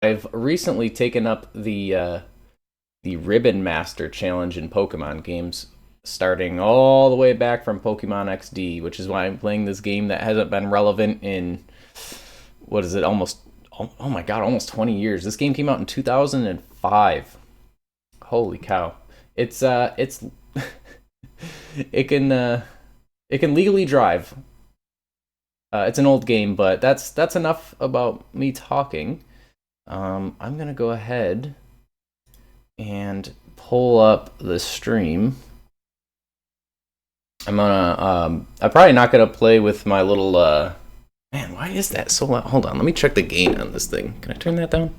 I've recently taken up the Ribbon Master challenge in Pokemon games, starting all the way back from Pokemon XD, which is why I'm playing this game that hasn't been relevant in what is it, almost oh my god, almost 20 years. This game came out in 2005. Holy cow. It's it can it can legally drive. It's an old game, but that's enough about me talking. I'm gonna go ahead and pull up the stream. I'm probably not gonna play with my little man, why is that so loud? Hold on, let me check the gain on this thing. Can I turn that down?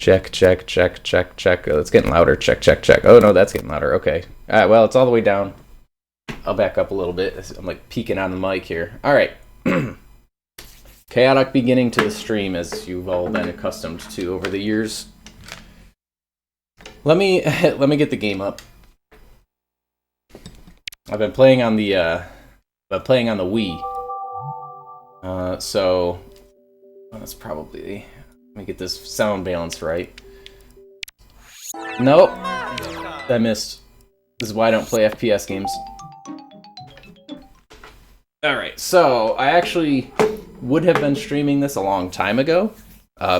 Check, check, check, check, check. Oh, it's getting louder. Check, check, check. Oh no, that's getting louder. Okay. Alright, well, it's all the way down. I'll back up a little bit. I'm like peeking on the mic here. Alright. Chaotic beginning to the stream, as you've all been accustomed to over the years. Let me get the game up. I've been playing on the Wii. So that's probably, let me get this sound balance right. Nope, I missed. This is why I don't play FPS games. Alright, so I actually would have been streaming this a long time ago,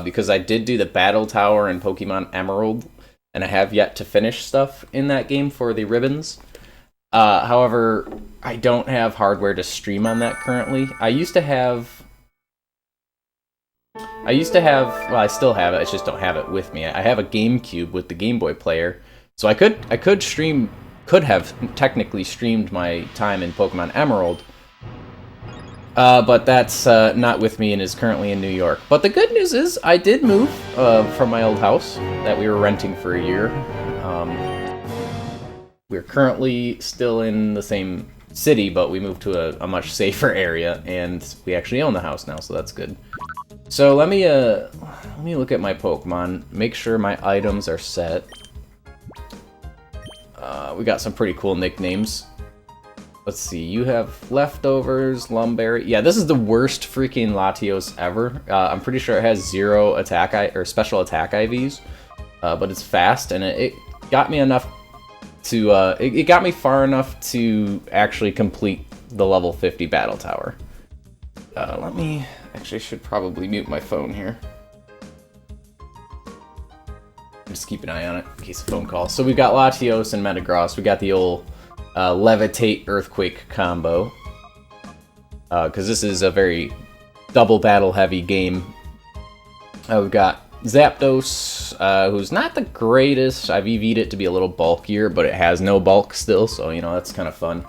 because I did do the Battle Tower in Pokemon Emerald, and I have yet to finish stuff in that game for the ribbons. However, I don't have hardware to stream on that currently. I used to have, well, I still have it, I just don't have it with me. I have a GameCube with the Game Boy player, so I could have technically streamed my time in Pokemon Emerald, but that's not with me and is currently in New York. But the good news is, I did move from my old house that we were renting for a year. We're currently still in the same city, but we moved to a much safer area, and we actually own the house now, so that's good. So let me look at my Pokemon, make sure my items are set. We got some pretty cool nicknames. Let's see, you have Leftovers, Lumberry. Yeah, this is the worst freaking Latios ever. I'm pretty sure it has 0 attack or special attack IVs, but it's fast, and it got me enough to it got me far enough to actually complete the level 50 battle tower. Let me actually, I should probably mute my phone here. Just keep an eye on it in case of phone call. So we've got Latios and Metagross. We got the old Levitate Earthquake combo, because this is a very double battle heavy game. We've got Zapdos, who's not the greatest. I've EV'd it to be a little bulkier, but it has no bulk still, so, you know, that's kind of fun.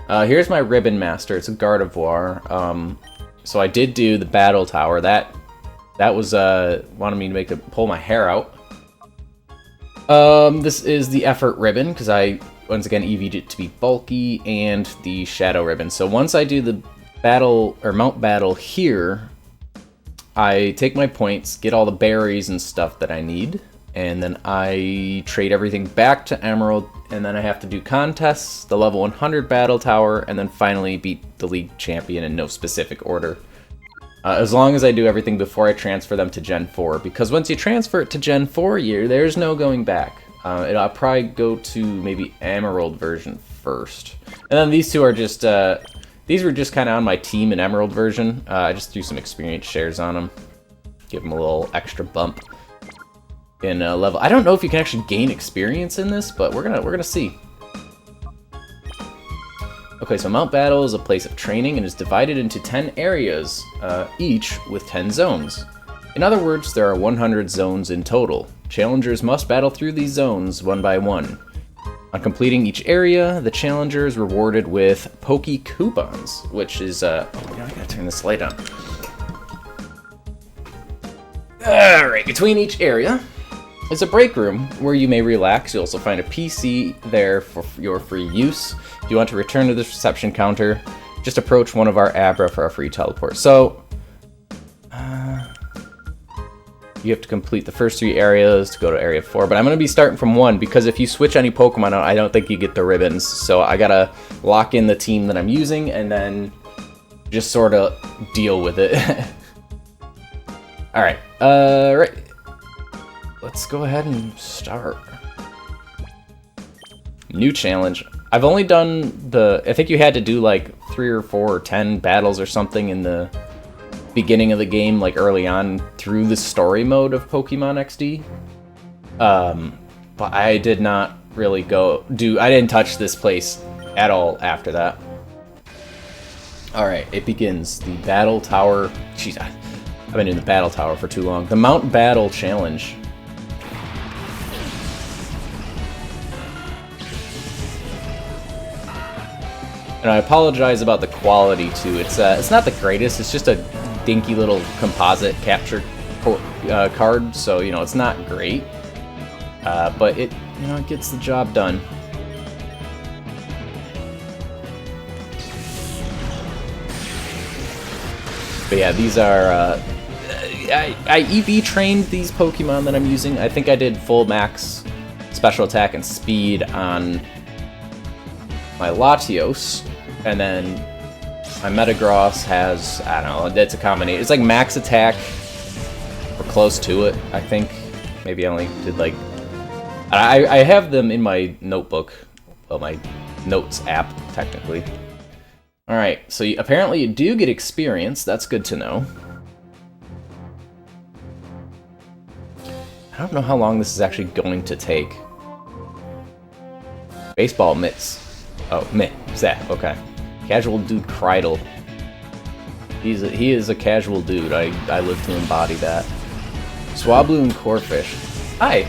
Here's my Ribbon Master. It's a Gardevoir. So I did do the Battle Tower. That was, wanted me to pull my hair out. This is the Effort Ribbon, because I, once again, EV'd it to be bulky, and the Shadow Ribbon. So once I do the battle, or Mount Battle here, I take my points, get all the berries and stuff that I need, and then I trade everything back to Emerald, and then I have to do contests, the level 100 Battle Tower, and then finally beat the League Champion in no specific order. As long as I do everything before I transfer them to Gen 4, because once you transfer it to Gen 4, there's no going back. I'll probably go to maybe Emerald version first. And then these two are just, these were just kind of on my team in Emerald version. I just threw some experience shares on them. Give them a little extra bump in level. I don't know if you can actually gain experience in this, but we're gonna see. Okay, so Mount Battle is a place of training and is divided into 10 areas, each with 10 zones. In other words, there are 100 zones in total. Challengers must battle through these zones one by one. On completing each area, the challenger is rewarded with Poke Coupons, which is, oh, you know, I gotta turn this light on. Alright, between each area is a break room where you may relax. You'll also find a PC there for your free use. If you want to return to this reception counter, just approach one of our Abra for a free teleport. So, you have to complete the first 3 areas to go to area 4, but I'm going to be starting from 1, because if you switch any Pokemon out, I don't think you get the ribbons, so I gotta lock in the team that I'm using, and then just sort of deal with it. Alright, Right. Let's go ahead and start. New challenge. I've only done the... I think you had to do like 3 or 4 or 10 battles or something in the beginning of the game, like early on, through the story mode of Pokemon XD. But I did not really I didn't touch this place at all after that. Alright, it begins. The Battle Tower... Jeez, I've been in the Battle Tower for too long. The Mount Battle Challenge. And I apologize about the quality, too. It's not the greatest. It's just a dinky little composite capture card, so, you know, it's not great. But it, you know, it gets the job done. But yeah, these are, I EV trained these Pokemon that I'm using. I think I did full max special attack and speed on my Latios, and then my Metagross has, I don't know, it's a combination. It's like max attack, or close to it, I think. Maybe I only did like, I have them in my notebook, well, my notes app, technically. Alright, so apparently you do get experience, that's good to know. I don't know how long this is actually going to take. Baseball mitts. Oh, Mitz, okay. Casual dude Kreidel. He is a casual dude, I live to embody that. Swablu and Corfish. Hi!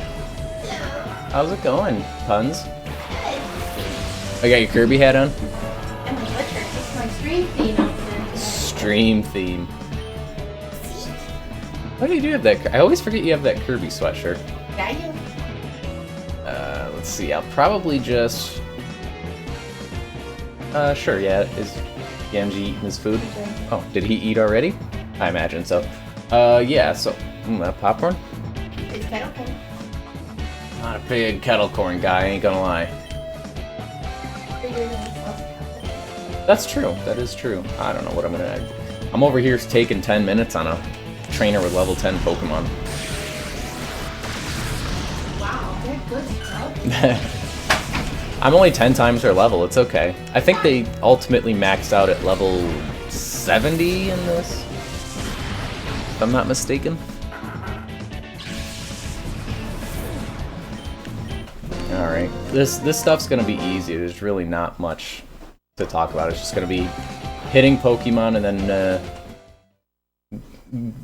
How's it going, Puns? I got your Kirby hat on? Stream theme outfit. Stream theme. Why do you have that? I always forget you have that Kirby sweatshirt. Got you. Let's see. I'll probably just. Sure. Yeah. Is Gamgee eating his food? Sure. Oh, did he eat already? I imagine so. Yeah. So, popcorn. It's kettle corn. Not a big kettle corn guy. I ain't gonna lie. That's true. That is true. I don't know what I'm gonna add. I'm over here taking 10 minutes on a trainer with level 10 Pokemon. Wow, they're good stuff. I'm only 10 times their level. It's okay. I think they ultimately maxed out at level 70 in this, if I'm not mistaken. Alright. This stuff's gonna be easy. There's really not much to talk about. It's just gonna be hitting Pokemon and then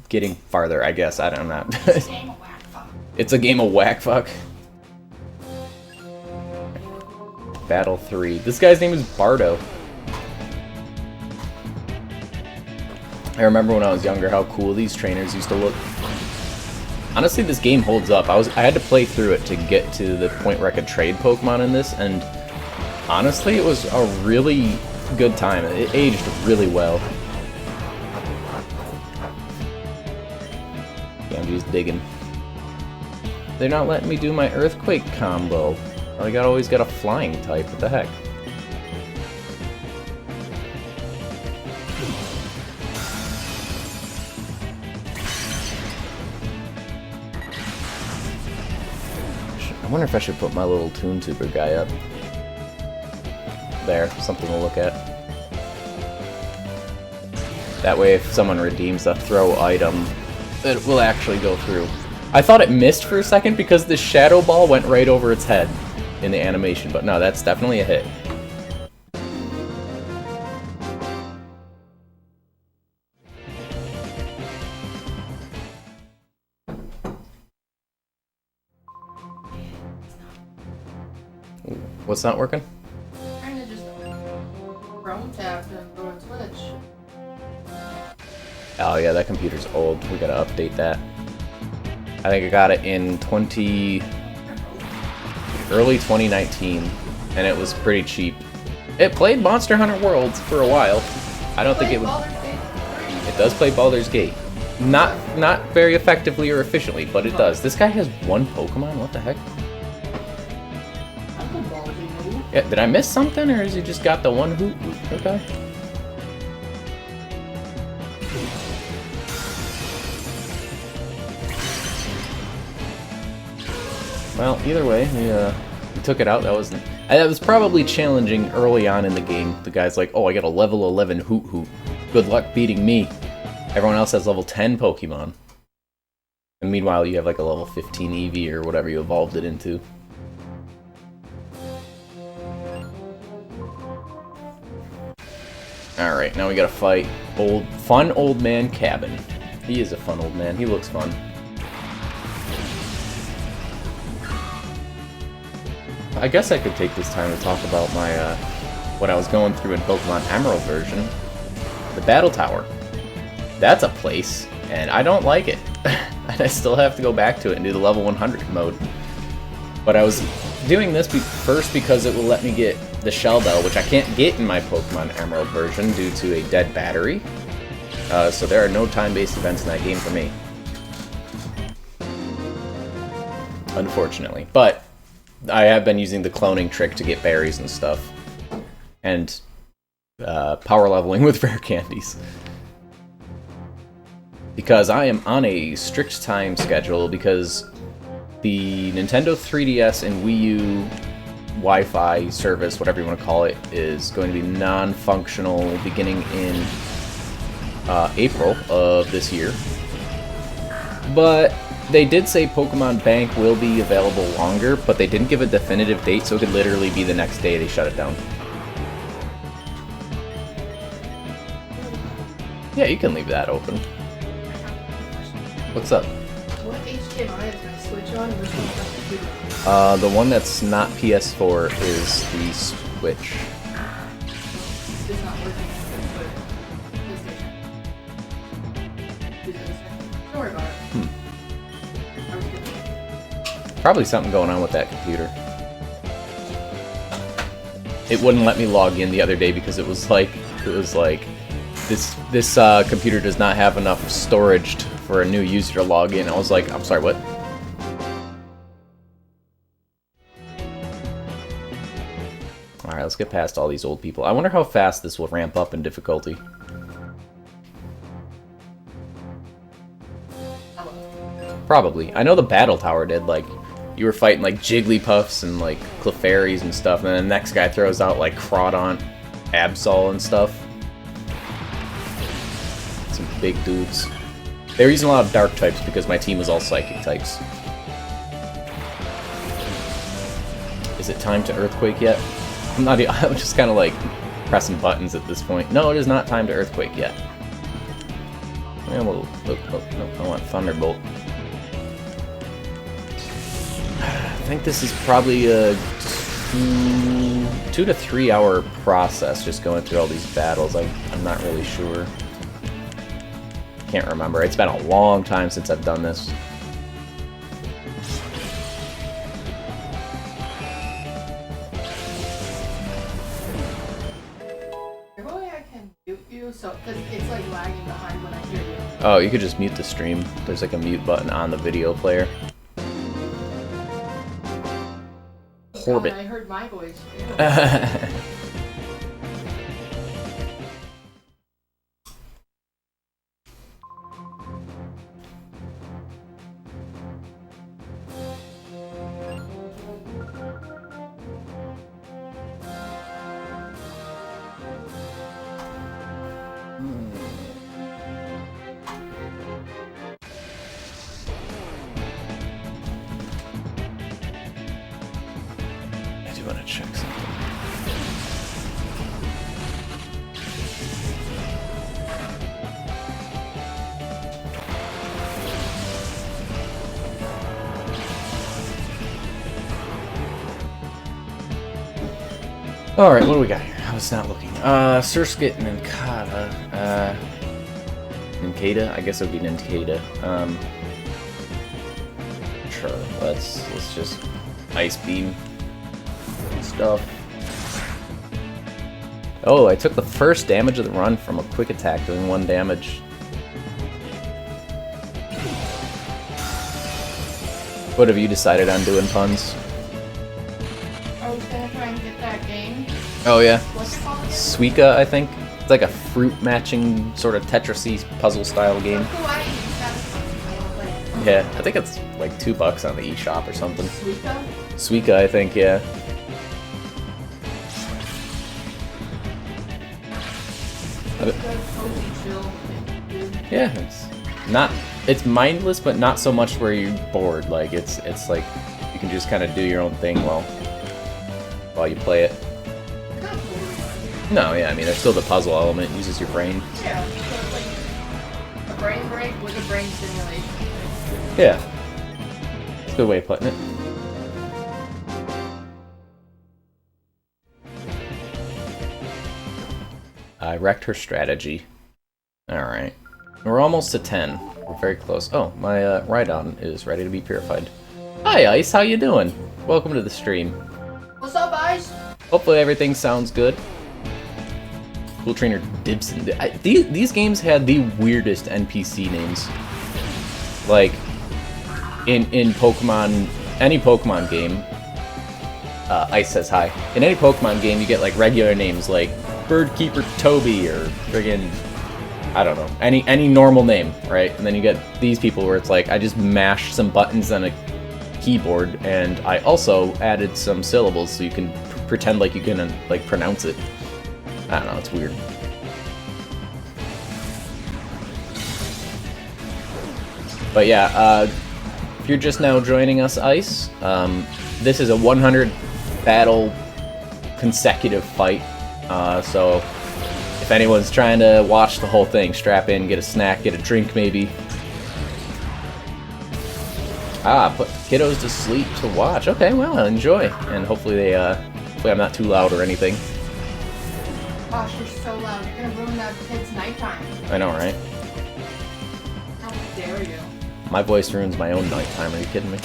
getting farther, I guess. I don't know. It's a game of whack fuck. Battle 3. This guy's name is Bardo. I remember when I was younger how cool these trainers used to look. Honestly, this game holds up. I had to play through it to get to the point where I could trade Pokemon in this, and honestly, it was a really good time. It aged really well. Yeah, I'm just digging. They're not letting me do my Earthquake combo. I always got a flying type. What the heck? I wonder if I should put my little Toon Tuber guy up. There, something to look at. That way, if someone redeems a throw item, it will actually go through. I thought it missed for a second because the Shadow Ball went right over its head in the animation, but no, that's definitely a hit. What's not working? Trying to just Chrome tab and go to Twitch. Oh yeah, that computer's old. We gotta update that. I think I got it in early 2019, and it was pretty cheap. It played Monster Hunter Worlds for a while. I don't think it would. It does play Baldur's Gate. Not very effectively or efficiently, but it does. This guy has one Pokemon? What the heck? Yeah, did I miss something, or has he just got the one hoot? Okay. Well, either way, we took it out. That was probably challenging early on in the game. The guy's like, oh, I got a level 11 Hoot Hoot. Good luck beating me. Everyone else has level 10 Pokemon. And meanwhile, you have like a level 15 Eevee or whatever you evolved it into. Alright, now we gotta fight fun old man Cabin. He is a fun old man. He looks fun. I guess I could take this time to talk about my, what I was going through in Pokemon Emerald version. The Battle Tower. That's a place, and I don't like it. And I still have to go back to it and do the level 100 mode. But I was doing this first because it will let me get the Shell Bell, which I can't get in my Pokemon Emerald version due to a dead battery. So there are no time-based events in that game for me. Unfortunately. But I have been using the cloning trick to get berries and stuff. And power leveling with rare candies. Because I am on a strict time schedule because the Nintendo 3DS and Wii U Wi-Fi service, whatever you want to call it, is going to be non-functional beginning in April of this year. But they did say Pokemon Bank will be available longer, but they didn't give a definitive date, so it could literally be the next day they shut it down. Yeah, you can leave that open. What's up? What HDMI is my Switch on? Which one's my computer? The one that's not PS4 is the Switch. It's not working. Don't worry about it. I was good. Probably something going on with that computer. It wouldn't let me log in the other day because it was like this computer does not have enough storage for a new user to log in. I was like, I'm sorry, what? Alright, let's get past all these old people. I wonder how fast this will ramp up in difficulty. Probably. I know the Battle Tower did, like, you were fighting, like, Jigglypuffs and, like, Clefairies and stuff, and then the next guy throws out, like, Crawdaunt, Absol and stuff. Some big dudes. They were using a lot of dark types because my team was all psychic types. Is it time to Earthquake yet? I'm just kind of like pressing buttons at this point. No, it is not time to Earthquake yet. Yeah, well, no, I want Thunderbolt. I think this is probably a 2 to 3 hour process just going through all these battles. I'm not really sure. Can't remember. It's been a long time since I've done this. There's a way I can mute you, so because it's like lagging behind when I hear you. Oh, you could just mute the stream. There's like a mute button on the video player. Orbit. God, I heard my voice. I do want to check something. Alright, what do we got here? I was not looking. Surskit and Nincada. Nincada? I guess it would be Nincada. Sure, let's just Ice Beam and stuff. Oh, I took the first damage of the run from a quick attack, doing 1 damage. What have you decided on doing, Puns? I was gonna try and get that game. Oh yeah. What's it called again? Suika, I think. It's like a fruit matching sort of Tetris-y puzzle style game. Kawaii, that's fun. I love Yeah, I think it's like $2 on the eShop or something. Suika? Suika, I think, yeah. Good, cozy, chill. Yeah, it's mindless, but not so much where you're bored. Like it's like you can just kind of do your own thing while you play it. Kind of boring. No, yeah, I mean there's still the puzzle element. It uses your brain. Yeah, so it's like a brain break with a brain stimulation. Yeah, it's a good way of putting it. I wrecked her strategy. Alright. We're almost to 10. We're very close. Oh, my Rhydon is ready to be purified. Hi, Ice. How you doing? Welcome to the stream. What's up, Ice? Hopefully everything sounds good. Cool Trainer Dibson. These games had the weirdest NPC names. Like, in Pokemon... Any Pokemon game... Ice says hi. In any Pokemon game, you get, like, regular names, like Birdkeeper Toby, or friggin'... I don't know, any normal name, right? And then you get these people where it's like, I just mashed some buttons on a keyboard, and I also added some syllables so you can pretend like you can, like, pronounce it. I don't know, it's weird. But yeah, if you're just now joining us, Ice, this is a 100 battle consecutive fight, so if anyone's trying to watch the whole thing, strap in, get a snack, get a drink maybe. Ah, put kiddos to sleep to watch. Okay, well, enjoy. And hopefully hopefully I'm not too loud or anything. Gosh, you're so loud. You're gonna ruin that kid's nighttime. I know, right? How dare you? My voice ruins my own nighttime, are you kidding me?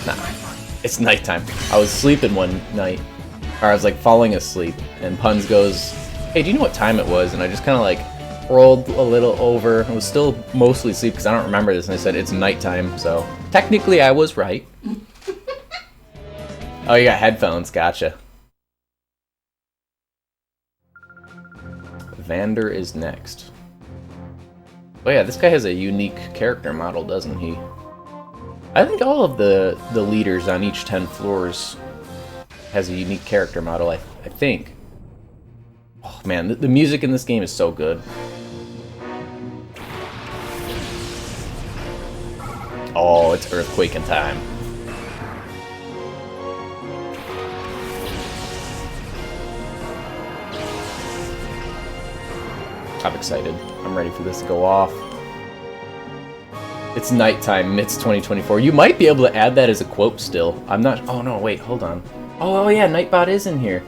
Nah, it's nighttime. I was sleeping one night, or I was like falling asleep, and Puns goes, hey, do you know what time it was? And I just kind of like rolled a little over. I was still mostly asleep because I don't remember this, and I said it's nighttime, so technically I was right. Oh, you got headphones, gotcha. Vander is next. Oh yeah, this guy has a unique character model, doesn't he? I think all of the leaders on each 10 floors has a unique character model, I think. Oh man, the music in this game is so good. Oh, it's earthquaking time. I'm excited. I'm ready for this to go off. It's nighttime, Mitz 2024. You might be able to add that as a quote still. I'm not... Oh no, wait, hold on. Oh yeah, Nightbot is in here.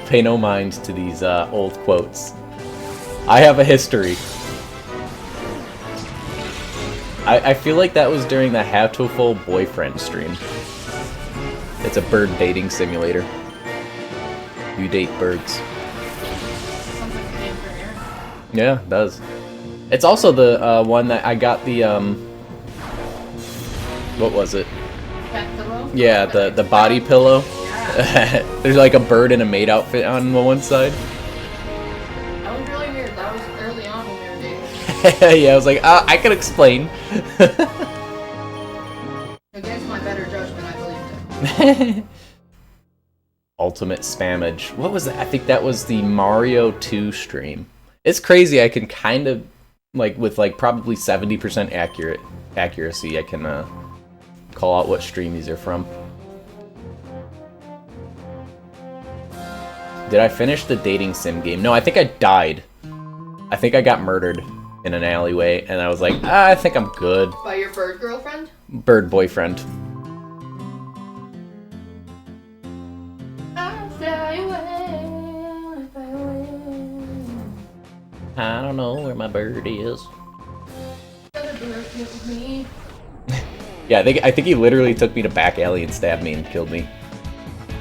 Pay no mind to these old quotes. I have a history. I feel like that was during the How to Full Boyfriend stream. It's a bird dating simulator. You date birds. Yeah, it does. It's also the one that I got the what was it? Pet pillow? Yeah, the body pillow. Yeah. There's like a bird in a maid outfit on one side. That was really weird. That was early on when we were dating. Yeah, I was like, I can explain. Against my better judgment, I believed it. Ultimate spammage. What was that? I think that was the Mario 2 stream. It's crazy. I can kind of, like, with like probably 70% accuracy, I can call out what stream these are from. Did I finish the dating sim game? No, I think I died. I think I got murdered in an alleyway, and I was like, I think I'm good. By your bird girlfriend? Bird boyfriend. I'll fly away, fly away. I don't know where my bird is. Another bird killed me. Yeah, I think he literally took me to back alley and stabbed me and killed me.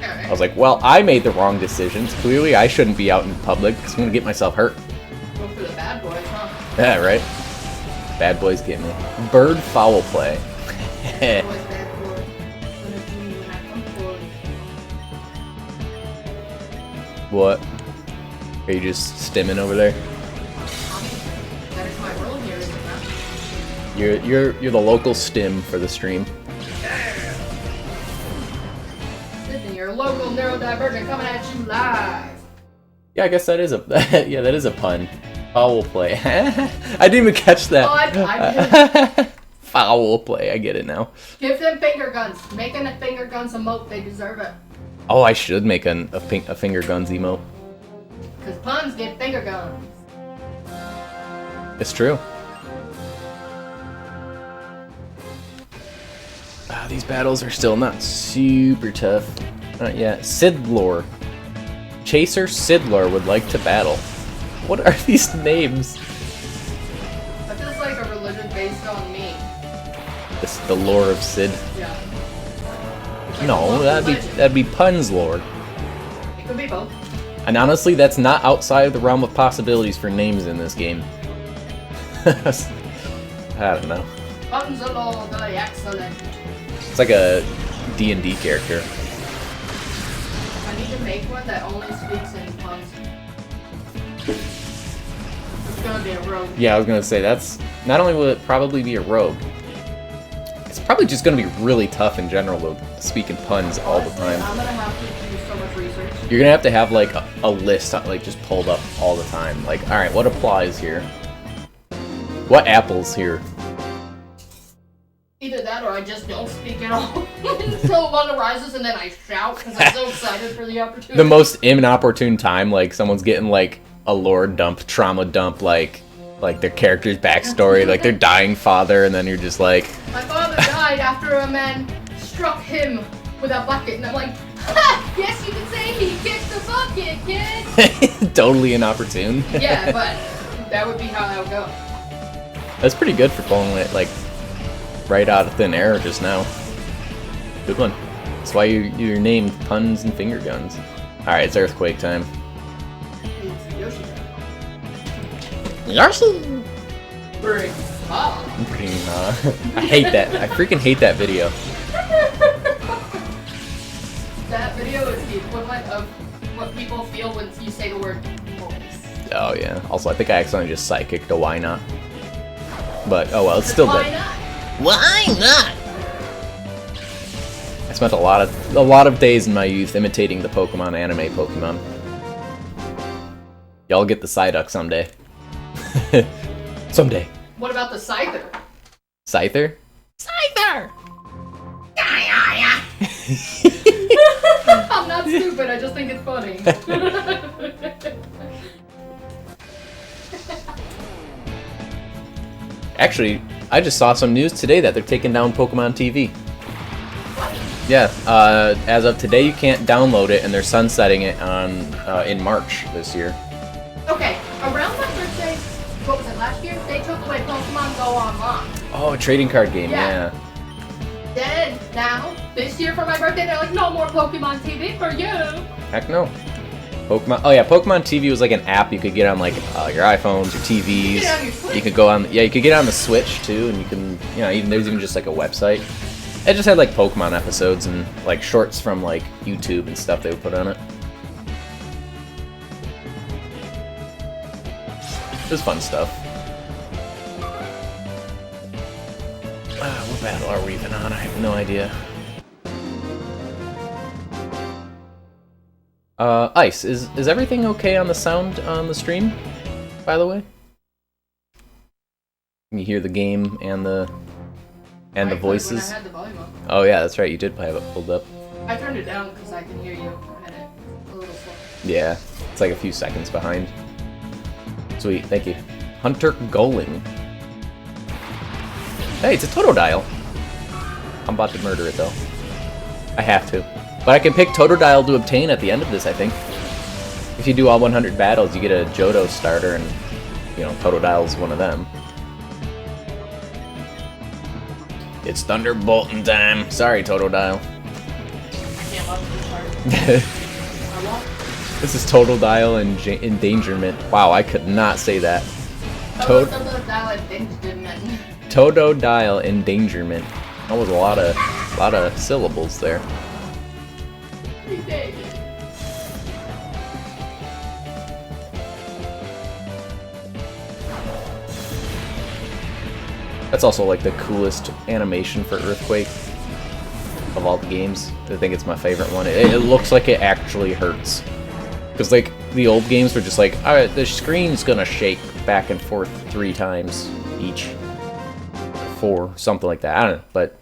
Alright. I was like, well, I made the wrong decisions. Clearly, I shouldn't be out in public because I'm going to get myself hurt. Go for the bad boys, huh? Yeah, right? Bad boys get me. Bird foul play. Bad boys, bad boys. Gonna do you when I come for you. What? Are you just stimming over there? That is my role here, isn't it? You're the local stim for the stream. Sydney, your local neurodivergent coming at you live. Yeah, I guess that is a yeah, that is a pun. Foul play. I didn't even catch that. Oh, I did. Foul play. I get it now. Give them finger guns. Making a finger guns emote, they deserve it. Oh, I should make a finger guns emote. Because puns get finger guns. It's true. These battles are still not super tough. Not yet. Sidlor. Chaser Sidlor would like to battle. What are these names? That feels like a religion based on me. This the lore of Sid. Yeah. No, that'd be Pun's lore. It could be both. And honestly, that's not outside of the realm of possibilities for names in this game. I don't know. Puns alone, the excellent. It's like a D&D character. I need to make one that only speaks in puns. It's gonna be a rogue. Yeah, I was gonna say, that's... Not only will it probably be a rogue, it's probably just gonna be really tough in general to speak in puns all the time. I'm gonna have to do so much research. You're gonna have like a list like just pulled up all the time. Like, alright, what applies here? What apples here? Either that or I just don't speak at all until one arises and then I shout because I'm so excited for the opportunity. The most inopportune time, like someone's getting like a lore dump, trauma dump, like their character's backstory, like their dying father, and then you're just like... My father died after a man struck him with a bucket, and I'm like, ha! Yes, you can say he kicked the bucket, kid! Totally inopportune. Yeah, but that would be how that would go. That's pretty good for pulling it, like, right out of thin air just now. Good one. That's why you're named Puns and Finger Guns. Alright, it's Earthquake time. It's Yoshi. Yoshi! Bring I hate that. I freaking hate that video. That video is the equivalent of what people feel when you say the word voice. Oh yeah. Also, I think I accidentally just sidekicked a why not. But oh well, it's still Why good. not? Why not? I spent a lot of days in my youth imitating the Pokemon anime Pokemon. Y'all get the Psyduck someday. Someday. What about the Scyther? Scyther? Scyther! I'm not stupid, I just think it's funny. Actually, I just saw some news today that they're taking down Pokemon TV. Yeah, as of today you can't download it, and they're sunsetting it on in March this year. Okay, around my birthday, what was it, last year? They took away Pokemon Go Online. Oh, a trading card game, Yeah. yeah. Then, now, this year for my birthday, they're like, no more Pokemon TV for you. Heck no. Pokemon. Oh yeah, Pokemon TV was like an app you could get on like your iPhones, your TVs. Get it on your Switch. You could go on. Yeah, you could get it on the Switch too, and you can. You know, even there's even just like a website. It just had like Pokemon episodes and like shorts from like YouTube and stuff they would put on it. It was fun stuff. What battle are we even on? I have no idea. Ice, is everything okay on the sound on the stream, by the way? Can you hear the game and the voices? When I had the volume up. Oh yeah, that's right, you did have it pulled up. I turned it down because I can hear you. I had it a little slow. Yeah, it's like a few seconds behind. Sweet, thank you. Hunter Golem. Hey, it's a Totodile. I'm about to murder it though. I have to. But I can pick Totodile to obtain at the end of this, I think. If you do all 100 battles, you get a Johto starter, and, you know, Totodile's one of them. It's Thunderbolting time. Sorry, Totodile. I can't love this part. I won't. This is Totodile Endangerment. Wow, I could not say that. Totodile Endangerment. Totodile Endangerment. That was a lot of syllables there. That's also like the coolest animation for Earthquake of all the games. I think it's my favorite one. It looks like it actually hurts. Because like the old games were just like, alright, the screen's gonna shake back and forth 3 times each. 4, something like that. I don't know, but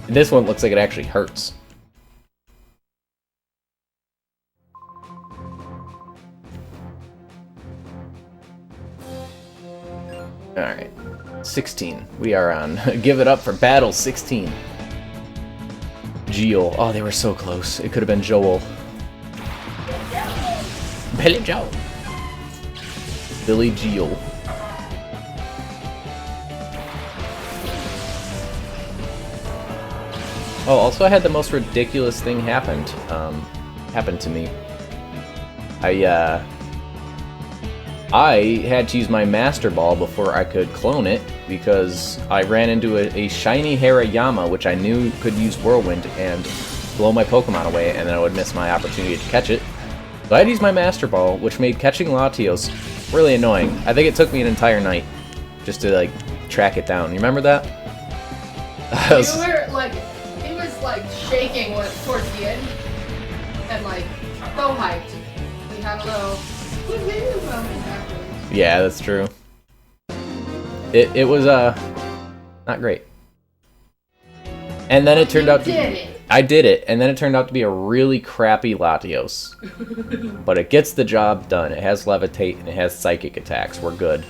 this one looks like it actually hurts. Alright. 16. We are on. Give it up for battle 16. Geo. Oh, they were so close. It could have been Joel. Billy Joel. Billy Joel. Oh, also I had the most ridiculous thing happen to me. I had to use my Master Ball before I could clone it because I ran into a shiny Hariyama, which I knew could use Whirlwind and blow my Pokemon away, and then I would miss my opportunity to catch it. So I had to use my Master Ball, which made catching Latios really annoying. I think it took me an entire night just to like track it down. You remember that? You were like, it was like shaking towards the end, and like so hyped. We had a little. Yeah, that's true. It was not great. And then it turned out to I did it, and then it turned out to be a really crappy Latios. But it gets the job done. It has Levitate and it has Psychic attacks. We're good.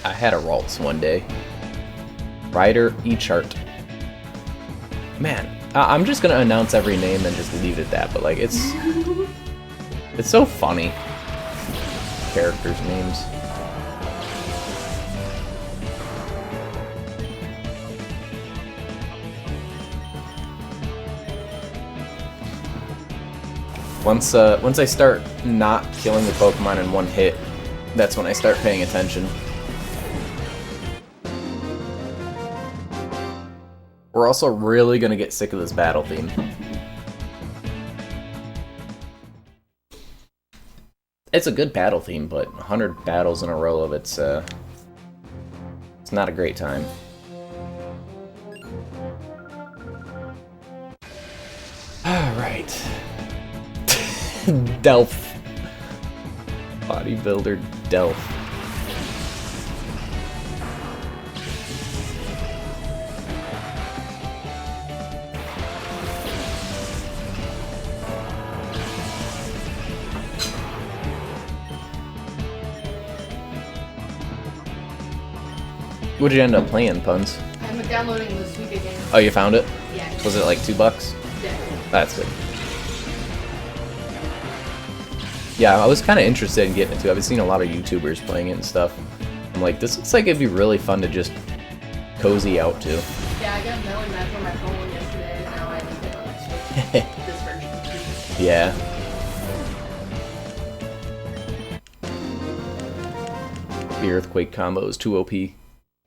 I had a Ralts one day. Ryder E-Chart. Man, I'm just gonna announce every name and just leave it at that, but like it's so funny. Characters' names. Once I start not killing the Pokemon in one hit, that's when I start paying attention. We're also really gonna get sick of this battle theme. It's a good battle theme, but 100 battles in a row of it's not a great time. Alright. Delph. Bodybuilder Delph. What'd you end up playing, Puns? I'm downloading the Suika game. Oh, you found it? Yeah. Was it like $2? Yeah. That's good. Yeah, I was kind of interested in getting into it. I've seen a lot of YouTubers playing it and stuff. I'm like, this looks like it'd be really fun to just cozy out to. Yeah, I got a melon match on my phone yesterday, and now I need it on my Switch. This version. Yeah. The Earthquake combo is too OP.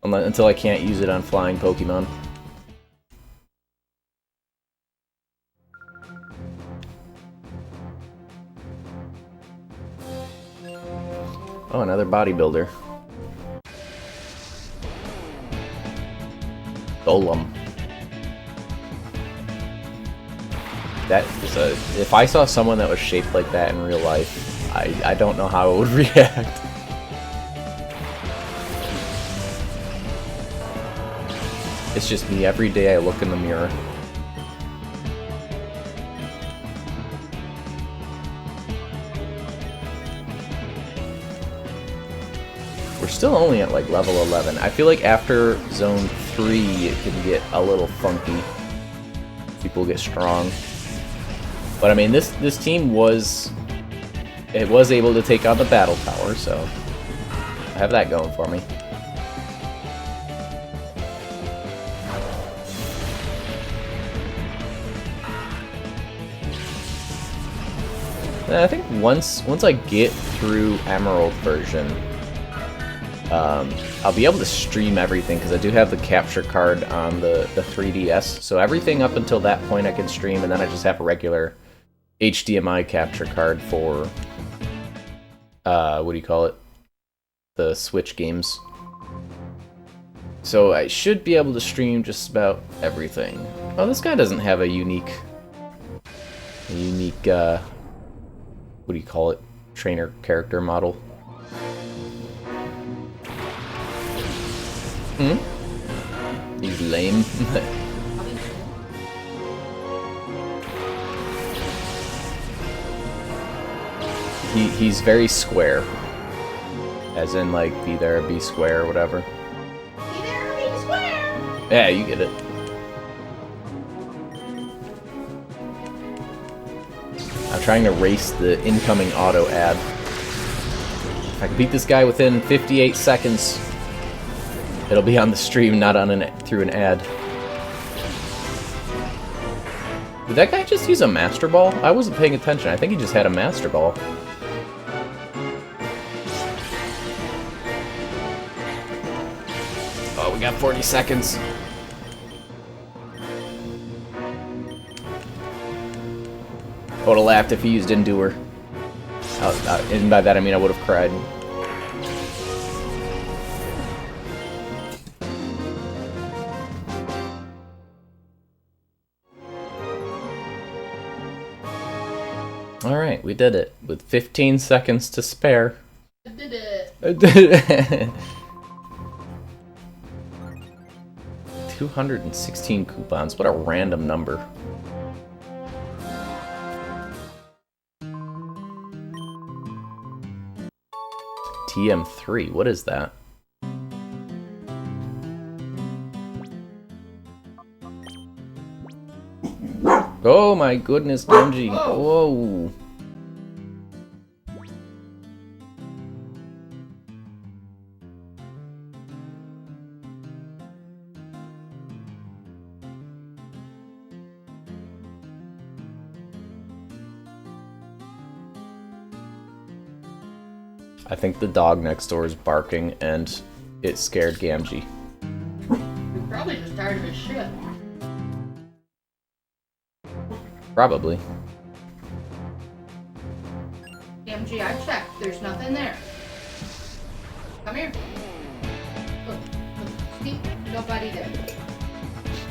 Until I can't use it on flying Pokemon. Oh, another bodybuilder. Golem. That is a... If I saw someone that was shaped like that in real life, I don't know how I would react. It's just me. Every day I look in the mirror. We're still only at like level 11. I feel like after zone 3 it can get a little funky. People get strong. But I mean this team was able to take on the battle tower, so I have that going for me. And I think once I get through Emerald version, I'll be able to stream everything because I do have the capture card on the 3DS. So everything up until that point I can stream, and then I just have a regular HDMI capture card for what do you call it? the Switch games. So I should be able to stream just about everything. Oh, this guy doesn't have a unique, what do you call it? Trainer character model. He's lame. He's very square. As in, like, be there, be square, or whatever. Be there, be square! Yeah, you get it. I'm trying to race the incoming auto ad. If I can beat this guy within 58 seconds, it'll be on the stream, not on through an ad. Did that guy just use a Master Ball? I wasn't paying attention. I think he just had a Master Ball. Oh, we got 40 seconds. I would have laughed if he used Endure. And by that I mean I would have cried. Alright, we did it. With 15 seconds to spare. I did it. I did it. 216 coupons. What a random number. TM3, what is that? Oh my goodness, Genji. Whoa. I think the dog next door is barking and it scared Gamgee. You're probably just tired of his shit. Probably. MG, I checked. There's nothing there. Come here. Look. See? Nobody there.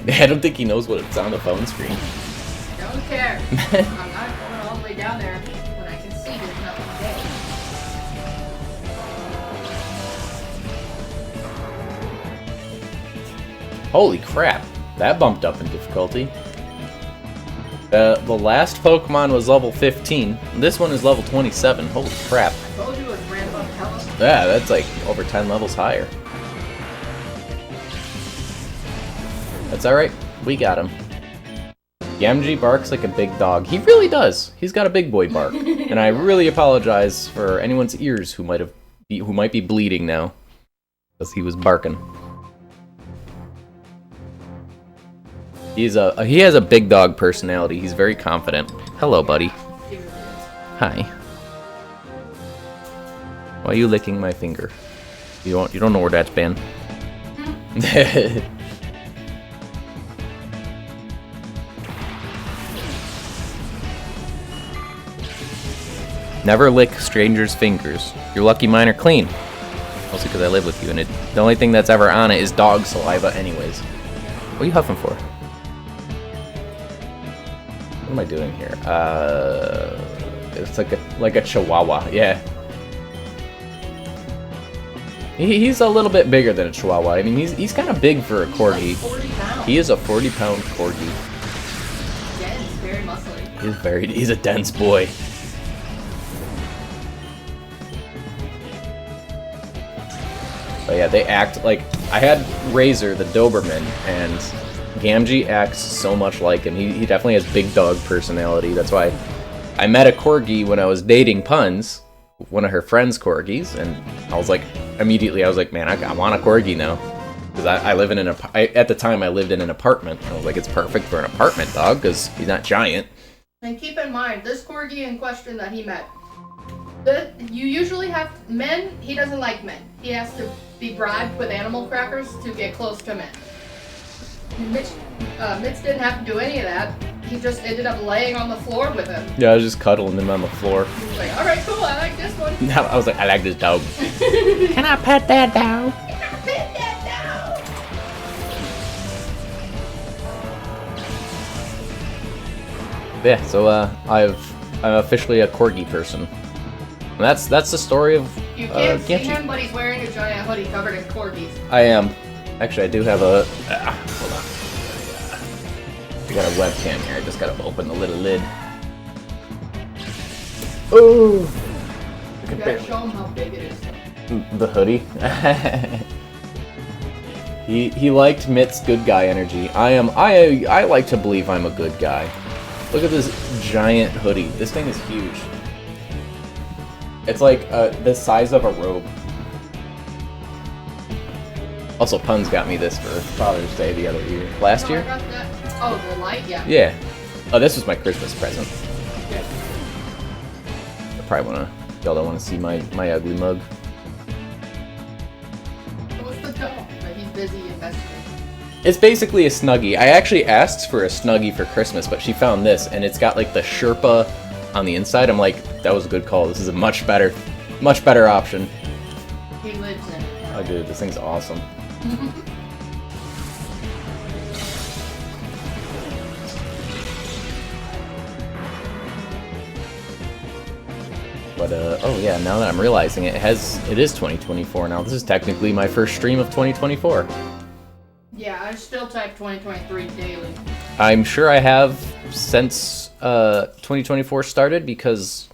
I don't think he knows what it's on the phone screen. Don't care. I'm not going all the way down there when I can see there's nothing there. Holy crap. That bumped up in difficulty. The last Pokemon was level 15. This one is level 27. Holy crap. I told you it was ramp up hella. Yeah, that's like over 10 levels higher. That's alright. We got him. Gamgee barks like a big dog. He really does. He's got a big boy bark. And I really apologize for anyone's ears who might be bleeding now. Because he was barking. He has a big dog personality. He's very confident. Hello, buddy. Hi. Why are you licking my finger? You don't know where that's been. Never lick strangers' fingers. You're lucky mine are clean. Mostly because I live with you, and the only thing that's ever on it is dog saliva anyways. What are you huffing for? What am I doing here? It's like a chihuahua, yeah. He's a little bit bigger than a chihuahua. I mean, he's kind of big for a corgi. 40 pounds. He is a 40-pound corgi. Yeah, he's very muscly. He's a dense boy. But yeah, they act like... I had Razor, the Doberman, and Gamgee acts so much like him. He definitely has big dog personality. That's why I met a corgi when I was dating Puns, one of her friends' corgis, and I was like, immediately I was like, man, I want a corgi now. Because I live in at the time I lived in an apartment. I was like, it's perfect for an apartment dog because he's not giant. And keep in mind, this corgi in question that he met, you usually have men, he doesn't like men. He has to be bribed with animal crackers to get close to men. Mitz didn't have to do any of that. he just ended up laying on the floor with him. Yeah, I was just cuddling him on the floor. He was like, alright, cool, I like this one. I was like, I like this dog. Can I pet that dog? Can I pet that dog? Yeah, so I'm officially a corgi person. And that's the story of You can't see Gamgee. him, but he's wearing a giant hoodie covered in corgis. I am. Actually, I do have a. Hold on. We got a webcam here. I just gotta open the little lid. Oh! You gotta show him how big it is. The hoodie. He liked Mitz good guy energy. I like to believe I'm a good guy. Look at this giant hoodie. This thing is huge. It's like the size of a robe. Also, Punz got me this for Father's Day the other year. Last year? I got that. Oh, the light? Yeah. Yeah. Oh, this was my Christmas present. Yeah. Y'all don't wanna see my ugly mug. What's the dog? But he's busy investigating. It's basically a Snuggie. I actually asked for a Snuggie for Christmas, but she found this, and it's got like the Sherpa on the inside. I'm like, that was a good call. This is a much better option. He lives in it. Oh, dude, this thing's awesome. But oh yeah, now that I'm realizing it is 2024 now. This is technically my first stream of 2024. Yeah, I still type 2023 daily. I'm sure I have since 2024 started because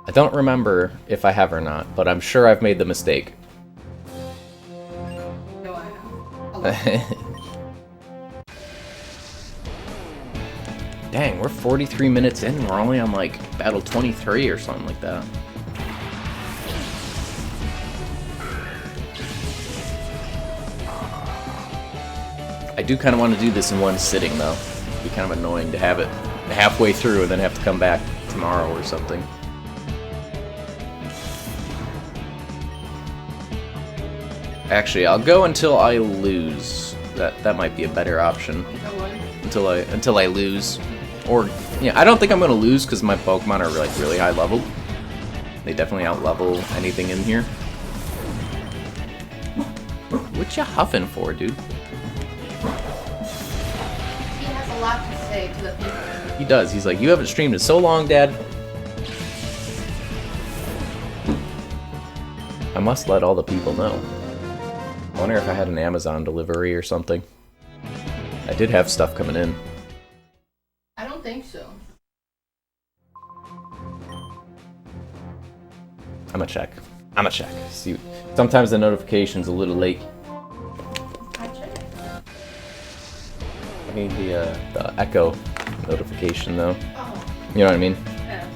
I don't remember if I have or not, but I'm sure I've made the mistake. No, I have. Dang, we're 43 minutes in. We're only on like battle 23 or something like that. I do kind of want to do this in one sitting though. It'd be kind of annoying to have it halfway through and then have to come back tomorrow or something. Actually, I'll go until I lose. That might be a better option. Until I lose. Or, yeah, I don't think I'm gonna lose because my Pokemon are like really high leveled. They definitely out-level anything in here. What you huffing for, dude? He has a lot to say to the people. He does. He's like, you haven't streamed in so long, Dad. I must let all the people know. I wonder if I had an Amazon delivery or something. I did have stuff coming in. I don't think so. I'ma check. See, sometimes the notification's a little late. I checked. I mean the echo notification though. Oh, You know what I mean? yeah.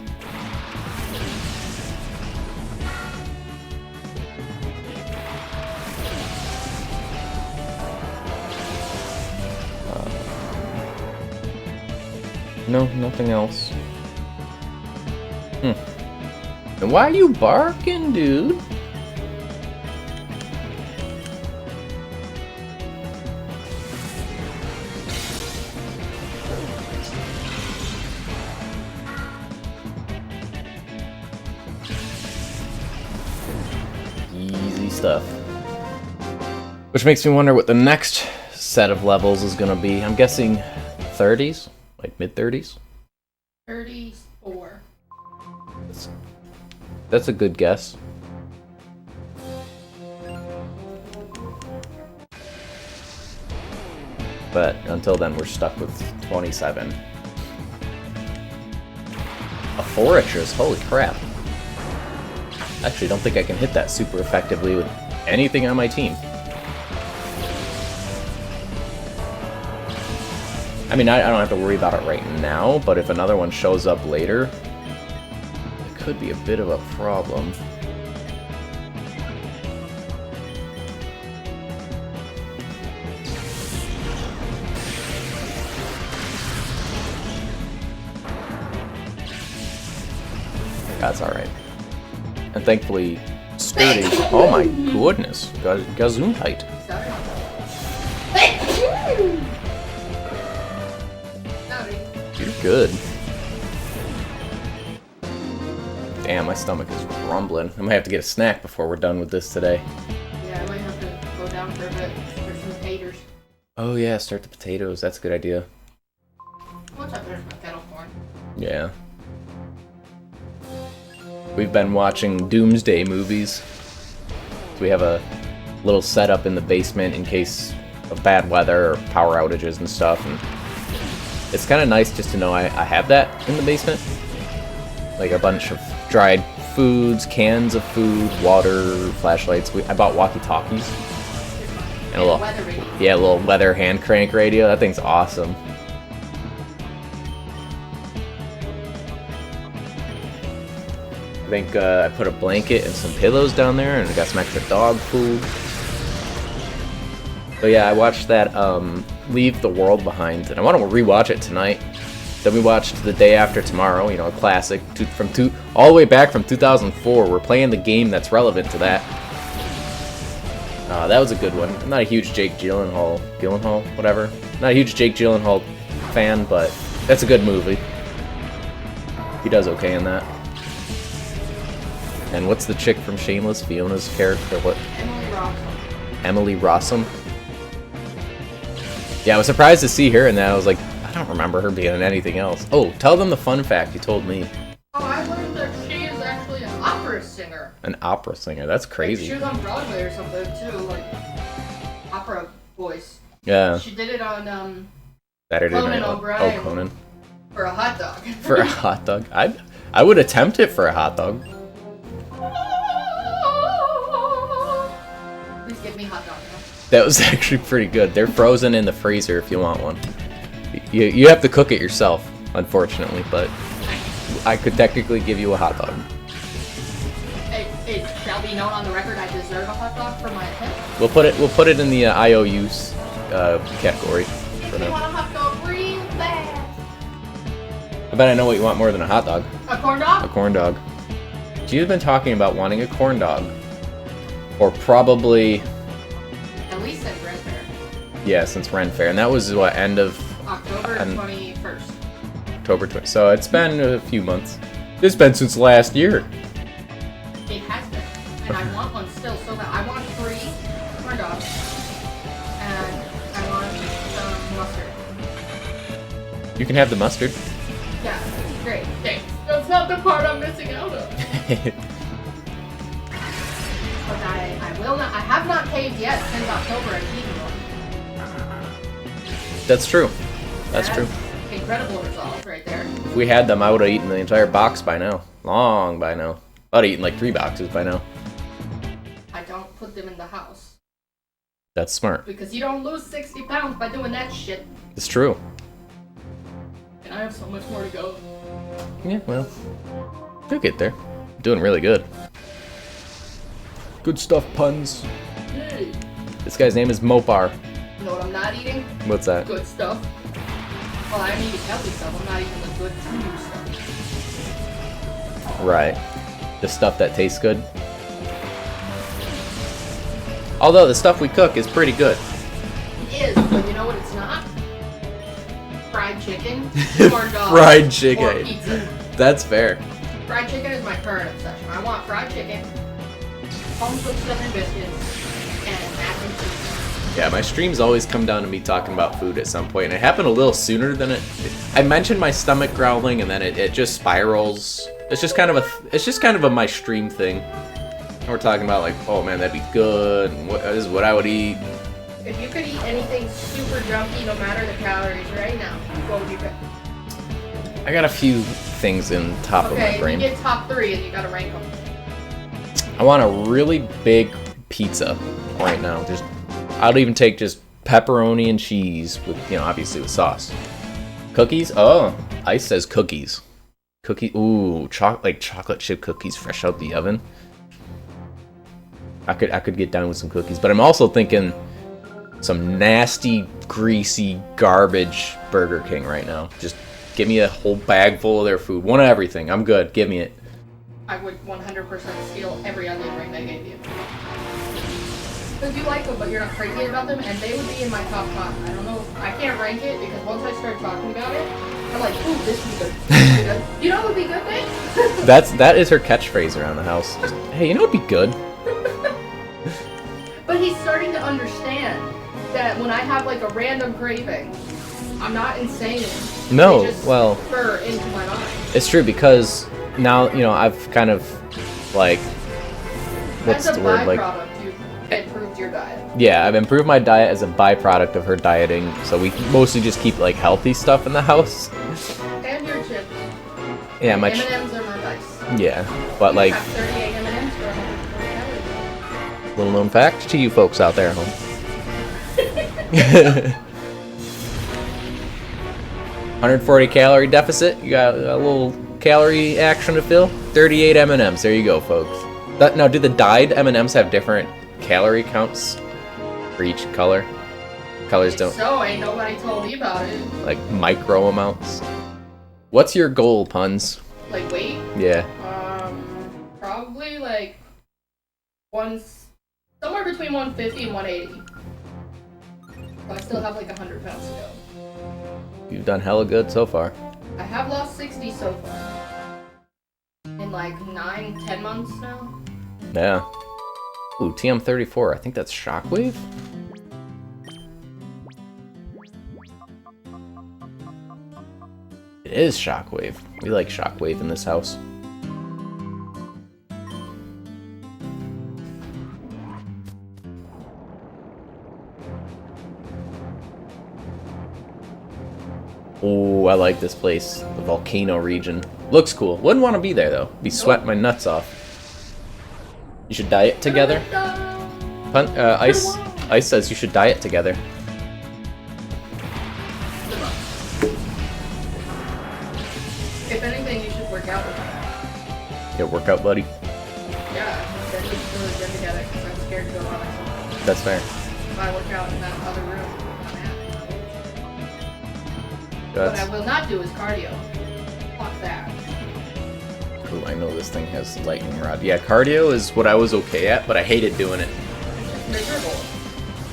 No, nothing else. And why are you barking, dude? Easy stuff. Which makes me wonder what the next set of levels is gonna be. I'm guessing 30s? Like mid-30s? 34. That's a good guess. But until then, we're stuck with 27. A Forretress, holy crap. Actually, don't think I can hit that super effectively with anything on my team. I mean, I don't have to worry about it right now, but if another one shows up later, it could be a bit of a problem. That's alright. And thankfully, sturdy. Oh my goodness. Gesundheit. Sorry. good. Damn, my stomach is rumbling. I might have to get a snack before we're done with this today. Yeah, I might have to go down for a bit for some taters. Oh yeah, start the potatoes. That's a good idea. Once I finish my kettle corn. Yeah. We've been watching Doomsday movies. So we have a little setup in the basement in case of bad weather or power outages and stuff. And it's kind of nice just to know I have that in the basement. Like a bunch of dried foods, cans of food, water, flashlights. I bought walkie-talkies. And a little, yeah, a little leather hand crank radio. That thing's awesome. I think I put a blanket and some pillows down there, and I got some extra dog food. So yeah, I watched that Leave the World Behind, and I want to rewatch it tonight. Then we watched The Day After Tomorrow, you know, a classic all the way back from 2004. We're playing the game that's relevant to that. That was a good one. I'm not a huge Jake Gyllenhaal, whatever. Not a huge Jake Gyllenhaal fan, but that's a good movie. He does okay in that. And what's the chick from Shameless? Fiona's character? What? Emily Rossum. Yeah, I was surprised to see her in that. I was like, I don't remember her being in anything else. Oh, tell them the fun fact you told me. Oh, I learned that she is actually an opera singer. An opera singer? That's crazy. Like, she was on Broadway or something too, like opera voice. Yeah. She did it on Saturday Conan Night. O'Brien. Oh, Conan. For a hot dog. For a hot dog? I would attempt it for a hot dog. Please give me hot dog. That was actually pretty good. They're frozen in the freezer if you want one. You have to cook it yourself, unfortunately, but I could technically give you a hot dog. It shall be known on the record I deserve a hot dog for my attempt. We'll put it in the IOUs category for You now. want a hot dog real bad? I bet I know what you want more than a hot dog. A corn dog? A corn dog. You've been talking about wanting a corn dog. Or probably... At least since Ren Fair. Yeah, since Ren Fair. And that was, what, end of... October 21st. October 20th. So it's been a few months. It's been since last year. It has been. And I want one still so bad. I want 3 corn dogs. And I want some mustard. You can have the mustard. Yeah, great. Thanks. That's not the part I'm missing out on. But I will not. I have not caved yet since October and eaten one. That's true. That's true. Incredible resolve right there. If we had them, I would have eaten the entire box by now. Long by now. I'd have eaten like 3 boxes by now. I don't put them in the house. That's smart. Because you don't lose 60 pounds by doing that shit. It's true. And I have so much more to go. Yeah, well, you'll get there. Doing really good. Good stuff, puns. Yay. This guy's name is Mopar. You know what I'm not eating? What's that? Good stuff. Well, I'm eating healthy stuff. I'm not eating the good food stuff. Right. The stuff that tastes good. Although the stuff we cook is pretty good. It is, but you know what it's not? Fried chicken, corn dogs, Fried chicken. or pizza. That's fair. Fried chicken is my current obsession. I want fried chicken, home cooked stuff and biscuits, and mac and cheese. Yeah, my streams always come down to me talking about food at some point, and it happened a little sooner than it. I mentioned my stomach growling, and then it just spirals. It's just kind of a my stream thing. And we're talking about like, oh man, that'd be good. And this is what I would eat. If you could eat anything super junky, no matter the calories, right now, what would you pick? I got a few things in top of my Okay, brain. you get top 3 and you gotta rank them. I want a really big pizza right now. I'll even take just pepperoni and cheese with, obviously with sauce. Cookies? Oh, Ice says cookies. Ooh, like chocolate chip cookies fresh out the oven. I could get down with some cookies, but I'm also thinking some nasty, greasy garbage Burger King right now. Just give me a whole bag full of their food. One of everything. I'm good. Give me it. I would 100% steal every onion ring they gave you. Because you like them, but you're not crazy about them, and they would be in my top 5. I don't know. I can't rank it because once I start talking about it, I'm like, ooh, this would be good. This would be good. You know what would be good, babe? That is her catchphrase around the house. Just, hey, you know what'd be good? But he's starting to understand that when I have like a random craving, I'm not insane. No, they just well, spur into my mind. it's true because now, you know, I've kind of like, what's As a the word, like, byproduct, you've improved your diet. yeah, I've improved my diet as a byproduct of her dieting, so we mostly just keep like healthy stuff in the house. And your chips. Yeah, my M&Ms are my vice. yeah, but You like, have 38 M&Ms for 140 calories. little known fact to you folks out there at home. 140 calorie deficit. You got a little calorie action to fill. 38 M&Ms. There you go, folks. Now, do the dyed M&Ms have different calorie counts for each color? Colors don't, So, ain't nobody told me about it. like, micro amounts. What's your goal, Puns? Like, weight? Yeah. Probably like somewhere between 150 and 180. So I still have like 100 pounds to go. You've done hella good so far. I have lost 60 so far. In like 9-10 months now. Yeah. Ooh, TM34. I think that's Shockwave? It is Shockwave. We like Shockwave in this house. Oh, I like this place. The volcano region. Looks cool. Wouldn't want to be there, though. Be sweating my nuts off. You should diet together. Ice says you should diet together. If anything, you should work out with me. Yeah, workout, buddy. Yeah, then we should go to the gym together because I'm scared to go by myself. That's fair. If I work out in that other room, I'm happy. What I will not do is cardio. Fuck that. Ooh, I know this thing has lightning rod. Yeah, cardio is what I was okay at, but I hated doing it. It's miserable.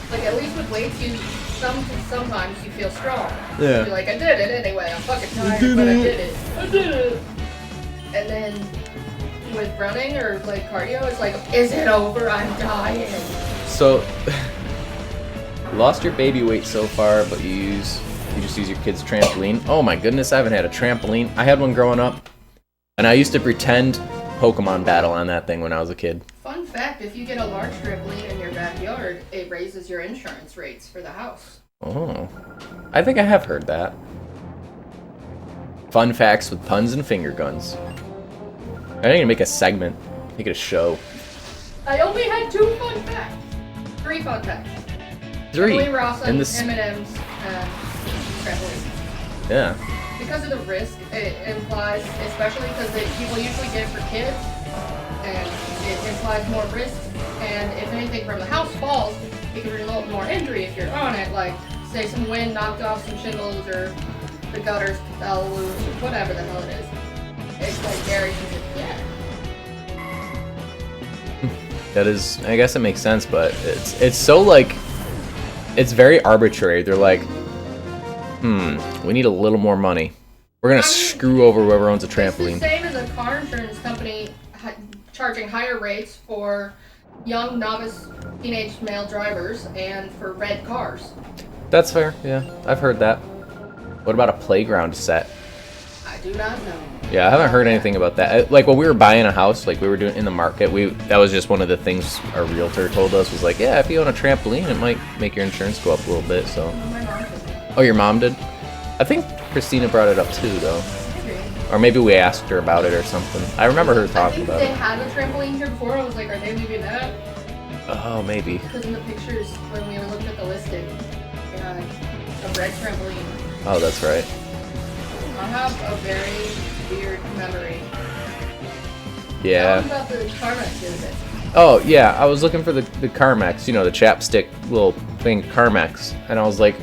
Like, at least with weights, sometimes you feel strong. Yeah. You're like, I did it anyway. I'm fucking tired, but I did it. I did it. And then with running or like cardio, it's like, is it over? I'm dying. So, you lost your baby weight so far, but you just use your kid's trampoline. Oh my goodness, I haven't had a trampoline. I had one growing up, and I used to pretend Pokemon battle on that thing when I was a kid. Fun fact, if you get a large trampoline in your backyard, it raises your insurance rates for the house. Oh, I think I have heard that. Fun facts with puns and finger guns. I need to make a segment, make it a show. I only had 2 fun facts. 3 fun facts. 3. Emily Rossum, And this, M&M's, and trampoline. yeah. Because of the risk it implies, especially because people usually get it for kids, and it implies more risk, and if anything from the house falls, it can result in more injury if you're on it, like, say some wind knocked off some shingles, or the gutters fell loose, or whatever the hell it is. It's like Gary says, yeah. That is, I guess it makes sense, but it's so like, it's very arbitrary. They're like, we need a little more money. We're gonna screw over whoever owns a trampoline. It's the same as a car insurance company charging higher rates for young novice teenage male drivers and for red cars. That's fair, yeah. I've heard that. What about a playground set? I do not know. Yeah, I haven't heard anything about that. Like when we were buying a house, like we were doing in the market, that was just one of the things our realtor told us was like, yeah, if you own a trampoline, it might make your insurance go up a little bit. So. My mom did. Oh, your mom did? I think Christina brought it up too, though. Maybe. Or maybe we asked her about it or something. I remember her talking about I it. think they had a trampoline here before. I was like, are they leaving that? Oh, maybe. Because in the pictures, when we were looking at the listing, they had a red trampoline. Oh, that's right. I have a very weird memory. Yeah. Tell me about the Carmex the other day. Oh, yeah, I was looking for the Carmex, you know, the chapstick little thing, Carmex. And I was like,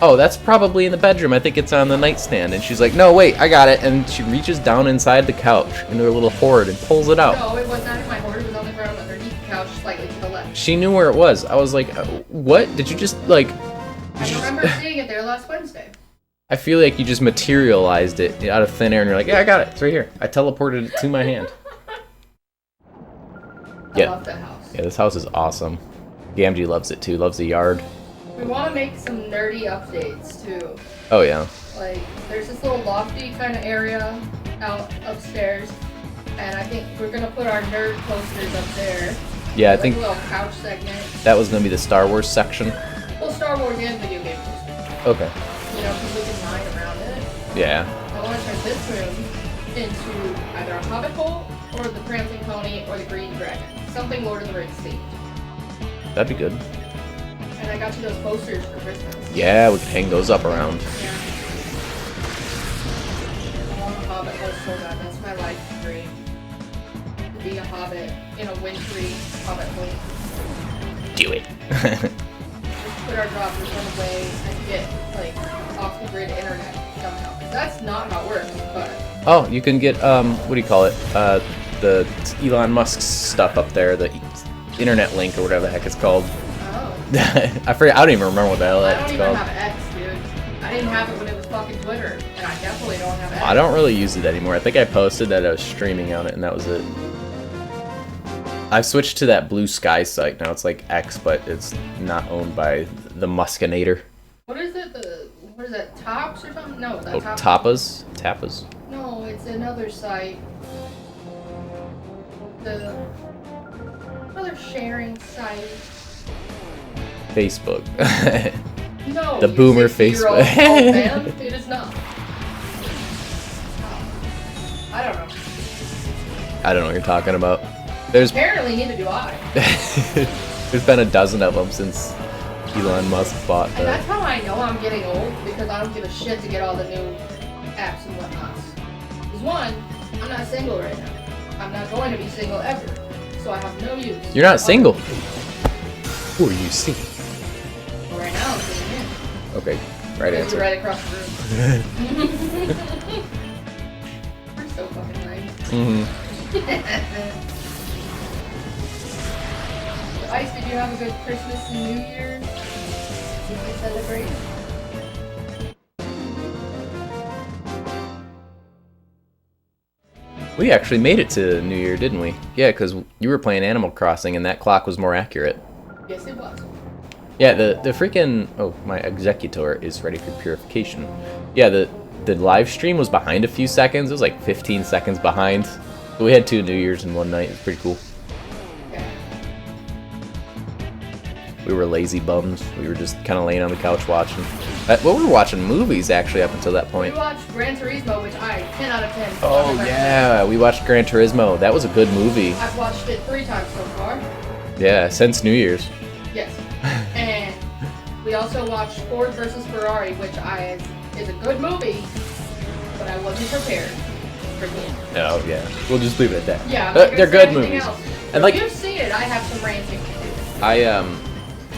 oh, that's probably in the bedroom. I think it's on the nightstand. And she's like, no, wait, I got it. And she reaches down inside the couch into her little hoard and pulls it out. No, it was not in my hoard. It was on the ground underneath the couch, slightly to the left. She knew where it was. I was like, what? Did you just, like... I remember seeing it there last Wednesday. I feel like you just materialized it out of thin air and you're like, yeah, I got it. It's right here. I teleported it to my hand. I love that house. Yeah, this house is awesome. Gamgee loves it too. Loves the yard. We want to make some nerdy updates too. Oh yeah. Like, there's this little lofty kind of area out upstairs, and I think we're gonna put our nerd posters up there. Yeah, I like think a little couch segment. that was gonna be the Star Wars section. Well, Star Wars and video game posters. Okay. You know, because we can line around it. Yeah. I want to turn this room into either a Hobbit hole, or the Prancing Pony, or the Green Dragon. Something Lord of the Rings themed. That'd be good. And I got you those posters for Christmas. Yeah, we can hang those up around. Yeah. I want a Hobbit hole so bad. That's my life dream. To be a Hobbit in a wintry Hobbit hole. Do it. Just put our droppers on the way and get, like, off the grid internet somehow. That's not how it works, but... Oh, you can get, what do you call it? The Elon Musk stuff up there, the internet link or whatever the heck it's called. Oh. I forget. I don't even remember what the hell I it's don't called. even have X, dude. I didn't have it when it was fucking Twitter, and I definitely don't have X. I don't really use it anymore. I think I posted that I was streaming on it, and that was it. I've switched to that Blue Sky site now. It's like X, but it's not owned by the Muskinator. What is it? What is that? Tops or something? No, that's Oh, Tapas? Tapas? No, it's another site. The other sharing site. Facebook. No, The you boomer 60-year-old Facebook. old man. It is not. I don't know. I don't know what you're talking about. There's Apparently, neither do I. there's been a dozen of them since Elon Musk bought And that's the. how I know I'm getting old, because I don't give a shit to get all the new apps and whatnots. Because one, I'm not single right now. I'm not going to be single ever. So I have no use. You're not single. Who are you seeing? Well, right now I'm sitting in. Okay, right Because answer. you're right across the room. We're so fucking nice. So, Ice, did you have a good Christmas and New Year's? Did you celebrate? We actually made it to New Year, didn't we? Yeah, because you were playing Animal Crossing and that clock was more accurate. Yes, it was. Yeah, the freaking... Oh, my executor is ready for purification. Yeah, the live stream was behind a few seconds. It was like 15 seconds behind. But we had 2 New Year's in one night. It was pretty cool. Okay. We were lazy bums. We were just kind of laying on the couch watching. Well, we were watching movies, actually, up until that We point. watched Gran Turismo, which I 10 out of 10. Oh, yeah. We watched Gran Turismo. That was a good movie. I've watched it 3 times so far. Yeah, since New Year's. Yes. And we also watched Ford versus Ferrari, which is a good movie, but I wasn't prepared for the end. Oh, yeah. We'll just leave it at that. Yeah, They're good movies. If And like, you've seen it, I have some ranting to do.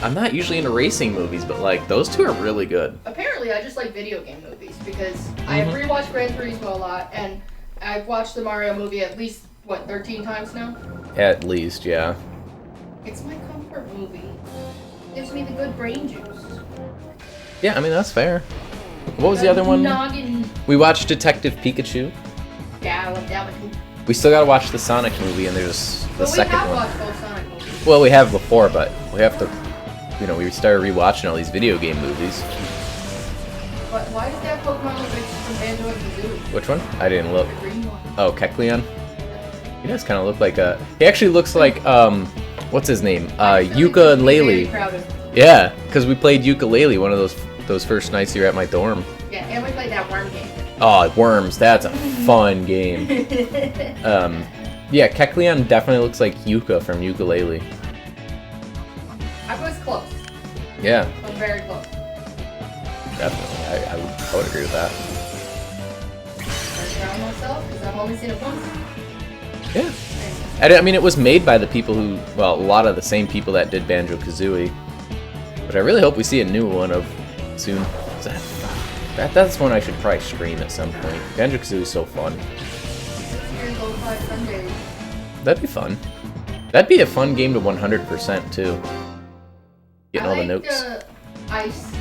I'm not usually into racing movies, but like those 2 are really good. Apparently, I just like video game movies because I have rewatched Gran Turismo a lot, and I've watched the Mario movie at least, 13 times now? At least, yeah. It's my comfort movie. Gives me the good brain juice. Yeah, I mean, that's fair. What was the other one? Noggin. We watched Detective Pikachu. Yeah, I love that one. We still gotta watch the Sonic movie, and there's the But we second have one. watched both Sonic movies. Well, we have before, but we have to, we started rewatching all these video game movies. But why does that Pokemon look like from Banjo and Kazooie? Which one? I didn't look. The green one. Oh, Kecleon? He does kind of look like a... He actually looks like, what's his name? Yuka and Very Laylee. proud of him. Yeah, because we played ukulele one of those first nights you were at my dorm. Yeah, and we played that worm game. Oh, Worms, that's a fun game. Yeah, Kecleon definitely looks like Yuka from Ukulele. I was close. Yeah, I was very close. definitely. I would agree with that. I'm proud of myself because I've only seen it once. Yeah. I mean, it was made by the people who, well, a lot of the same people that did Banjo-Kazooie. But I really hope we see a new one of soon. That's one I should probably stream at some point. Banjo-Kazooie is so fun. Here's those 5 Sundays. That'd be fun. That'd be a fun game to 100% too. Getting all the notes. The ice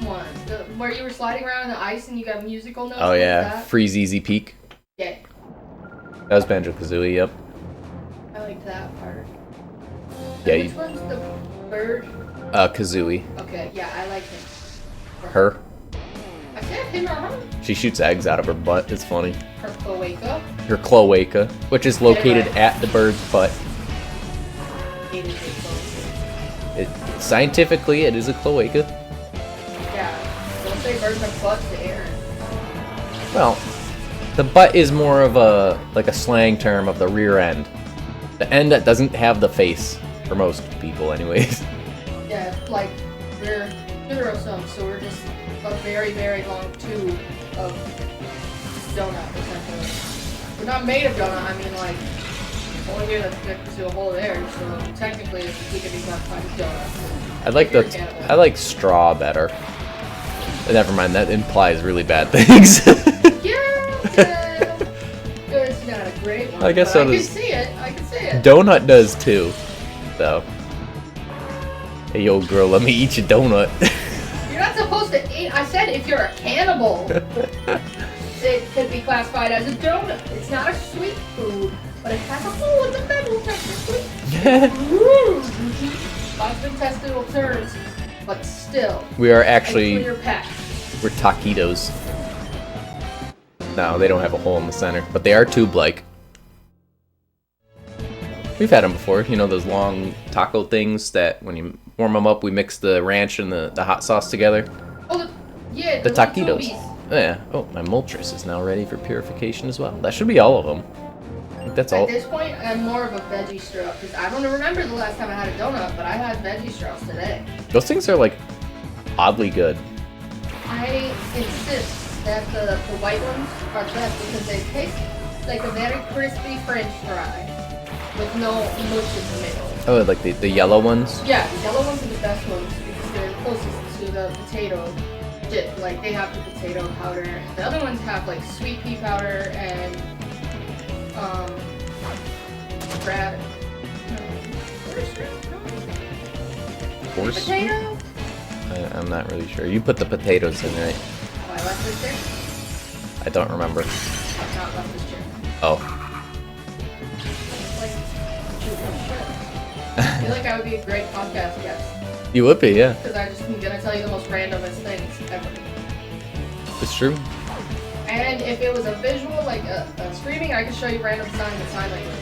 one, the where you were sliding around in the ice and you got musical notes? Oh What was yeah, that? Freeze Easy Peak. Yeah, That was Banjo-Kazooie, yep. I liked that part. Yeah, Which one's the bird? Kazooie. Okay, yeah, I like him. Her. I said him or her? She shoots eggs out of her butt. It's funny. Her cloaca. Her cloaca, which is located right. at the bird's butt. It is a cloaca. Scientifically, it is a cloaca. Yeah, don't say birds have butts to air. Well, the butt is more of a slang term of the rear end. The end that doesn't have the face, for most people anyways. Yeah, like we're heterosomes, so we're just a very, very long tube of donut, essentially. We're not made of donut, I mean like only here that's connected to a hole there, so technically we can be classified as donut. I like straw better. Never mind, that implies really bad things. Yeah, it's not a great one. I guess but so I does- can see it. I can see it. Donut does too, though. Hey, yo, girl, let me eat your donut. You're not supposed to eat. I said if you're a cannibal, it could be classified as a donut. It's not a sweet food, but it has a hole in the middle, technically. Lots of intestinal turns, but still. We are A actually, clear path. we're taquitos. No, they don't have a hole in the center, but they are tube-like. We've had them before, you know, those long taco things that when you warm them up, we mix the ranch and the hot sauce together. Oh, yeah, The little taquitos. tubies. Yeah. Oh, my Moltres is now ready for purification as well. That should be all of them. I think that's all. At this point, I'm more of a veggie strauss because I don't remember the last time I had a donut, but I had veggie strauss today. Those things are like oddly good. I insist that the white ones are best because they taste like a very crispy French fry with no mush in the middle. Oh, like the yellow ones? Yeah, the yellow ones are the best ones because they're the closest to the potato dip. Like they have the potato powder. The other ones have like sweet pea powder and rad. Horse? Potato. I'm not really sure. You put the potatoes in, right? Oh, I left this there. I don't remember. I've not left this chair. Oh. Like, I feel like I would be a great podcast guest You would be, yeah. because I just am gonna tell you the most randomest things ever. It's true. And if it was a visual, like a streaming, I could show you random signs in sign language.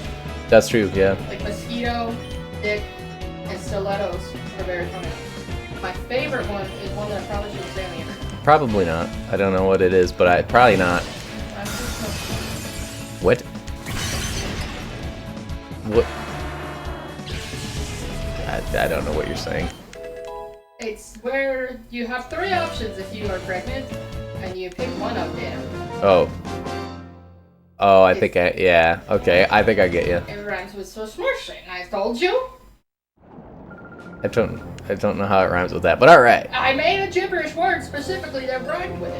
That's true, yeah. Like mosquito, dick, and stilettos are very funny. My favorite one is one that I probably should say on the internet. Probably not. I don't know what it is, but probably not. What? What? I don't know what you're saying. It's where you have three options if you are pregnant, and you pick one of them. Oh. Oh, I think yeah. Okay, I think I get you. It rhymes with so smushing. I told you. I don't know how it rhymes with that, but all right. I made a gibberish word specifically that rhymed with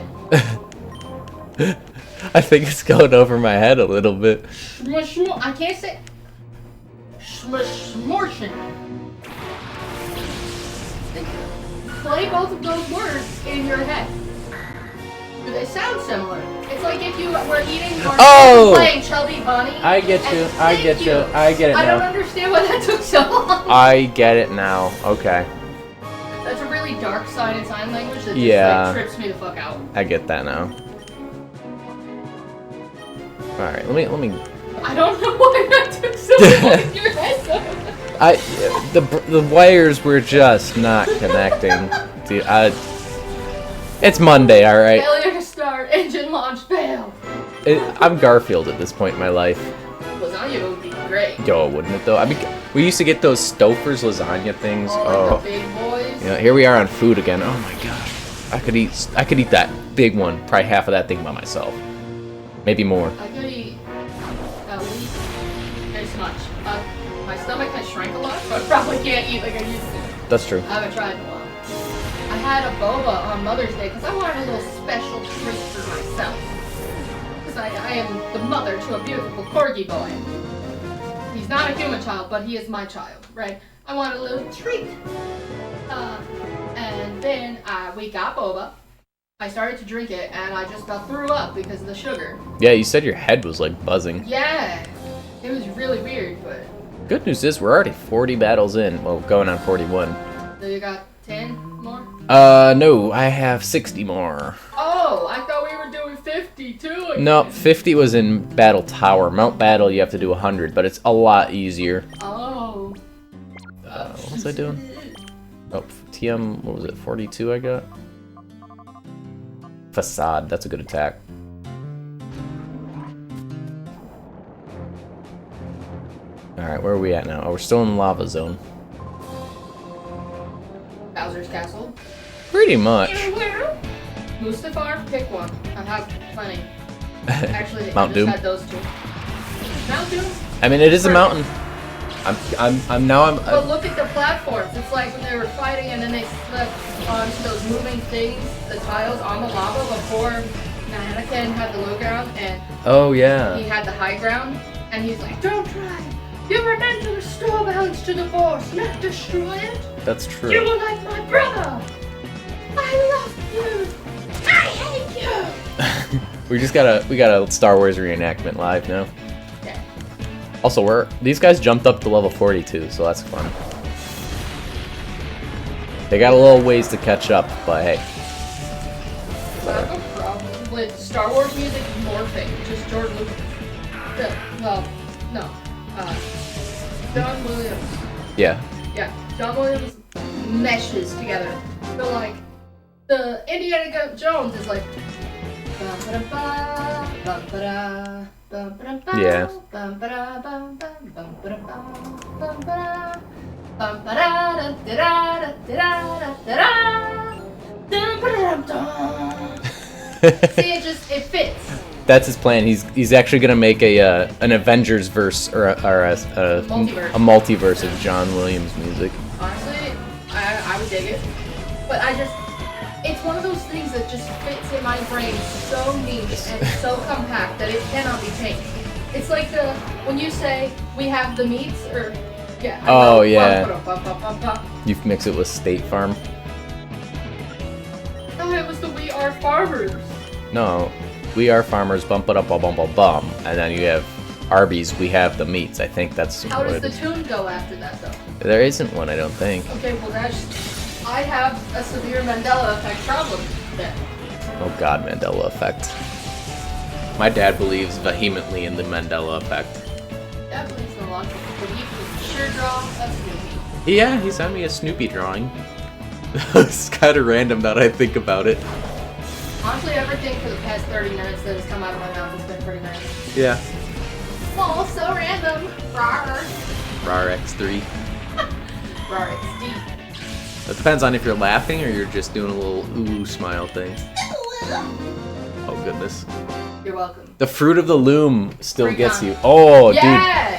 it. I think it's going over my head a little bit. I can't say. Smortion. Play both of those words in your head. Do they sound similar? It's like if you were eating or playing Chubby Bunny. I get you. I get you. I get it I don't now. understand why that took so long. I get it now. Okay. That's a really dark side in sign language that just like, trips me the fuck out. I get that now. All right. Let me. I don't know why that took so long in your head though. The wires were just not connecting. It's Monday, all right. Failure to start, engine launch failed. I'm Garfield at this point in my life. Lasagna would be great. Yo, wouldn't it though? I mean, we used to get those Stouffer's lasagna things. Oh, like the big boys. You know, here we are on food again. Oh my gosh, I could eat that big one, probably half of that thing by myself, maybe more. I could eat at least as much. My stomach has shrank a lot, so I probably can't eat like I used to. That's true. I haven't tried in a while. I had a boba on Mother's Day because I wanted a little special treat for myself. Because I am the mother to a beautiful corgi boy. He's not a human child, but he is my child, right? I wanted a little treat. And then we got boba. I started to drink it, and I just about threw up because of the sugar. Yeah, you said your head was like buzzing. Yeah, it was really weird, but... Good news is we're already 40 battles in. Well, going on 41. So you got 10 more? No, I have 60 more. Oh, I thought we were doing 52 again. No, 50 was in Battle Tower. Mount Battle, you have to do 100, but it's a lot easier. Oh. What was I doing? Oh, TM, what was it, 42 I got? Facade, that's a good attack. Alright, where are we at now? Oh, we're still in Lava Zone. Bowser's Castle. Pretty much. Mustafar, pick one. I have plenty. Actually, I Mount just Doom. had those two. Mount Doom? I mean, it is a mountain. But look at the platforms. It's like when they were fighting and then they slipped onto those moving things, the tiles on the lava before Anakin had the low ground and Oh, he yeah. had the high ground. And he's like, don't try. You were meant to restore balance to the Force, not destroy it. That's You true. were like my brother. I love you. I hate you. We got a Star Wars reenactment live now. Yeah. Also, these guys jumped up to level 42, so that's fun. They got a little ways to catch up, but hey. I have a problem with Star Wars music morphing. Just George Lucas. John Williams. Yeah. Yeah, John Williams meshes together. So like, the Indiana Jones is like. Yeah. See, it fits. That's his plan. He's actually gonna make an Avengers verse or a multiverse of John Williams music. Honestly, I would dig it. But it's one of those things that just fits in my brain so niche and so compact that it cannot be changed. It's like when you say we have the meats or yeah. Oh yeah. You mix it with State Farm. No, it was the We Are Farmers. No, we are farmers. Bump it up, bum bum bum bum, and then you have Arby's. We have the meats. I think that's. How does the tune go after that though? There isn't one, I don't think. Okay, well I have a severe Mandela effect problem then. Oh God, Mandela effect. My dad believes vehemently in the Mandela effect. That believes in a lot of people, but you can sure draw a Snoopy. Yeah, he sent me a Snoopy drawing. It's kind of random now that I think about it. Honestly, everything for the past 30 minutes that has come out of my mouth has been pretty nice. Yeah. Oh, so random. Rawr. RAR X3. Rawr, it's deep. It depends on if you're laughing or you're just doing a little ooh smile thing. Oh goodness. You're welcome. The fruit of the loom still Bring gets on. you. Oh, dude. Yeah!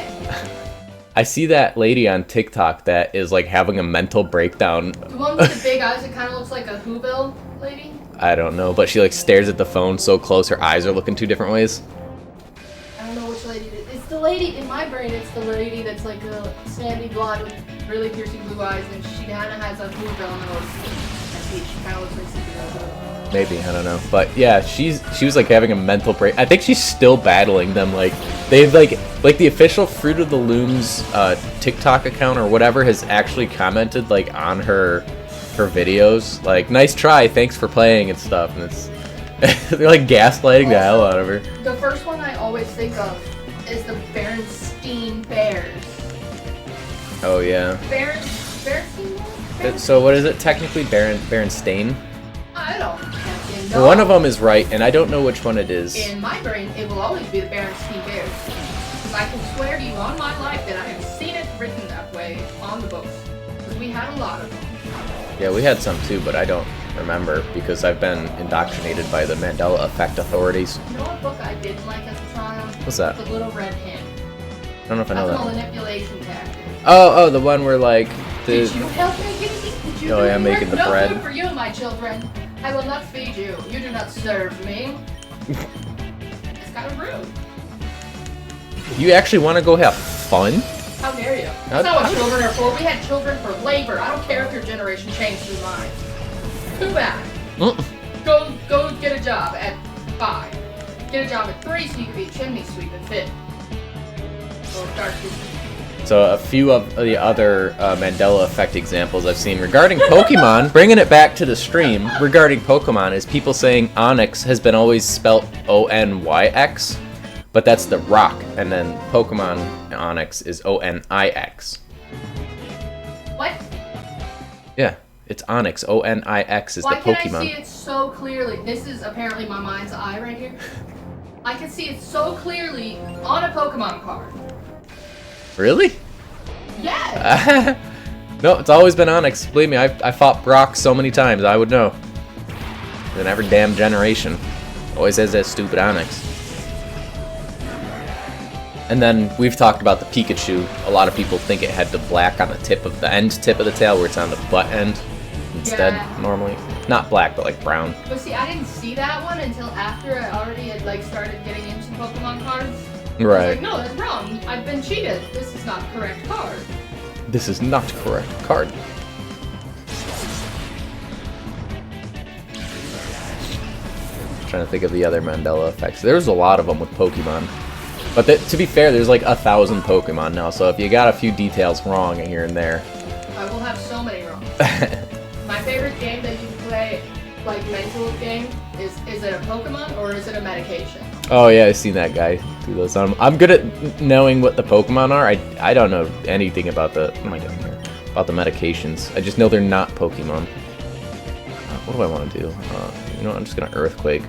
I see that lady on TikTok that is like having a mental breakdown. The one with the big eyes that kind of looks like a Whoville lady? I don't know, but she like stares at the phone so close her eyes are looking two different ways. I don't know which lady it is. It's the lady, in my brain, it's the lady that's like a sandy blonde with really piercing blue eyes, and she kind of has a Whoville nose. And she kind of looks like Cinderella. Maybe, I don't know. But yeah, she was like having a mental break. I think she's still battling them. Like they've like the official Fruit of the Looms TikTok account or whatever has actually commented like on her videos. Like, nice try, thanks for playing and stuff. And it's they're like gaslighting the hell out of her. The first one I always think of is the Berenstein Bears. Oh yeah. Berenstein? So what is it technically? Berenstain? I don't fucking know. One of them is right, and I don't know which one it is. In my brain, it will always be the Berenstein Bears. Because I can swear to you on my life that I have seen it written that way on the books. Because we had a lot of them. Yeah, we had some too, but I don't remember because I've been indoctrinated by the Mandela Effect authorities. You know what book I didn't like as a child? What's that? The Little Red Hen. I don't know if I know That's a that. manipulation tactic. Oh, the one where like the. Did you help make anything? Did you Oh, do yeah, any making work? the bread. No food for you, my children. I will not feed you. You do not serve me. It's kind of rude. You actually want to go have fun? How dare you? That's not what children are for. We had children for labor. I don't care if your generation changed their mind. Too bad. Go get a job at 5. Get a job at 3 so you can be a chimney sweep and fit. Or dark vision. So a few of the other Mandela effect examples I've seen regarding Pokemon, bringing it back to the stream, regarding Pokemon, is people saying Onyx has been always spelt Onyx, but that's the rock, and then Pokemon Onyx is Onix. What? Yeah, it's Onyx. Onix is Why the Pokemon. Can I see it so clearly? This is apparently my mind's eye right here. I can see it so clearly on a Pokemon card. Really? Yeah. No, it's always been Onyx. Believe me, I fought Brock so many times. I would know. In every damn generation, always has that stupid Onyx. And then we've talked about the Pikachu. A lot of people think it had the black on the tip of the tip of the tail, where it's on the butt end instead. Yeah. Normally, not black, but like brown. But see, I didn't see that one until after I already had like started getting into Pokemon cards. I was like, no, that's wrong. I've been cheated. This is not correct card. This is not correct card. Trying to think of the other Mandela effects. There's a lot of them with Pokemon. But to be fair, there's like 1,000 Pokemon now, so if you got a few details wrong here and there. I will have so many wrong. My favorite game that you can play, like mental game, is it a Pokemon or is it a medication? Oh yeah, I've seen that guy do those. I'm good at knowing what the Pokemon are. I don't know anything about the... What am I doing here? About the medications. I just know they're not Pokemon. What do I want to do? You know what, I'm just gonna Earthquake.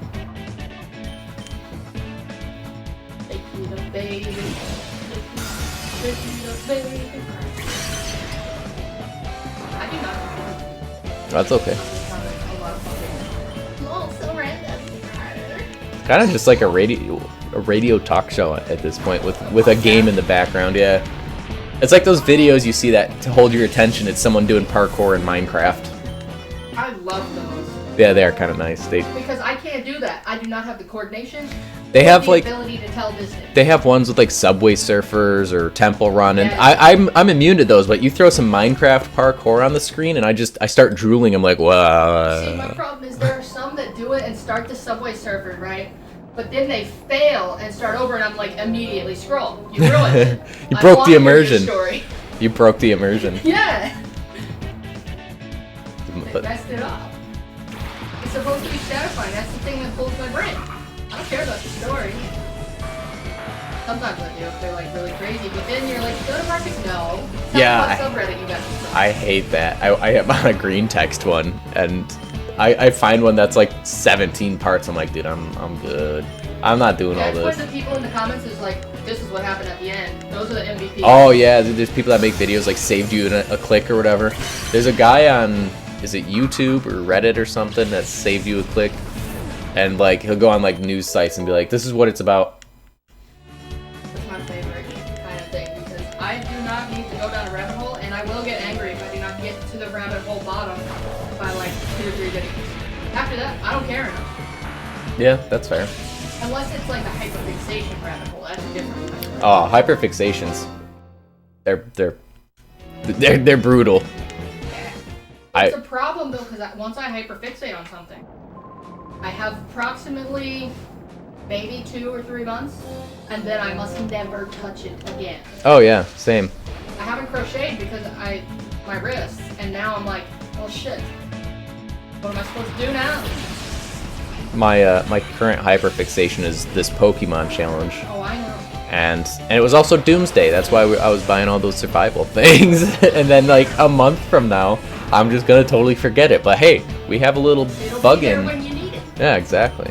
I do not. That's okay. Oh, so random. Kind of just like a radio talk show at this point with a game in the background. Yeah, it's like those videos you see that to hold your attention. It's someone doing parkour in Minecraft. I love those. Yeah, they are kind of nice. Because I can't do that. I do not have the coordination. They have the like ability to tell distance. They have ones with like Subway Surfers or Temple Run, and Yeah. I'm immune to those. But you throw some Minecraft parkour on the screen, and I start drooling. I'm like, wow. See, my problem is there are some that do it and start the Subway Surfer, right? But then they fail and start over, and I'm like, immediately scroll. You ruined it. You I broke want the to hear your immersion. story. You broke the immersion. Yeah. They But messed it up. It's supposed to be satisfying. That's the thing that pulls my brain. I don't care about the story. Sometimes I do if they're like really crazy, but then you're like, go to market? No. Tell Yeah, me what subreddit you got this from. I hate that. I am on a green text one, and I find one that's like 17 parts. I'm like, dude, I'm good. I'm not doing all That's this. when the people in the comments is like, this is what happened at the end. Those are the MVPs. Oh yeah, there's people that make videos like saved you in a click or whatever. There's a guy on, is it YouTube or Reddit or something, that saved you a click, and like he'll go on like news sites and be like, this is what it's about. That's my favorite kind of thing, because I do not need to go down a rabbit hole, and I will get angry if I do not get to the rabbit hole bottom by like 2 or 3 videos. After that, I don't care enough. Yeah, that's fair. Unless it's like a hyperfixation rabbit hole, that's a different kind of rabbit Oh, hyperfixations. They're brutal. It's a problem though, because once I hyperfixate on something, I have approximately maybe 2 or 3 months, and then I must never touch it again. Oh yeah, same. I haven't crocheted because my wrist, and now I'm like, oh shit, what am I supposed to do now? My current hyperfixation is this Pokemon challenge. Oh, I know. And it was also Doomsday. That's why I was buying all those survival things. And then like a month from now, I'm just gonna totally forget it. But hey, we have a little It'll bug be there in. when you need it. Yeah, exactly.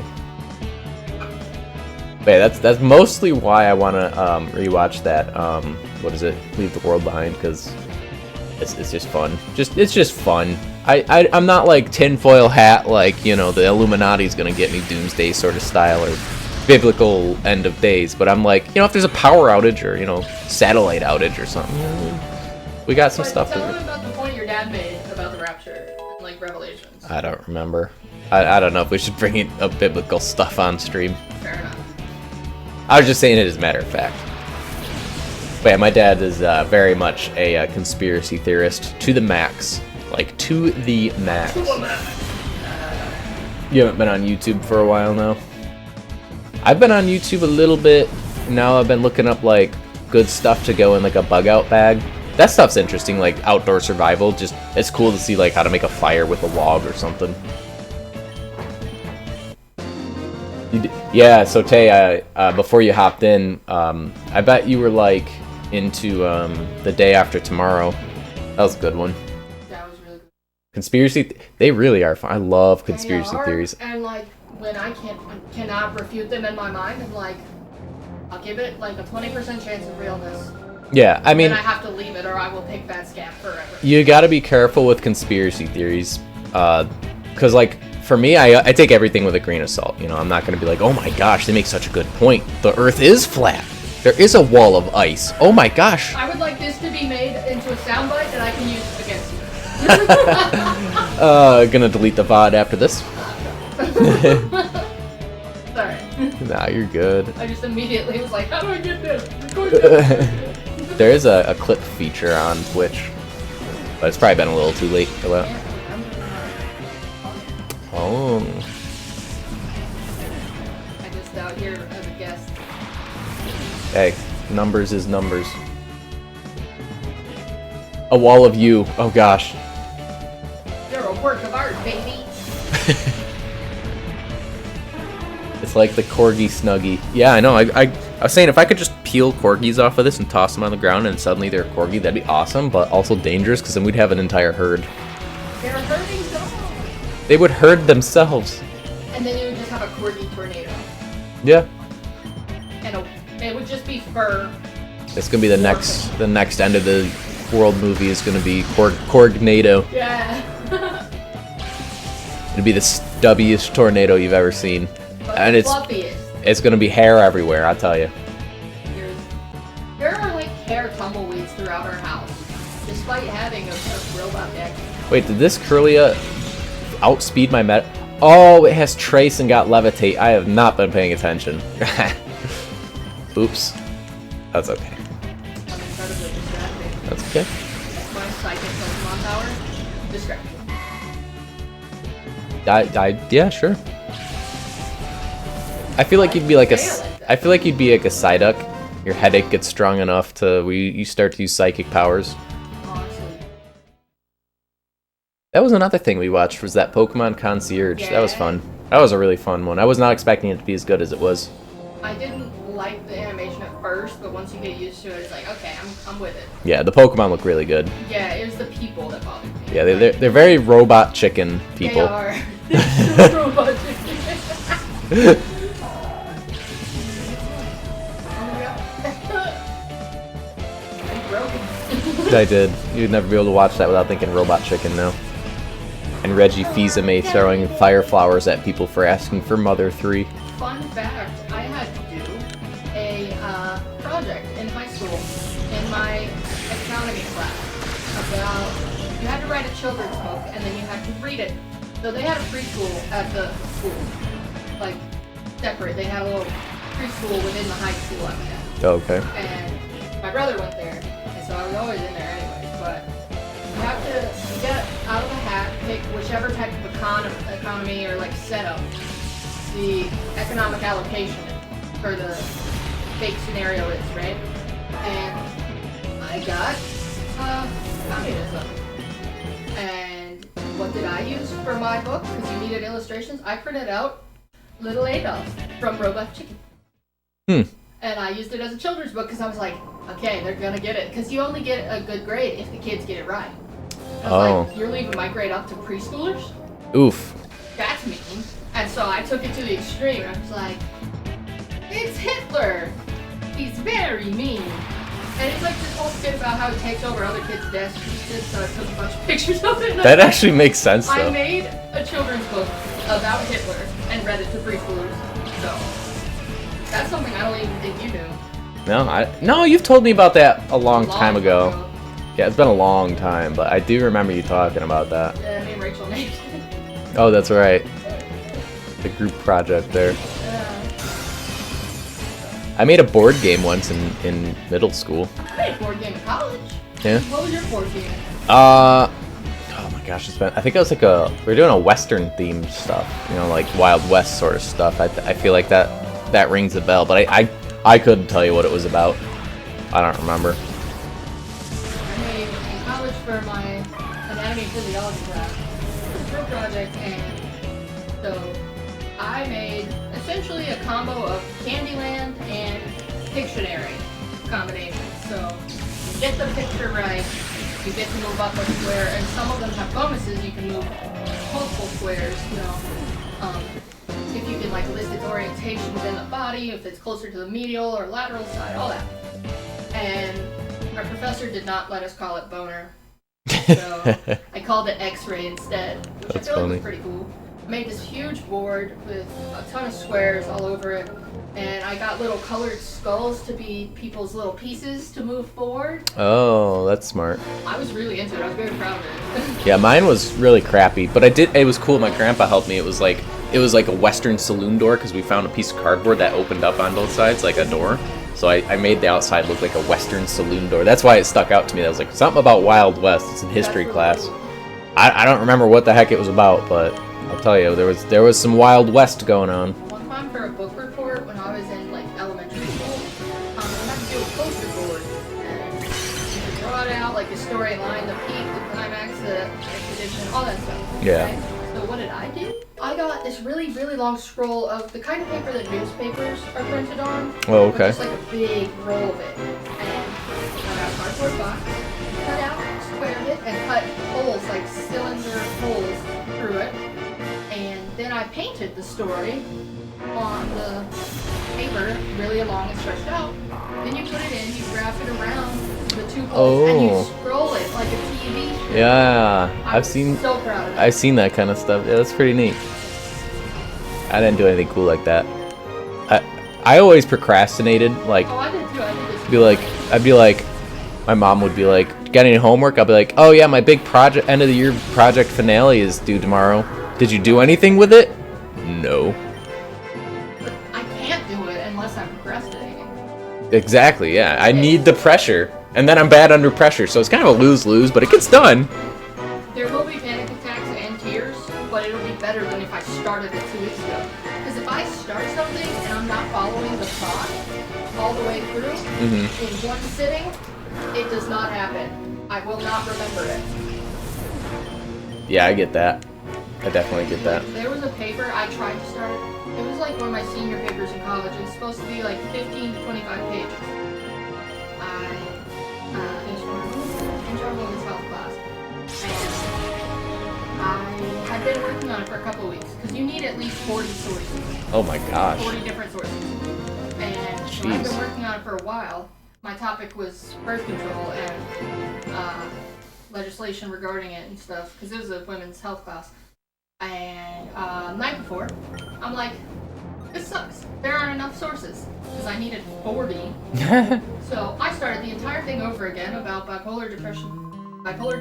But yeah, that's mostly why I wanna rewatch that. What is it? Leave the World Behind, because it's just fun. It's just fun. I'm not like tinfoil hat, like, you know, the Illuminati's gonna get me Doomsday sort of style or biblical end of days, but I'm like, you know, if there's a power outage or, you know, satellite outage or something, you know, we got some stuff. Tell them about the point your dad made about the rapture, and, like, Revelations. I don't remember. I don't know if we should bring in a biblical stuff on stream. Fair enough. I was just saying it as a matter of fact. But yeah, my dad is very much a conspiracy theorist to the max. Like, to the max. You haven't been on YouTube for a while now? I've been on YouTube a little bit. Now I've been looking up, like, good stuff to go in, like, a bug-out bag. That stuff's interesting, like, outdoor survival. Just, it's cool to see, like, how to make a fire with a log or something. Yeah, so Tay, before you hopped in, I bet you were, like, into The Day After Tomorrow. That was a good one. That was really good. Conspiracy, they really are fun. I love conspiracy theories. And, like, when I cannot refute them in my mind, I'm like, I'll give it, like, a 20% chance of realness. Yeah, I mean... And I have to leave it, or I will take that scam forever. You gotta be careful with conspiracy theories. Because, like, for me, I take everything with a grain of salt. You know, I'm not gonna be like, oh my gosh, they make such a good point. The Earth is flat. There is a wall of ice. Oh my gosh. I would like this to be made into a soundbite that I can use against you. Gonna delete the VOD after this. Sorry. Nah, you're good. I just immediately was like, how do I get this? Record this. There is a clip feature on Twitch, but it's probably been a little too late for that. Oh. I just out here as a guest. Hey, numbers is numbers. A wall of you. Oh gosh. You're a work of art, baby. It's like the corgi snuggie. Yeah, I know. I was saying if I could just peel corgis off of this and toss them on the ground and suddenly they're a corgi, that'd be awesome, but also dangerous because then we'd have an entire herd. They're herding dogs. They would herd themselves. And then you would just have a corgi tornado. Yeah. And it would just be fur. It's gonna be the next end of the world movie is gonna be Corgnado. Yeah. It'll be the stubbiest tornado you've ever seen. But And it's gonna be hair everywhere, I'll tell you. There are like hair tumbleweeds throughout our house, despite having a robot deck. Wait, did this Curlia outspeed my met? Oh, it has trace and got levitate. I have not been paying attention. Oops. That's okay. I'm incredibly distracted. That's okay. My psychic Pokemon power, distraction. Yeah, sure. I feel like you'd be like a Psyduck. Your headache gets strong enough to you start to use psychic powers. Honestly. That was another thing we watched, was that Pokemon Concierge. Yeah. That was fun. That was a really fun one. I was not expecting it to be as good as it was. I didn't like the animation at first, but once you get used to it, it's like, okay, I'm with it. Yeah, the Pokemon look really good. Yeah, it was the people that bothered me. Yeah, they're very robot chicken people. They are. They're so robot chicken. I did. You'd never be able to watch that without thinking Robot Chicken now. And Reggie Fils-Aimé throwing fire flowers at people for asking for Mother 3. Fun fact, I had to do a project in high school in my economy class about, you had to write a children's book and then you had to read it. So they had a preschool at the school, like separate. They had a little preschool within the high school I was at. Oh, okay. And my brother went there, and so I was always in there anyways, but you have to get out of the hat, pick whichever type of economy or like setup the economic allocation for the fake scenario is, right? And I got communism. And what did I use for my book? Because you needed illustrations. I printed out Little Adolf from Robot Chicken. And I used it as a children's book because I was like, okay, they're gonna get it. Because you only get a good grade if the kids get it right. I was like, you're leaving my grade up to preschoolers? Oof. That's mean. And so I took it to the extreme. I was like, it's Hitler. He's very mean. And it's like this whole skit about how he takes over other kids' desks and shit, so I took a bunch of pictures of it. That actually makes sense, though. I made a children's book about Hitler and read it to preschoolers. So that's something I don't even think you knew. No, you've told me about that a long time ago. Yeah, it's been a long time, but I do remember you talking about that. Yeah, me and Rachel made it. Oh, that's right. The group project there. Yeah. I made a board game once in middle school. I made a board game in college. Yeah. What was your board game? Oh my gosh, it's been. I think it was like we're doing a Western themed stuff, you know, like Wild West sort of stuff. I feel like that rings a bell, but I couldn't tell you what it was about. I don't remember. I made in college for my anatomy and physiology class a group project, and so I made essentially a combo of Candyland and Pictionary combination. So you get the picture right, you get to move up a square, and some of them have bonuses. You can move multiple squares, you know. If you can like list its orientation within the body, if it's closer to the medial or lateral side, all that. And our professor did not let us call it boner, so I called it X-ray instead, which That's I feel funny. like was pretty cool. I made this huge board with a ton of squares all over it, and I got little colored skulls to be people's little pieces to move forward. Oh, that's smart. I was really into it. I was very proud of it. Yeah, mine was really crappy, but it was cool. My grandpa helped me. It was like a Western saloon door because we found a piece of cardboard that opened up on both sides like a door. So I made the outside look like a Western saloon door. That's why it stuck out to me. That was like something about Wild West. It's in history That's really class. cool. I don't remember what the heck it was about, but I'll tell you, there was some Wild West going on. One time for a book report when I was in like elementary school, I had to do a poster board, and you could draw it out like the storyline, the peak, the climax, the expedition, all that stuff. Yeah. Okay? So what did I do? I got this really, really long scroll of the kind of paper that newspapers are printed on. Oh, but okay. Just like a big roll of it, and I got a cardboard box, cut out, squared it, and cut holes like cylinder holes through it. And then I painted the story on the paper really long and stretched out. Then you put it in, you wrap it around the two holes, and you scroll it like a TV show. Yeah, I was so proud of it. I've seen that kind of stuff. Yeah, that's pretty neat. I didn't do anything cool like that. I always procrastinated. Like, Oh, I did too. I did this. I'd be like, my mom would be like, "Got any homework?" I'll be like, "Oh yeah, my big project, end of the year project finale is due tomorrow. Did you do anything with it?" No. I can't do it unless I'm procrastinating. Exactly. Yeah, I need the pressure, and then I'm bad under pressure, so it's kind of a lose-lose, but it gets done. There will be panic attacks and tears, but it'll be better than if I started it 2 weeks ago. Because if I start something and I'm not following the thought all the way through in one sitting, it does not happen. I will not remember it. Yeah, I get that. I definitely get that. There was a paper I tried to start. It was like one of my senior papers in college. It was supposed to be like 15 to 25 pages. Intro Women's Health class. And I had been working on it for a couple of weeks because you need at least 40 sources. Oh my gosh. 40 different sources. And so I've been working on it for a while. My topic was birth control and legislation regarding it and stuff because it was a women's health class. And night before, I'm like, this sucks. There aren't enough sources because I needed 40. So I started the entire thing over again about bipolar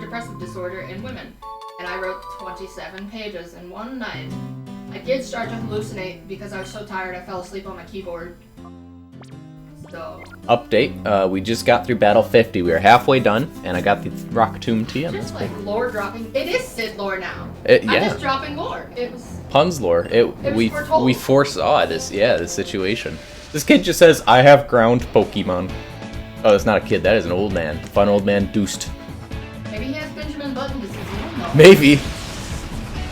depressive disorder in women. And I wrote 27 pages in one night. I did start to hallucinate because I was so tired I fell asleep on my keyboard. So Update, we just got through Battle 50. We are halfway done, and I got the Rock Tomb TM. just like lore dropping. It is Sid lore now. Yeah. I'm just dropping lore. It was Pun's lore. was foretold. We foresaw this situation. This kid just says, "I have ground Pokemon." Oh, that's not a kid. That is an old man. Fun old man Deuced. maybe he has Benjamin Button disease. I don't know. Maybe.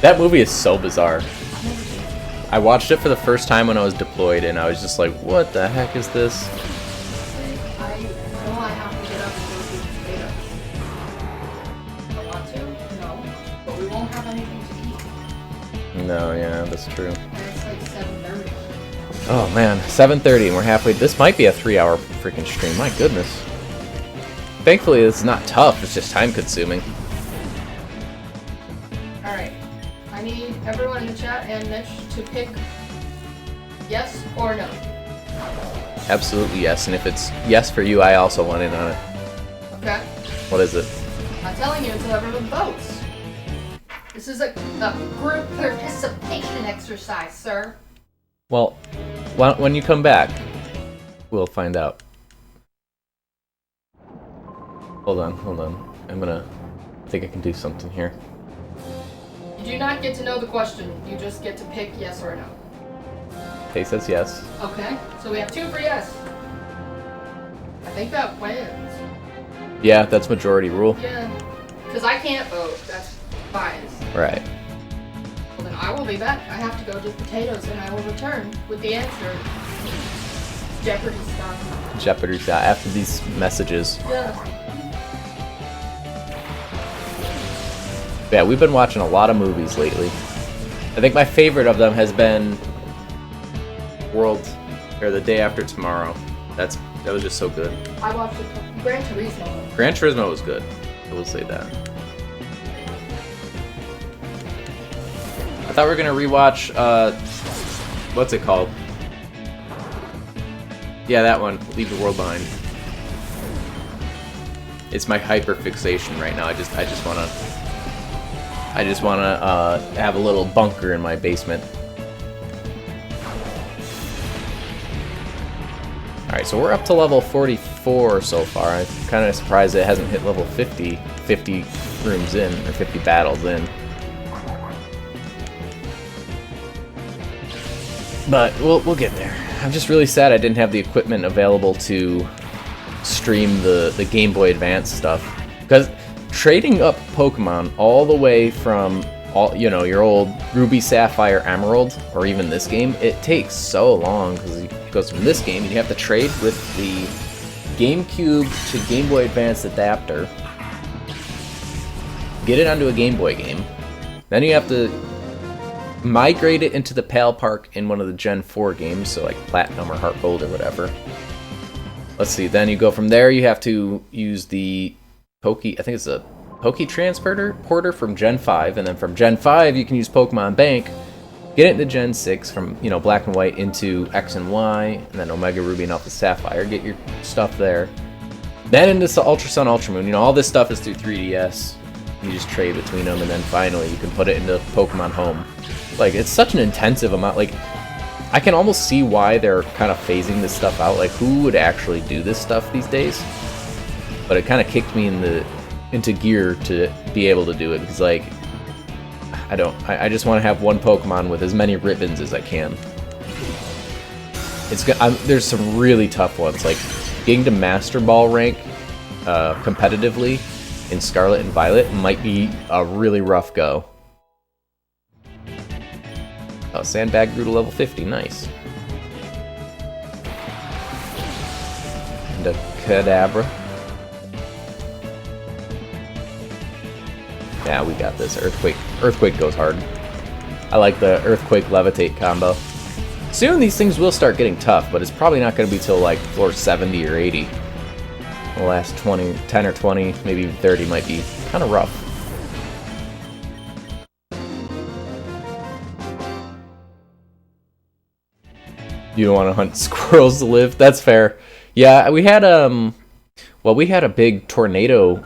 That movie is so bizarre. I've never seen it. I watched it for the first time when I was deployed, and I was just like, "What the heck is this?" I know I have to get up and go do potatoes. I want to, no, but we won't have anything to eat. No, yeah, that's true. And it's like 7:30. Oh man, 7:30, and we're halfway. This might be a 3-hour freaking stream. My goodness. Thankfully, it's not tough. It's just time-consuming. All right, I need everyone in the chat and Mitch to pick yes or no. Absolutely yes. And if it's yes for you, I also want in on it. Okay? What is it? I'm telling you until everyone votes. This is a group participation exercise, sir. Well, when you come back, we'll find out. Hold on. I think I can do something here. You do not get to know the question. You just get to pick yes or no. Tay says yes. Okay, so we have 2 for yes. I think that wins. Yeah, that's majority rule. Yeah, because I can't vote. That's biased. Right. Well, then I will be back. I have to go do potatoes, and I will return with the answer. Jeopardy style. Jeopardy style after these messages. Yeah. Yeah, we've been watching a lot of movies lately. I think my favorite of them has been The Day After Tomorrow. That was just so good. I watched Gran Turismo. Gran Turismo was good. I will say that. I thought we were gonna rewatch. What's it called? Yeah, that one. Leave the World Behind. It's my hyper fixation right now. I just wanna have a little bunker in my basement. Alright, so we're up to level 44 so far. I'm kind of surprised it hasn't hit level 50 rooms in, or 50 battles in. But we'll get there. I'm just really sad I didn't have the equipment available to stream the Game Boy Advance stuff. Because trading up Pokemon all the way from your old Ruby, Sapphire, Emerald, or even this game, it takes so long because it goes from this game and you have to trade with the GameCube to Game Boy Advance adapter, get it onto a Game Boy game, then you have to migrate it into the PAL Park in one of the Gen 4 games, so like Platinum or Heart Gold or whatever. Let's see, then you go from there, you have to use the I think it's a Poke Transporter from Gen 5, and then from Gen 5 you can use Pokemon Bank, get it into Gen 6 from, Black and White into X and Y, and then Omega Ruby and Alpha Sapphire, get your stuff there. Then into Ultra Sun, Ultra Moon, all this stuff is through 3DS. You just trade between them, and then finally you can put it into Pokemon Home. Like, it's such an intensive amount. Like, I can almost see why they're kind of phasing this stuff out. Like, who would actually do this stuff these days? But it kind of kicked me into gear to be able to do it, because, like, I just want to have one Pokemon with as many ribbons as I can. There's some really tough ones, like getting to Master Ball rank competitively in Scarlet and Violet might be a really rough go. Oh, Sandbag grew to level 50, nice. And a Kadabra. Yeah, we got this. Earthquake goes hard. I like the Earthquake Levitate combo. Soon these things will start getting tough, but it's probably not going to be till like floor 70 or 80. The last 10 or 20, maybe 30 might be kind of rough. You don't want to hunt squirrels to live? That's fair. Yeah, we had a big tornado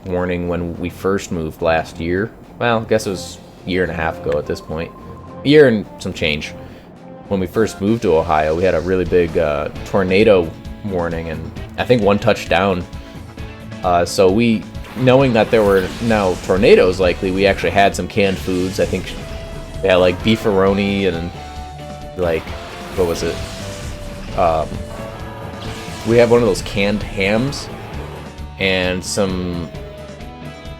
warning when we first moved last year. Well, I guess it was a year and a half ago at this point. A year and some change. When we first moved to Ohio, we had a really big tornado warning, and I think one touchdown. So knowing that there were now tornadoes likely, we actually had some canned foods. I think they had like beefaroni and like, what was it? We had one of those canned hams and some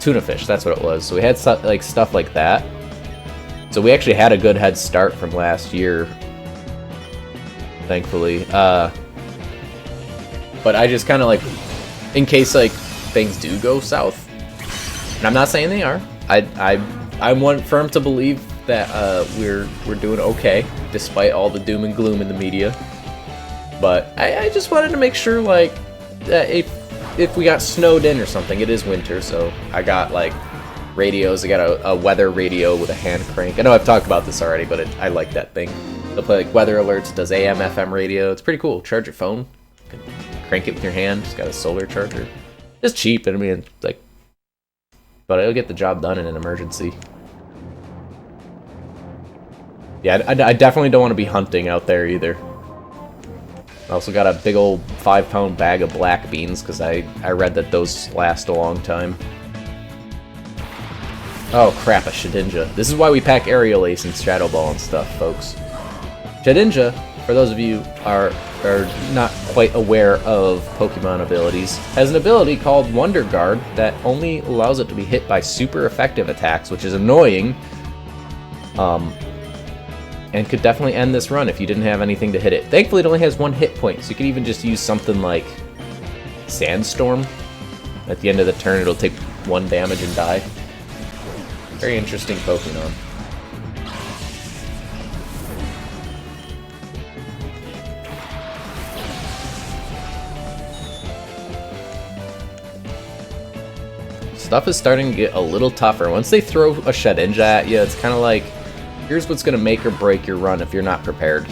tuna fish. That's what it was. So we had stuff like that. So we actually had a good head start from last year, thankfully. But I just kind of like, in case like things do go south, and I'm not saying they are. I'm one firm to believe that we're doing okay despite all the doom and gloom in the media. But I just wanted to make sure, like, that if we got snowed in or something, it is winter, so I got like radios. I got a weather radio with a hand crank. I know I've talked about this already, but I like that thing. It'll play like weather alerts. It does AM, FM radio. It's pretty cool. Charge your phone. You can crank it with your hand. It's got a solar charger. It's cheap. I mean, like, but it'll get the job done in an emergency. Yeah, I definitely don't want to be hunting out there either. I also got a big old 5-pound bag of black beans because I read that those last a long time. Oh crap, a Shedinja. This is why we pack Aerial Ace and Shadow Ball and stuff, folks. Shedinja, for those of you are not quite aware of Pokemon abilities, has an ability called Wonder Guard that only allows it to be hit by super effective attacks, which is annoying. And could definitely end this run if you didn't have anything to hit it. Thankfully, it only has 1 hit point, so you could even just use something like Sandstorm. At the end of the turn, it'll take 1 damage and die. Very interesting Pokemon. Stuff is starting to get a little tougher. Once they throw a Shedinja at you, it's kind of like, here's what's going to make or break your run if you're not prepared.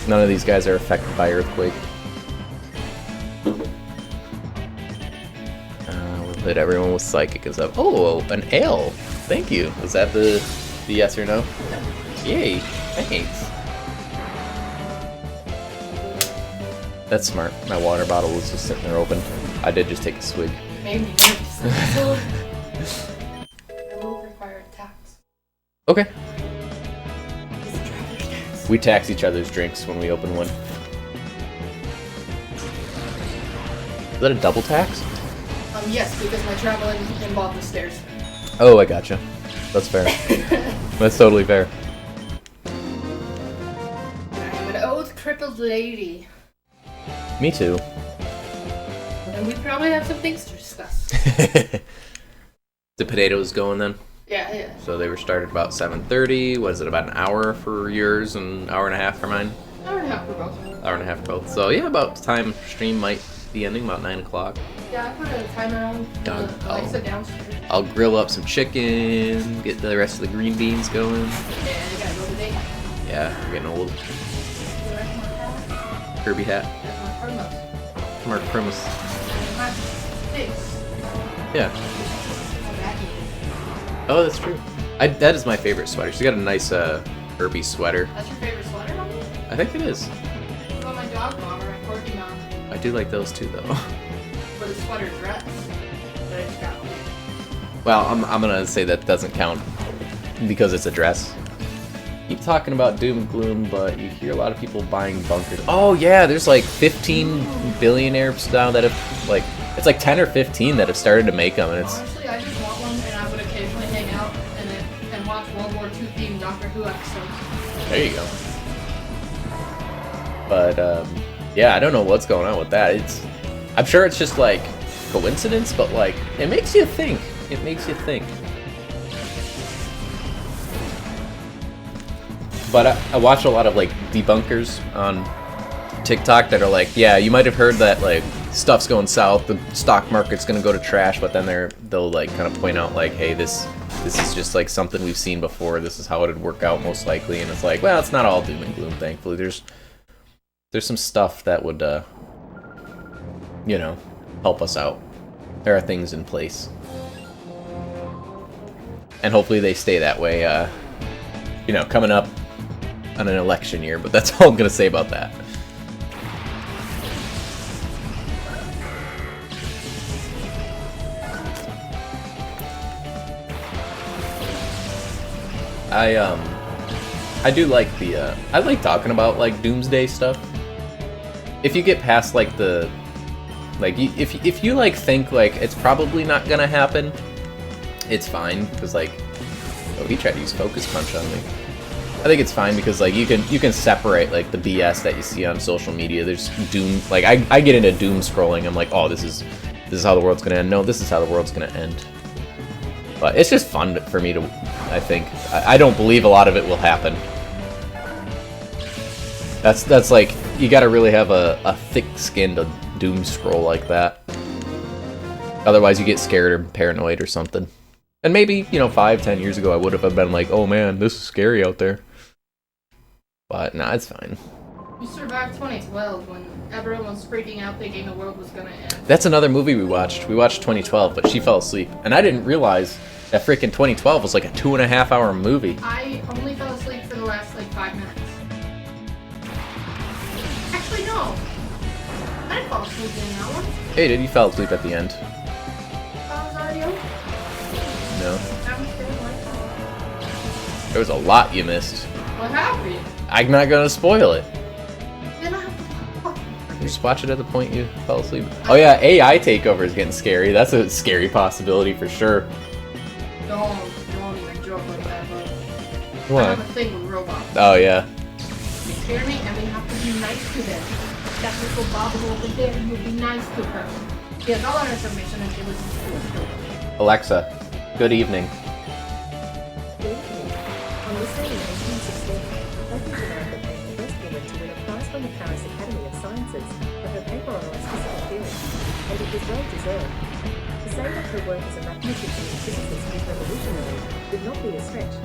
None of these guys are affected by Earthquake. We'll hit everyone with Psychic and stuff. Oh, an ale. Thank you. Was that the yes or no? Yay. Thanks. That's smart. My water bottle was just sitting there open. I did just take a swig. Maybe it will require a tax. Okay. We tax each other's drinks when we open one. Is that a double tax? Yes, because my traveling involved the stairs. Oh, I gotcha. That's fair. That's totally fair. I'm an old crippled lady. Me too. And we probably have some things to discuss. The potatoes going then? Yeah. So they were started about 7:30. Was it about an hour for yours and an hour and a half for mine? Hour and a half for both. Hour and a half for both. So yeah, about the time stream might be ending, about 9 o'clock. Yeah, I put a timer on Alexa downstairs. I'll grill up some chicken, get the rest of the green beans going. Yeah, you gotta go today. Yeah, we're getting old. Kirby hat. That's my Primos. Mark Primus. My face. Yeah. Oh, that's true. That is my favorite sweater. She's got a nice Kirby sweater. That's your favorite sweater, mommy? I think it is. What about my dog mom or my corgi mom? I do like those too, though. For the sweater dress that I just got. Well, I'm gonna say that doesn't count because it's a dress. Keep talking about doom and gloom, but you hear a lot of people buying bunkers. Oh yeah, there's like 15 billionaires now that have like, it's like 10 or 15 that have started to make them, and it's. Honestly, I just want one, and I would occasionally hang out and watch World War II themed Doctor Who episodes. There you go. But yeah, I don't know what's going on with that. I'm sure it's just like coincidence, but like it makes you think. It makes you think. But I watch a lot of like debunkers on TikTok that are like, yeah, you might have heard that like stuff's going south, the stock market's gonna go to trash, but then they'll like kind of point out like, hey, this is just like something we've seen before. This is how it'd work out most likely, and it's like, well, it's not all doom and gloom. Thankfully, there's some stuff that would, you know, help us out. There are things in place, and hopefully they stay that way. You know, coming up on an election year, but that's all I'm gonna say about that. I do like I like talking about like doomsday stuff. If you get past like if you like think like it's probably not gonna happen, it's fine because like, oh, he tried to use focus punch on me. I think it's fine because like you can separate like the BS that you see on social media. There's doom, like I get into doom scrolling. I'm like, oh, this is how the world's gonna end. No, this is how the world's gonna end. But it's just fun for me to, I think. I don't believe a lot of it will happen. That's like, you gotta really have a thick skin to doom scroll like that. Otherwise you get scared or paranoid or something. And maybe, you know, 5-10 years ago I would have been like, oh man, this is scary out there. But nah, it's fine. You survived 2012 when everyone was freaking out thinking the world was gonna end. That's another movie we watched. We watched 2012, but she fell asleep. And I didn't realize that freaking 2012 was like a 2.5-hour movie. I only fell asleep for the last like 5 minutes. Actually, no. I fall asleep in that one. Hey, did you fell asleep at the end? I was already over. No. I was still like, There was a lot you missed. what happened? I'm not gonna spoil it. Then I have to. Just watch it at the point you fell asleep. Oh yeah, AI takeover is getting scary. That's a scary possibility for sure. Don't even joke like that, but I What? have a thing with robots. Oh yeah. They scare me, and we have to be nice to them. That little bobble over there, you'll be nice to her. She has all our information, and she listens to us. Alexa, good evening. Good evening. On this day in 1816, Becky Gerard became the first woman to win a prize from the Paris Academy of Sciences for her paper on elasticity theory, and it was well deserved. To say that her work as a mathematician and physicist was revolutionary would not be a stretch.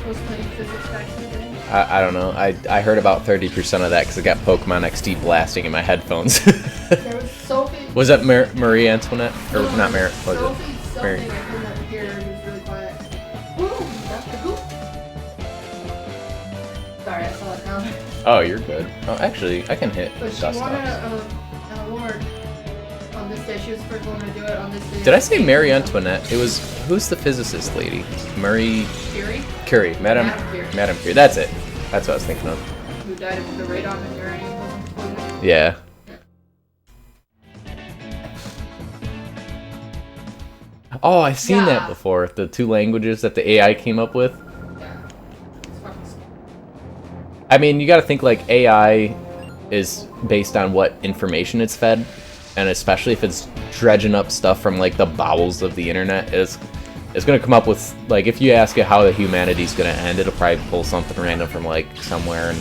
I was playing physics back in the day. I don't know. I heard about 30% of that because I got Pokemon XD blasting in my headphones. There was Sophie. Was that Marie Antoinette? Or not Marie? Was Sophie, it? something Mary. I couldn't hear. It was really quiet. Ooh, that's the hoop. Sorry, I saw it now. Oh, you're good. Oh, actually, I can hit But she dust won ups. an award on this day. She was the first woman to do it on this day. Did I say Marie Antoinette? It was, who's the physicist lady? Marie Curie, Curie. Madame Curie. Madame Curie. That's it. That's what I was thinking of. who died of the radon and uranium poisoning. Yeah. Oh, I've seen that Yeah. before. The two languages that the AI came up with. Yeah. It's fucking scary. I mean, you got to think like AI is based on what information it's fed, and especially if it's dredging up stuff from like the bowels of the internet, it's gonna come up with like if you ask it how the humanity's gonna end, it'll probably pull something random from like somewhere, and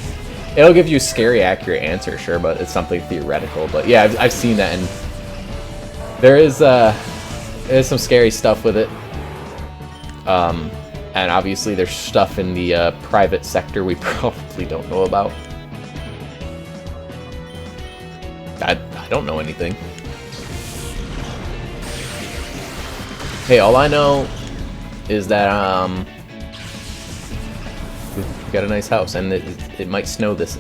it'll give you a scary accurate answer, sure, but it's something theoretical. But yeah, I've seen that, and there's some scary stuff with it. And obviously there's stuff in the private sector we probably don't know about. I don't know anything. Hey, all I know is that we've got a nice house, and it might snow this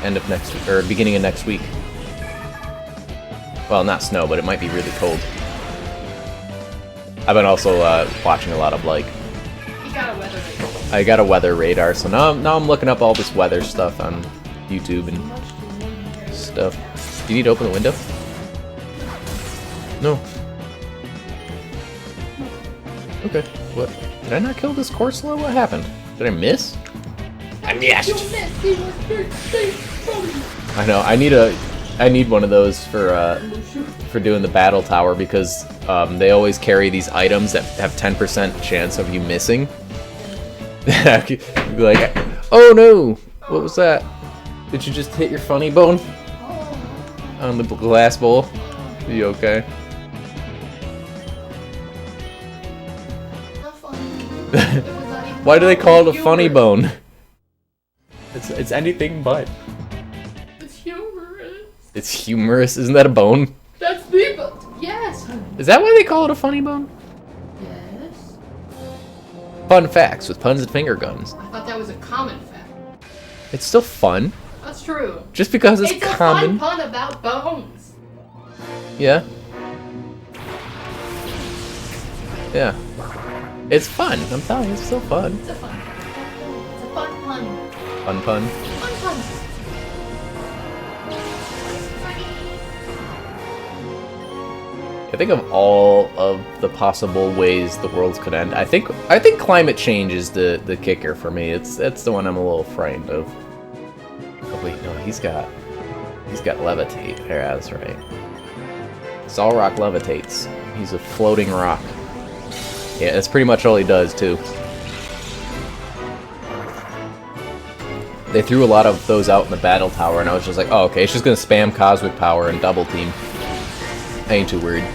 end of next week, or beginning of next week. Well, not snow, but it might be really cold. I've been also watching a lot of like. You got a weather radar. I got a weather radar, so now I'm looking up all this weather stuff on YouTube and stuff. Do you need to open the window? No. Okay. What? Did I not kill this Corsola? What happened? Did I miss? I missed. You missed. He was big, I know. I need one of those for doing the battle tower because they always carry these items that have 10% chance of you missing. Be like, oh no! What was that? Did you just hit your funny bone on the glass bowl? Are you okay? Why do they call it a funny bone? It's anything but. It's humorous. It's humorous. Isn't that a bone? That's the yes. Is that why they call it a funny bone? Yes. Fun facts with puns and finger guns. I thought that was a common fact. It's still fun. That's true. Just because it's It's common. a fun pun about bones. Yeah. Yeah. It's fun. I'm telling you, it's still fun. It's a fun. It's a fun pun. Fun pun. Fun pun. I think of all of the possible ways the world could end. I think climate change is the kicker for me. It's the one I'm a little frightened of. Oh wait, no, he's got levitate. Yeah, that's right. Solrock levitates. He's a floating rock. Yeah, that's pretty much all he does too. They threw a lot of those out in the battle tower, and I was just like, oh, okay, it's just gonna spam cosmic power and double team. I ain't too worried.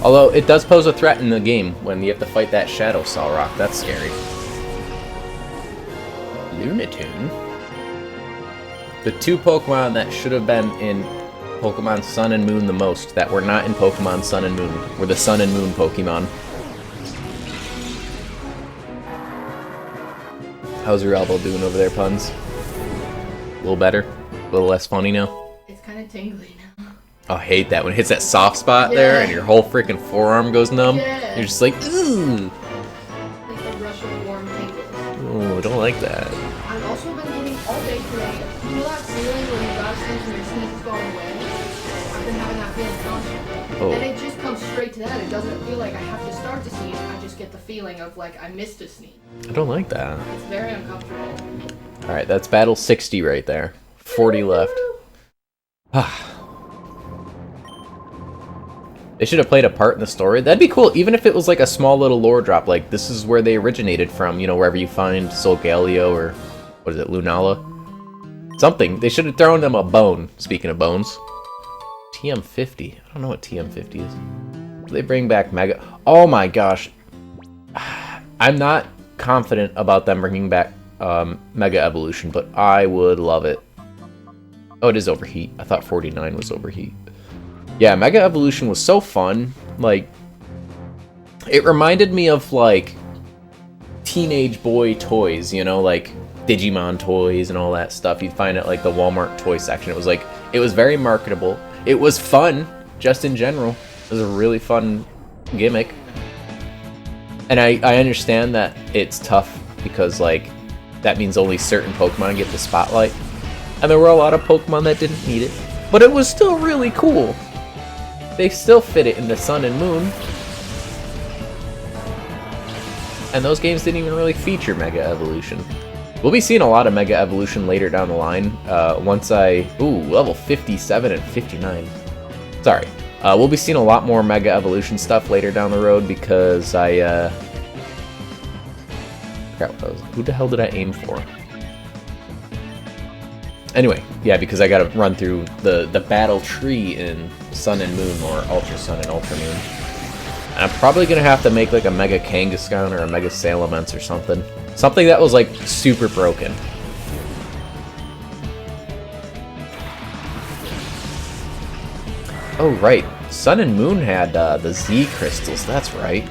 Although, it does pose a threat in the game when you have to fight that Shadow Solrock. That's scary. Lunatone? The two Pokemon that should have been in Pokemon Sun and Moon the most that were not in Pokemon Sun and Moon were the Sun and Moon Pokemon. How's your elbow doing over there, Puns? A little better? A little less funny now? It's kind of tingly now. Oh, I hate that when it hits that soft spot there and your whole freaking forearm goes numb. Yeah. You're just like, ooh. Like a rush of warm tingles. Oh, I don't like that. I've also been getting all day today. You know that feeling when you got sneeze and your sneeze is going away? I've been having that feeling constantly. Oh. And it just comes straight to that. It doesn't feel like I have to start to sneeze. I just get the feeling of like I missed a sneeze. I don't like that. It's very uncomfortable. Alright, that's battle 60 right there. 40 left. They should have played a part in the story. That'd be cool, even if it was like a small little lore drop, like this is where they originated from, you know, wherever you find Solgaleo or, what is it, Lunala? Something. They should have thrown them a bone, speaking of bones. TM50. I don't know what TM50 is. They bring back Mega... Oh my gosh. I'm not confident about them bringing back Mega Evolution, but I would love it. Oh, it is Overheat. I thought 49 was Overheat. Yeah, Mega Evolution was so fun. Like, it reminded me of, like, teenage boy toys, you know, like Digimon toys and all that stuff. You'd find it, like, the Walmart toy section. It was, like, it was very marketable. It was fun, just in general. It was a really fun gimmick. And I understand that it's tough because, like, that means only certain Pokemon get the spotlight. And there were a lot of Pokemon that didn't need it. But it was still really cool. They still fit it into Sun and Moon. And those games didn't even really feature Mega Evolution. We'll be seeing a lot of Mega Evolution later down the line. Once I... Ooh, level 57 and 59. Sorry. We'll be seeing a lot more Mega Evolution stuff later down the road because I forgot what that was. Who the hell did I aim for? Anyway, yeah, because I gotta run through the battle tree in Sun and Moon, or Ultra Sun and Ultra Moon. And I'm probably gonna have to make like a Mega Kangaskhan or a Mega Salamence or something. Something that was like super broken. Oh right, Sun and Moon had the Z crystals, that's right.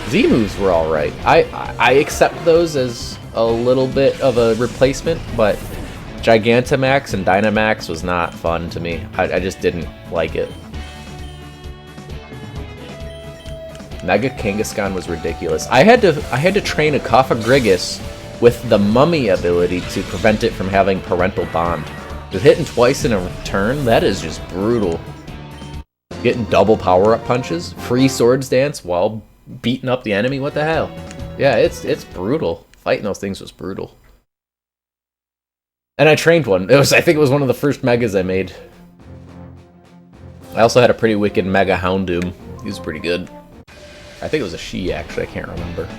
Z moves were alright. I accept those as a little bit of a replacement, but Gigantamax and Dynamax was not fun to me. I just didn't like it. Mega Kangaskhan was ridiculous. I had to train a Cofagrigus with the Mummy ability to prevent it from having Parental Bond. With hitting twice in a turn, that is just brutal. Getting double power-up punches, free Swords Dance while beating up the enemy, what the hell? Yeah, it's brutal. Fighting those things was brutal. And I trained one. I think it was one of the first Megas I made. I also had a pretty wicked Mega Houndoom. He was pretty good. I think it was a she, actually. I can't remember.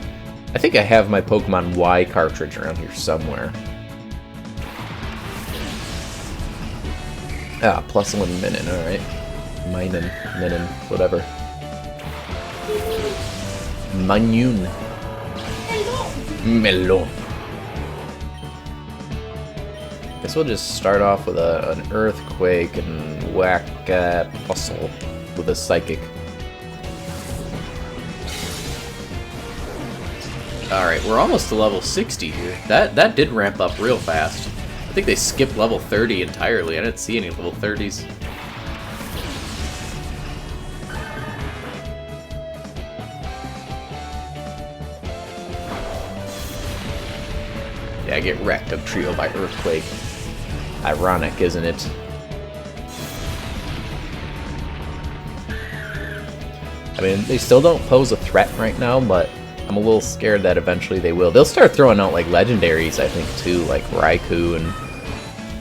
I think I have my Pokemon Y cartridge around here somewhere. Ah, +1 Minin, alright. Minin, whatever. Manyun. Melon. Guess we'll just start off with an Earthquake and whack at Puzzle with a Psychic. Alright, we're almost to level 60 here. That did ramp up real fast. I think they skipped level 30 entirely. I didn't see any level 30s. Yeah, I get wrecked up Trio by Earthquake. Ironic, isn't it? I mean, they still don't pose a threat right now, but I'm a little scared that eventually they will. They'll start throwing out, like, legendaries, I think, too, like Raikou and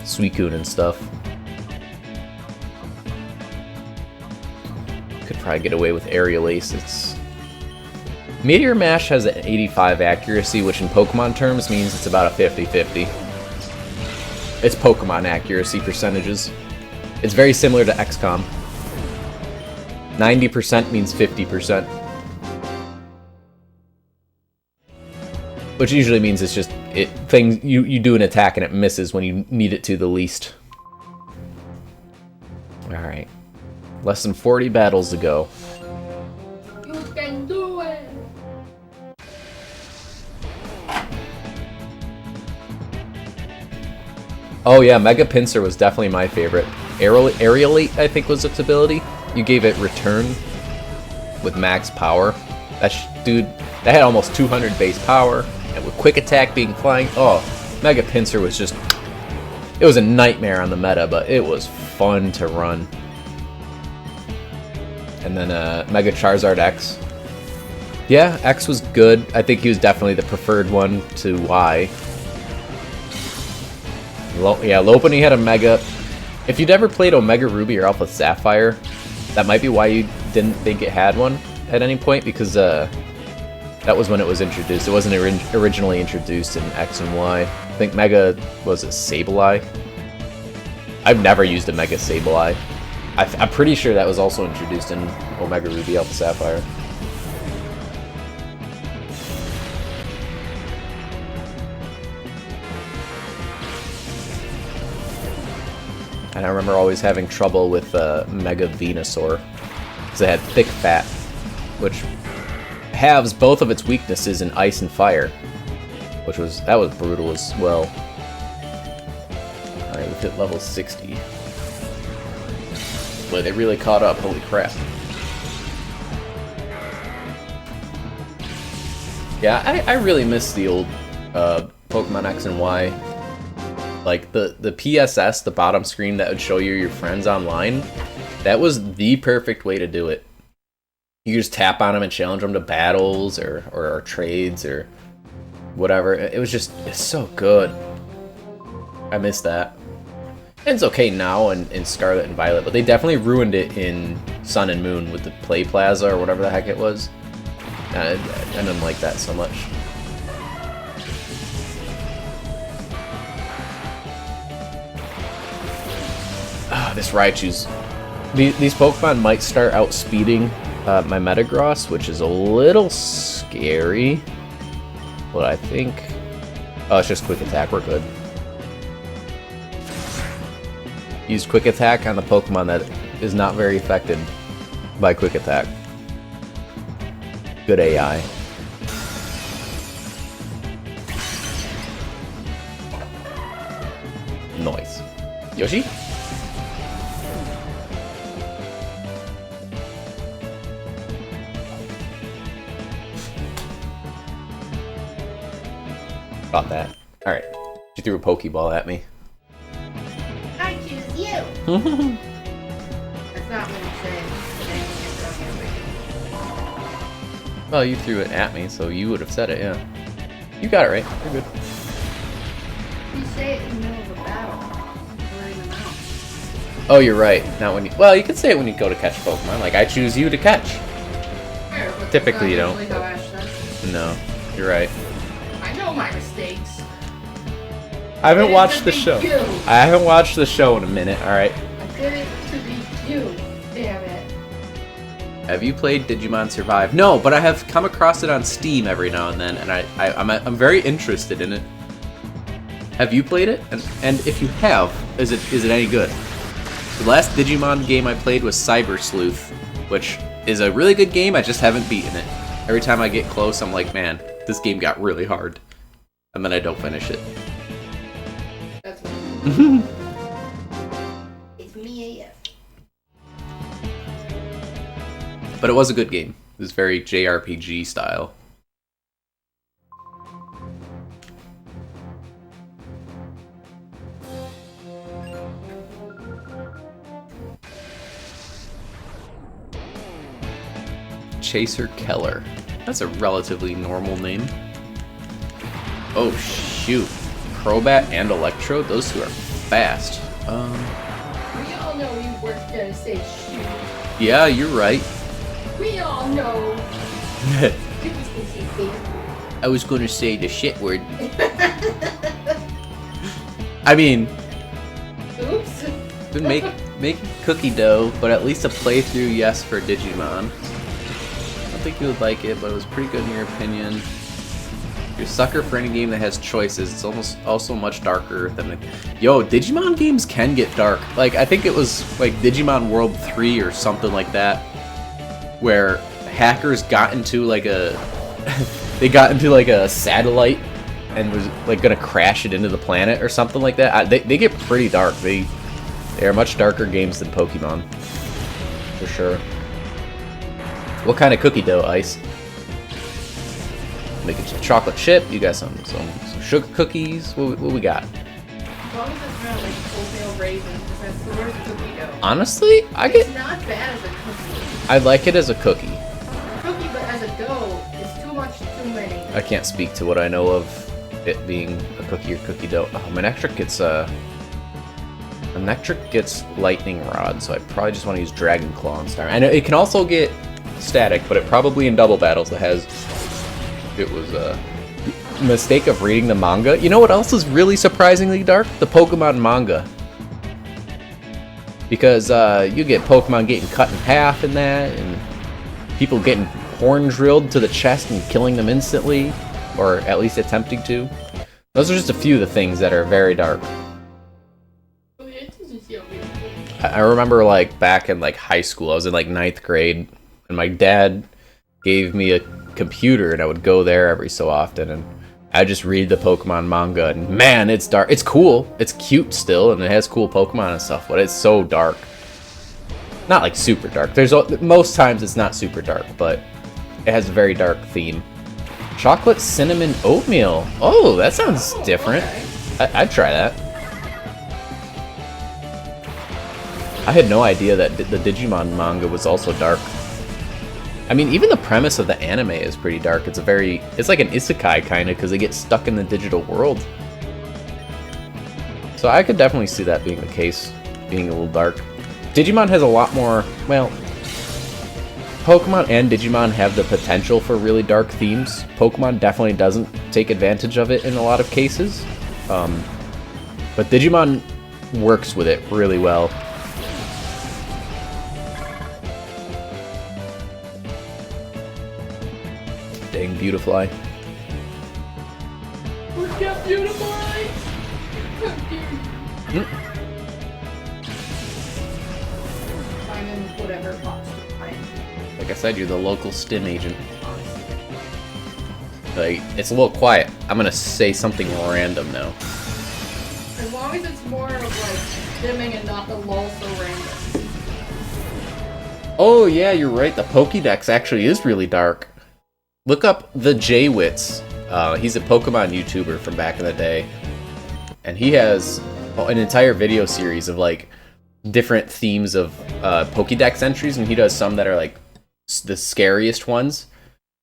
Suicune and stuff. Could probably get away with Aerial Ace. It's... Meteor Mash has an 85 accuracy, which in Pokemon terms means it's about a 50-50. It's Pokemon accuracy percentages. It's very similar to XCOM. 90% means 50%. Which usually means it's just you do an attack and it misses when you need it to the least. Less than 40 battles to go. You can do it! Oh yeah, Mega Pincer was definitely my favorite. Aerialate, I think, was its ability. You gave it return with max power. Dude, that had almost 200 base power, and with quick attack being flying, oh, Mega Pincer was just... It was a nightmare on the meta, but it was fun to run. And then Mega Charizard X. Yeah, X was good. I think he was definitely the preferred one to Y. Yeah, Lopunny had a Mega... If you'd ever played Omega Ruby or Alpha Sapphire, that might be why you didn't think it had one at any point, because that was when it was introduced. It wasn't originally introduced in X and Y. I think Mega... was it Sableye? I've never used a Mega Sableye. I'm pretty sure that was also introduced in Omega Ruby Alpha Sapphire. And I remember always having trouble with Mega Venusaur, because it had thick fat, which halves both of its weaknesses in ice and fire, that was brutal as well. Alright, we've hit level 60. Boy, they really caught up, holy crap. Yeah, I really miss the old Pokemon X and Y. Like, the PSS, the bottom screen that would show you your friends online, that was the perfect way to do it. You just tap on them and challenge them to battles or trades or whatever. It's so good. I miss that. And it's okay now in Scarlet and Violet, but they definitely ruined it in Sun and Moon with the Play Plaza or whatever the heck it was. I didn't like that so much. This Raichu's... These Pokemon might start outspeeding my Metagross, which is a little scary. But I think... Oh, it's just Quick Attack, we're good. Use Quick Attack on the Pokemon that is not very affected by Quick Attack. Good AI. Nice. Yoshi? Got that. Alright. She threw a Pokeball at me. I choose you! That's not what I'm saying. Well, you threw it at me, so you would have said it, yeah. You got it right. You're good. You say it in the middle of a battle. Or in the mouth. Oh, you're right. Not when you... Well, you could say it when you go to catch Pokemon. Like, I choose you to catch. Fair, but Typically, you that's don't. usually how Ash says. No, you're right. I know my mistakes. I haven't It watched the isn't show. you. I haven't watched the show in a minute, alright? I did it to be you. Damn it. Have you played Digimon Survive? No, but I have come across it on Steam every now and then, and I'm very interested in it. Have you played it? And if you have, is it any good? The last Digimon game I played was Cyber Sleuth, which is a really good game, I just haven't beaten it. Every time I get close, I'm like, man, this game got really hard. And then I don't finish it. That's me. It's me AF. But it was a good game. It was very JRPG style. Chaser Keller. That's a relatively normal name. Oh shoot. Crobat and Electro? Those two are fast. We all know you weren't gonna say shoot. Yeah, you're right. We all know. I was gonna say the shit word. I mean, Oops. make cookie dough, but at least a playthrough, yes, for Digimon. I don't think you would like it, but it was pretty good in your opinion. you're a sucker for any game that has choices. It's almost also much darker than Yo, Digimon games can get dark. Like, I think it was like Digimon World 3 or something like that, where hackers got into like a they got into like a satellite and was like gonna crash it into the planet or something like that. They get pretty dark. They are much darker games than Pokemon, for sure. What kind of cookie dough, Ice? Making some chocolate chip. You got some sugar cookies. What we got? As long as it's not like oatmeal raisins, that's the worst cookie dough. Honestly, It's not bad as a cookie. I like it as a cookie. Cookie, but as a dough, it's too much, too many. I can't speak to what I know of it being a cookie or cookie dough. Oh, Manectric gets lightning rod, so I probably just want to use Dragon Claw instead. I know it can also get static, but it probably in double battles it was a mistake of reading the manga. You know what else is really surprisingly dark? The Pokemon manga. Because you get Pokemon getting cut in half in that, and people getting horn drilled to the chest and killing them instantly, or at least attempting to. Those are just a few of the things that are very dark. I remember like back in like high school, I was in like 9th grade, and my dad gave me a computer, and I would go there every so often, and I just read the Pokemon manga, and man, it's dark. It's cool. It's cute still, and it has cool Pokemon and stuff, but it's so dark. Not like super dark. Most times it's not super dark, but it has a very dark theme. Chocolate cinnamon oatmeal. Oh, that sounds different. I'd try that. I had no idea that the Digimon manga was also dark. I mean, even the premise of the anime is pretty dark. It's like an isekai kind of, because they get stuck in the digital world. So I could definitely see that being the case, being a little dark. Digimon has a lot more, well, Pokemon and Digimon have the potential for really dark themes. Pokemon definitely doesn't take advantage of it in a lot of cases. But Digimon works with it really well. Dang, Beautifly. Look at Beautifly! Finding whatever box to find. Like I said, you're the local STEM agent. Like, it's a little quiet. I'm gonna say something random now. As long as it's more of like dimming and not the lull so random. Oh yeah, you're right. The Pokédex actually is really dark. Look up the J-Wits. He's a Pokemon YouTuber from back in the day. And he has an entire video series of like different themes of Pokédex entries, and he does some that are like the scariest ones.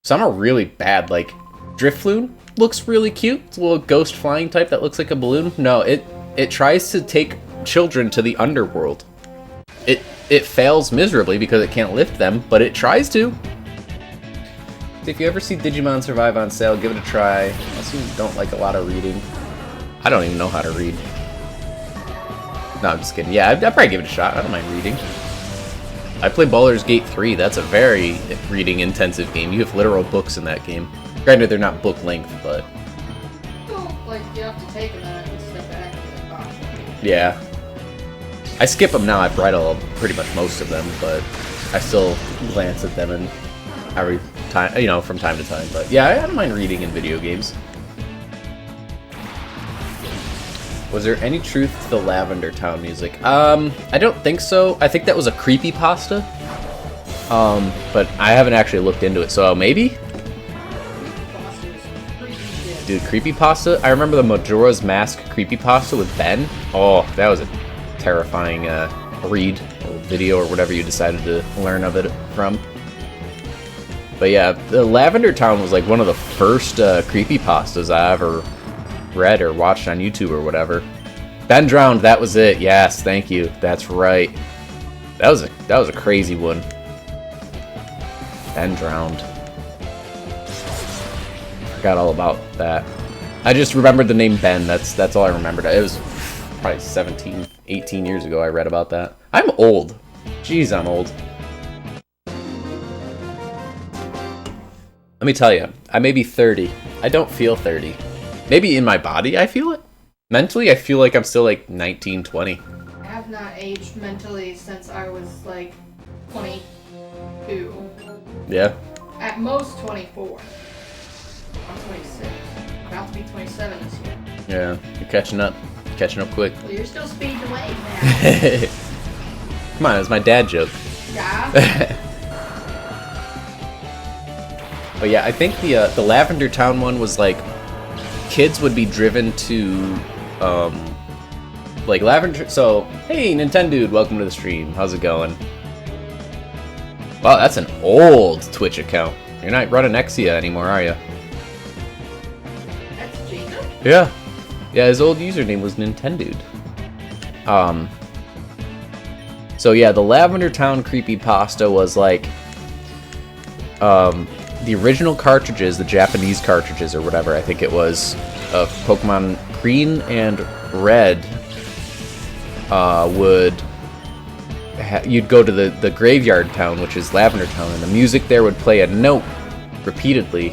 Some are really bad, like Drifloon looks really cute. It's a little ghost flying type that looks like a balloon. No, it tries to take children to the underworld. It fails miserably because it can't lift them, but it tries to. If you ever see Digimon Survive on sale, give it a try. Unless you don't like a lot of reading. I don't even know how to read. No, I'm just kidding. Yeah, I'd probably give it a shot. I don't mind reading. I play Baldur's Gate 3. That's a very reading-intensive game. You have literal books in that game. Granted, they're not book length, but... Well, like, you have to take a minute and step back and like, oh. Yeah. I skip them now. I've read pretty much most of them, but I still glance at them and every time, you know, from time to time. But yeah, I don't mind reading in video games. Was there any truth to the Lavender Town music? I don't think so. I think that was a creepypasta. But I haven't actually looked into it, so maybe? Dude, creepypasta? I remember the Majora's Mask creepypasta with Ben. Oh, that was a terrifying read, or video, or whatever you decided to learn of it from. But yeah, the Lavender Town was like one of the first creepypastas I ever read or watched on YouTube or whatever. Ben drowned, that was it. Yes, thank you. That's right. That was a crazy one. Ben drowned. Forgot all about that. I just remembered the name Ben. That's all I remembered. It was probably 17, 18 years ago I read about that. I'm old. Jeez, I'm old. Let me tell you, I may be 30. I don't feel 30. Maybe in my body I feel it. Mentally, I feel like I'm still like 19, 20. I have not aged mentally since I was like 22. Yeah. At most 24. I'm 26. About to be 27 this year. Yeah, you're catching up. Catching up quick. Well, you're still speeding away now. Come on, it was my dad joke. Yeah. But yeah, I think the Lavender Town one was like kids would be driven to like Lavender. So hey, Nintendo, welcome to the stream. How's it going? Wow, that's an old Twitch account. You're not running Exia anymore, are you? That's Jacob? Yeah. Yeah, his old username was Nintendo. So yeah, the Lavender Town creepypasta was like the original cartridges, the Japanese cartridges or whatever, I think it was, of Pokemon Green and Red you'd go to the graveyard town, which is Lavender Town, and the music there would play a note repeatedly,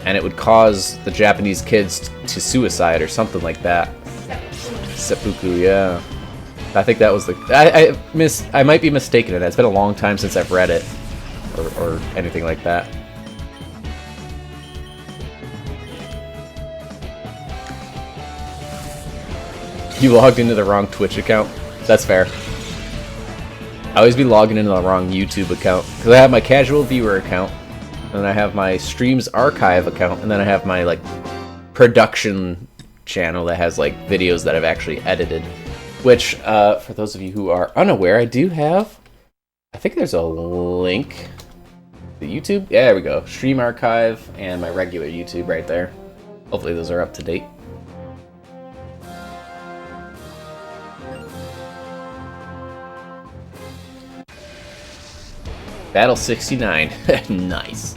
and it would cause the Japanese kids to suicide or something like that. Seppuku, yeah. I think that was the... I might be mistaken in that. It's been a long time since I've read it, or anything like that. You logged into the wrong Twitch account? That's fair. I always be logging into the wrong YouTube account, because I have my casual viewer account, and then I have my streams archive account, and then I have my like production channel that has like videos that I've actually edited. Which, for those of you who are unaware, I do have. I think there's a link to YouTube. Yeah, there we go. Stream archive and my regular YouTube right there. Hopefully those are up to date. Battle 69. Nice.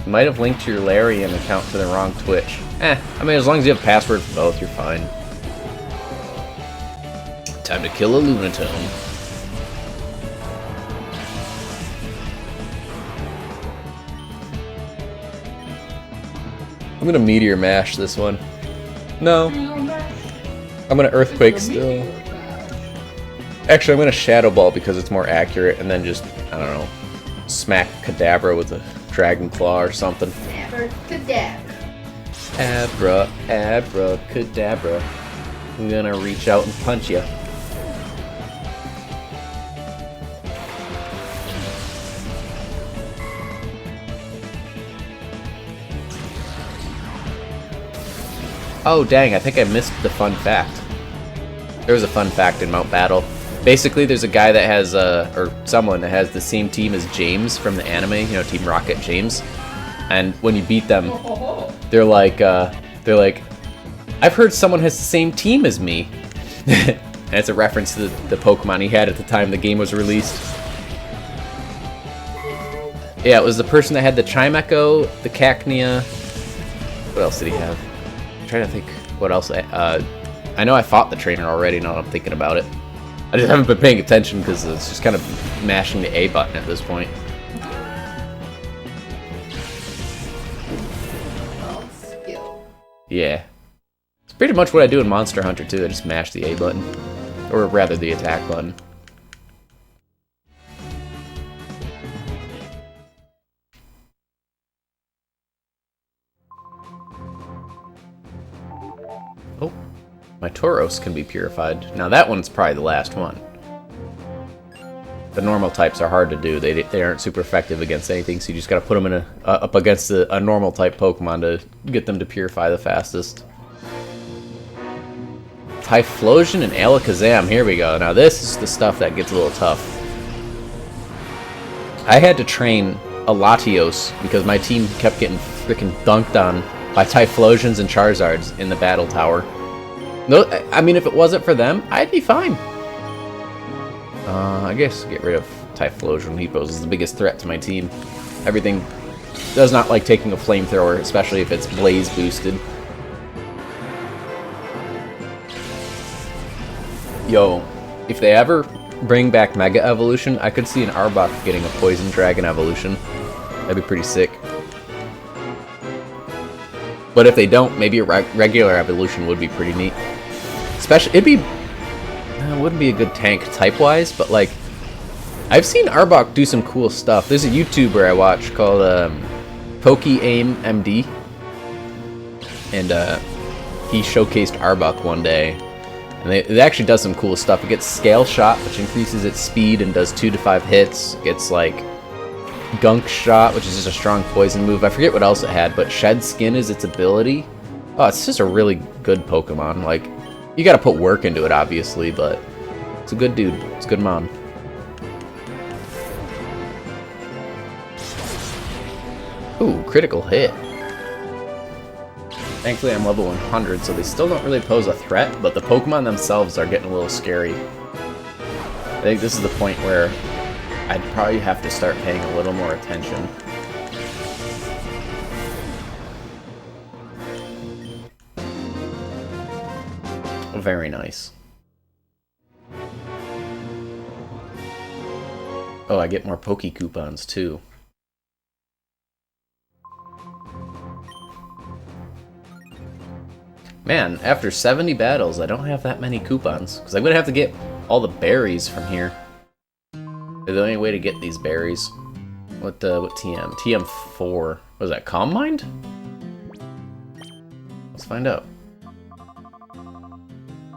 You might have linked your Larian account to the wrong Twitch. I mean, as long as you have passwords for both, you're fine. Time to kill a Lunatone. I'm gonna Meteor Mash this one. No. I'm gonna Earthquake still. Actually, I'm gonna Shadow Ball because it's more accurate, and then just, I don't know, smack Kadabra with a Dragon Claw or something. Abracadabra. Abracadabra. I'm gonna reach out and punch you. Oh dang, I think I missed the fun fact. There was a fun fact in Mount Battle. Basically, there's a guy that has, or someone that has the same team as James from the anime, you know, Team Rocket James. And when you beat them, they're like, I've heard someone has the same team as me. And it's a reference to the Pokemon he had at the time the game was released. Yeah, it was the person that had the Chimecho, the Cacnea. What else did he have? I'm trying to think what else. I know I fought the trainer already, now that I'm thinking about it. I just haven't been paying attention because it's just kind of mashing the A button at this point. Yeah. It's pretty much what I do in Monster Hunter too, I just mash the A button. Or rather the attack button. Oh, my Tauros can be purified. Now that one's probably the last one. The normal types are hard to do. They aren't super effective against anything, so you just gotta put them in up against a normal type Pokemon to get them to purify the fastest. Typhlosion and Alakazam, here we go. Now this is the stuff that gets a little tough. I had to train a Latios because my team kept getting freaking dunked on by Typhlosions and Charizards in the battle tower. No, I mean, if it wasn't for them, I'd be fine. I guess get rid of Typhlosion. He poses the biggest threat to my team. Everything does not like taking a flamethrower, especially if it's blaze boosted. Yo, if they ever bring back Mega Evolution, I could see an Arbok getting a Poison Dragon evolution. That'd be pretty sick. But if they don't, maybe a regular evolution would be pretty neat. Especially, it wouldn't be a good tank type-wise, but like, I've seen Arbok do some cool stuff. There's a YouTuber I watch called PokeAim MD, and he showcased Arbok one day, and it actually does some cool stuff. It gets Scale Shot, which increases its speed and does 2 to 5 hits. It gets like Gunk Shot, which is just a strong poison move. I forget what else it had, but Shed Skin is its ability. Oh, it's just a really good Pokemon. Like, you gotta put work into it, obviously, but it's a good dude. It's a good mon. Ooh, critical hit. Thankfully, I'm level 100, so they still don't really pose a threat, but the Pokemon themselves are getting a little scary. I think this is the point where I'd probably have to start paying a little more attention. Very nice. Oh, I get more Poke Coupons, too. Man, after 70 battles, I don't have that many coupons, because I'm going to have to get all the berries from here. They're the only way to get these berries. What TM? TM4. What was that, Calm Mind? Let's find out.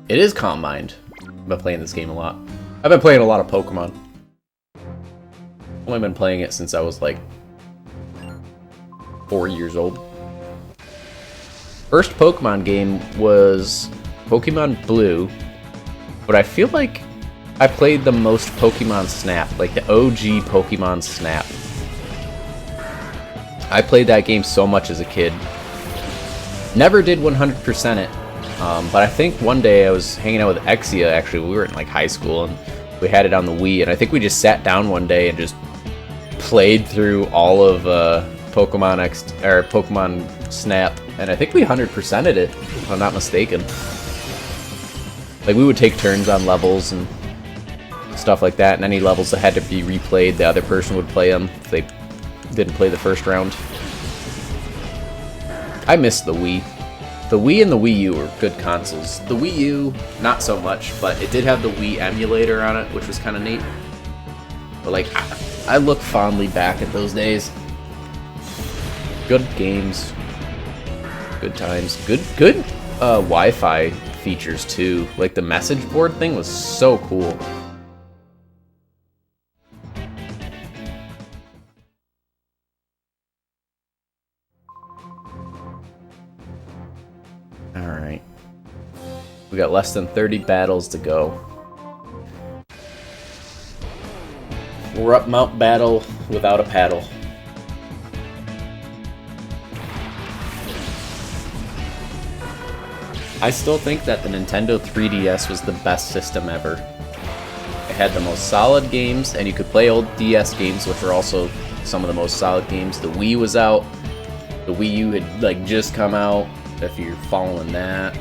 It is Calm Mind. I've been playing this game a lot. I've been playing a lot of Pokemon. I've only been playing it since I was like 4 years old. First Pokemon game was Pokemon Blue, but I feel like I played the most Pokemon Snap, like the OG Pokemon Snap. I played that game so much as a kid. Never did 100% it, but I think one day I was hanging out with Exia, actually, we were in like high school, and we had it on the Wii, and I think we just sat down one day and just played through all of Pokemon Snap, and I think we 100%ed it, if I'm not mistaken. Like, we would take turns on levels and stuff like that, and any levels that had to be replayed, the other person would play them if they didn't play the first round. I miss the Wii. The Wii and the Wii U were good consoles. The Wii U, not so much, but it did have the Wii emulator on it, which was kind of neat. But like, I look fondly back at those days. Good games. Good times. Good Wi-Fi features too. Like the message board thing was so cool. Alright. We got less than 30 battles to go. We're up Mount Battle without a paddle. I still think that the Nintendo 3DS was the best system ever. It had the most solid games, and you could play old DS games, which were also some of the most solid games. The Wii was out. The Wii U had like just come out, if you're following that.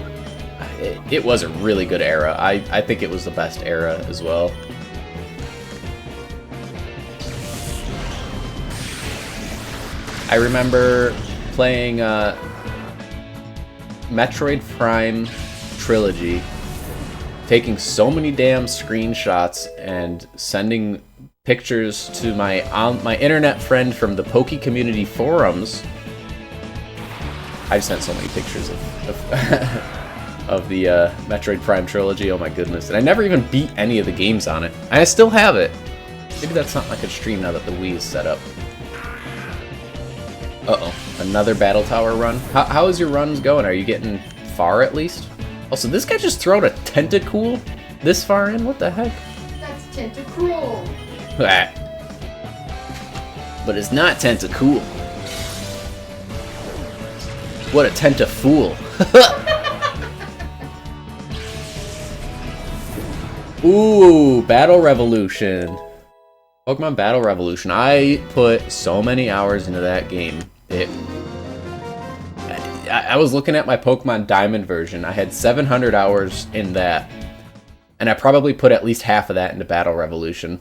It was a really good era. I think it was the best era as well. I remember playing Metroid Prime Trilogy, taking so many damn screenshots and sending pictures to my internet friend from the Poke Community forums. I've sent so many pictures of the Metroid Prime Trilogy, oh my goodness. And I never even beat any of the games on it. And I still have it. Maybe that's something I could stream now that the Wii is set up. Uh-oh, another Battle Tower run? How is your runs going? Are you getting far at least? Also, this guy just thrown a Tentacool this far in? What the heck? That's Tentacruel. But it's not Tentacool. What a Tentafool. Ooh, Battle Revolution. Pokemon Battle Revolution. I put so many hours into that game. I was looking at my Pokemon Diamond version. I had 700 hours in that. And I probably put at least half of that into Battle Revolution.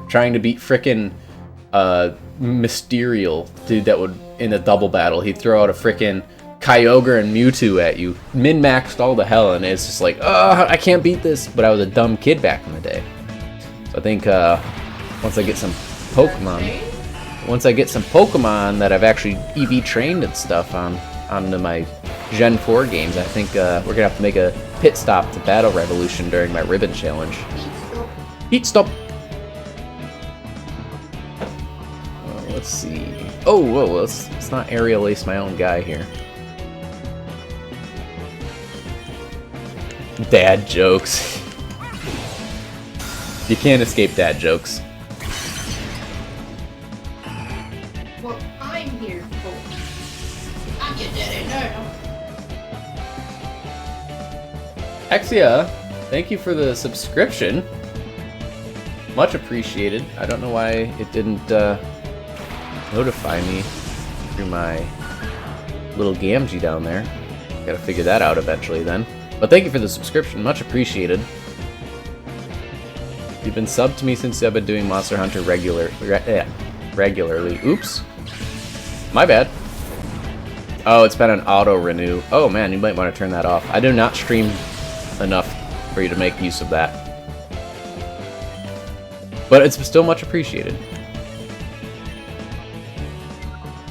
Trying to beat frickin' Mysterial, dude that would, in a double battle, he'd throw out a frickin' Kyogre and Mewtwo at you. Min-maxed all the hell, and it's just like, I can't beat this. But I was a dumb kid back in the day. So I think once I get some Pokemon that I've actually EV trained and stuff onto my Gen 4 games, I think we're gonna have to make a pit stop to Battle Revolution during my Ribbon Challenge. Heat stop! Let's see. Oh, whoa, let's not aerial ace my own guy here. Dad jokes. You can't escape dad jokes. What I'm here for. I'm your daddy now. Exia, thank you for the subscription. Much appreciated. I don't know why it didn't notify me through my little Gamgee down there. Gotta figure that out eventually then. But thank you for the subscription. Much appreciated. You've been subbed to me since I've been doing Monster Hunter regularly. Oops. My bad. Oh, it's been an auto-renew. Oh man, you might want to turn that off. I do not stream enough for you to make use of that. But it's still much appreciated.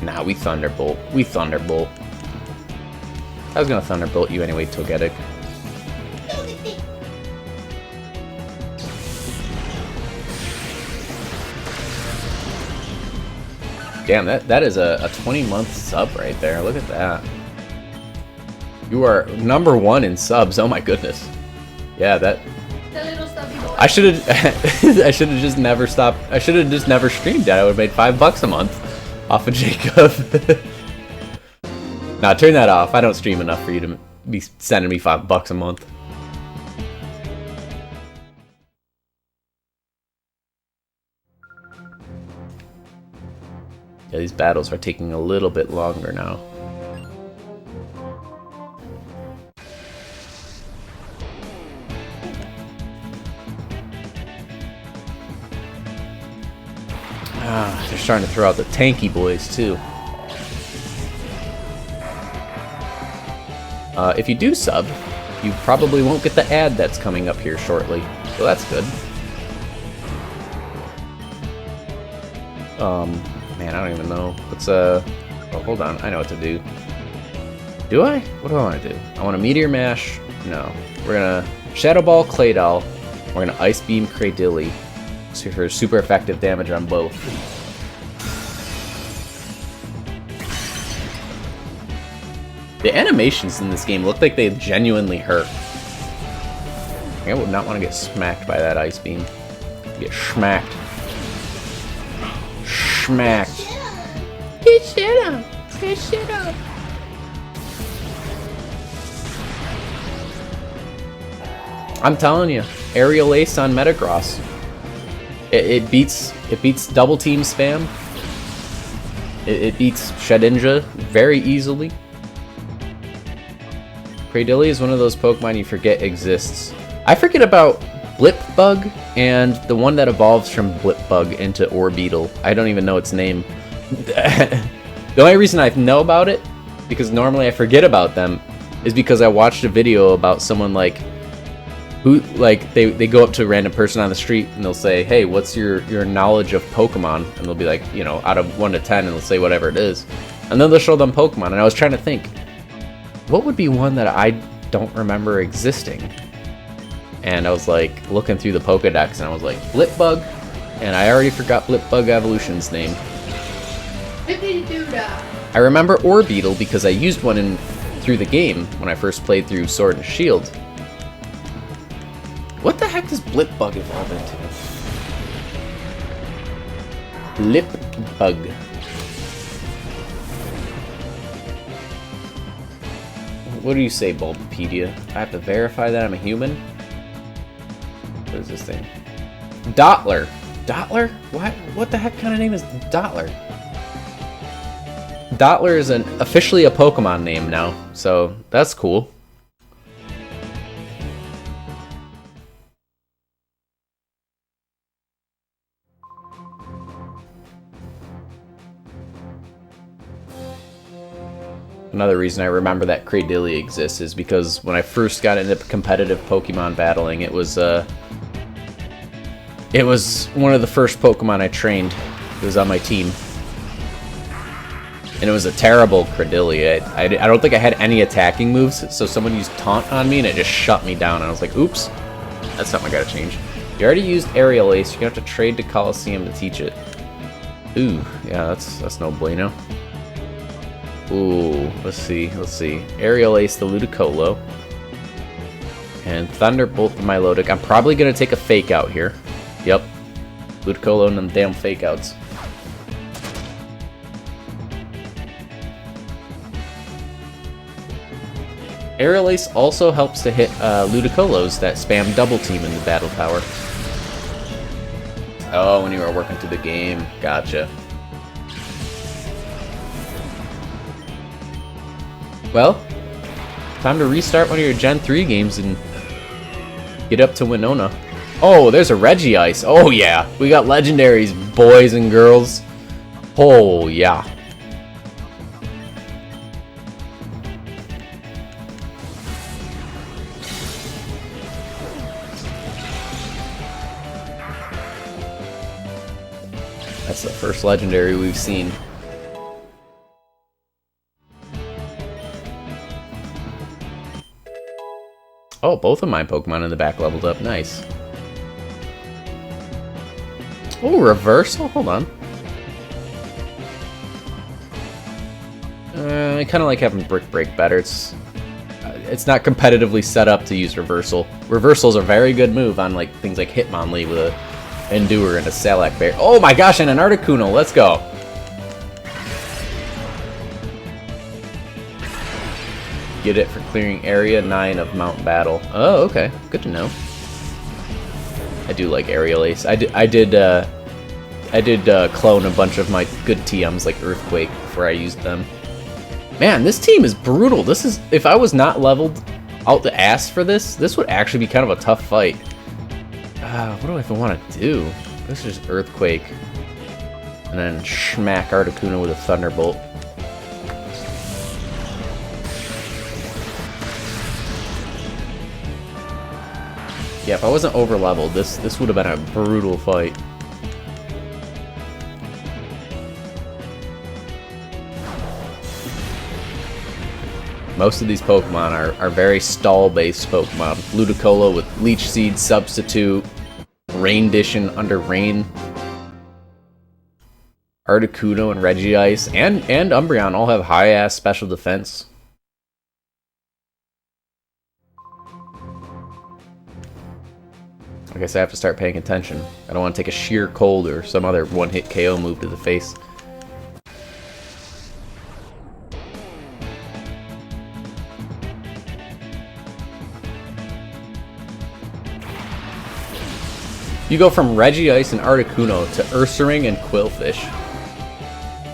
Nah, we Thunderbolt. We Thunderbolt. I was gonna Thunderbolt you anyway, Togetic. Damn, that is a 20-month sub right there. Look at that. You are #1 in subs. Oh my goodness. Yeah, that. The little stubby boy. I should have. I should have just never stopped. I should have just never streamed that. I would have made $5 a month off of Jacob. Nah, turn that off. I don't stream enough for you to be sending me $5 a month. Yeah, these battles are taking a little bit longer now. Ah, they're starting to throw out the tanky boys too. If you do sub, you probably won't get the ad that's coming up here shortly, so that's good. Man, I don't even know. Let's oh, hold on, I know what to do. Do I? What do I want to do? I want a Meteor Mash. No, we're gonna Shadow Ball Claydol. We're gonna Ice Beam Cradilly for super effective damage on both. The animations in this game look like they genuinely hurt. I would not want to get smacked by that Ice Beam. Get smacked. Smacked. Get shit up. Get shit up. I'm telling you, Aerial Ace on Metagross. It beats Double Team spam. It beats Shedinja very easily. Cradilly is one of those Pokemon you forget exists. I forget about Blipbug and the one that evolves from Blipbug into Orbeetle. I don't even know its name. The only reason I know about it, because normally I forget about them, is because I watched a video about someone like who they go up to a random person on the street and they'll say, hey, what's your knowledge of Pokemon? And they'll be like, you know, out of 1 to 10, and they'll say whatever it is. And then they'll show them Pokemon, and I was trying to think, what would be one that I don't remember existing? And I was like looking through the Pokedex, and I was like, Blipbug, and I already forgot Blipbug Evolution's name. I remember Orbeetle because I used one through the game when I first played through Sword and Shield. What the heck does Blipbug evolve into? Blipbug. What do you say, Bulbapedia? I have to verify that I'm a human? What is this thing? Dottler. Dottler? What the heck kind of name is Dottler? Dottler is officially a Pokemon name now, so that's cool. Another reason I remember that Cradillia exists is because when I first got into competitive Pokemon battling, it was one of the first Pokemon I trained. It was on my team. And it was a terrible Cradillia. I don't think I had any attacking moves, so someone used Taunt on me and it just shut me down. And I was like, oops, that's something I gotta change. You already used Aerial Ace, you're gonna have to trade to Coliseum to teach it. Ooh, yeah, that's no bueno. Ooh, let's see. Aerial Ace the Ludicolo. And Thunderbolt the Milotic. I'm probably gonna take a Fake Out here. Yep. Ludicolo and them damn Fake Outs. Aerial Ace also helps to hit Ludicolos that spam Double Team in the Battle Tower. Oh, when you are working through the game. Gotcha. Well, time to restart one of your Gen 3 games and get up to Winona. Oh, there's a Regice. Oh, yeah. We got legendaries, boys and girls. Oh, yeah. That's the first legendary we've seen. Oh, both of my Pokemon in the back leveled up. Nice. Oh, reversal? Hold on. I kind of like having Brick Break better. It's not competitively set up to use reversal. Reversal's a very good move on like things like Hitmonlee with a Endure and a Salac Bear. Oh my gosh, and an Articuno. Let's go. Get it for clearing Area 9 of Mount Battle. Oh, okay. Good to know. I do like Aerial Ace. I did clone a bunch of my good TMs like Earthquake before I used them. Man, this team is brutal. This is, if I was not leveled out the ass for this, this would actually be kind of a tough fight. What do I even want to do? This is Earthquake. And then smack Articuno with a Thunderbolt. Yeah, if I wasn't over leveled, this would have been a brutal fight. Most of these Pokemon are very stall-based Pokemon. Ludicolo with Leech Seed Substitute, Rain Dition under Rain, Articuno and Regice, and Umbreon all have high-ass special defense. I guess I have to start paying attention. I don't want to take a Sheer Cold or some other one-hit KO move to the face. You go from Regice and Articuno to Ursaring and Quillfish.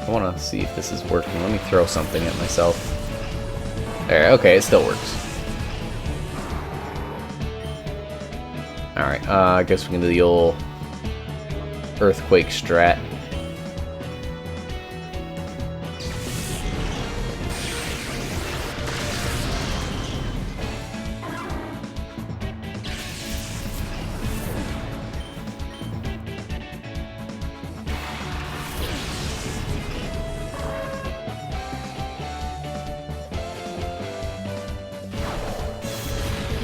I want to see if this is working. Let me throw something at myself. There, okay, it still works. Alright, I guess we can do the old Earthquake strat.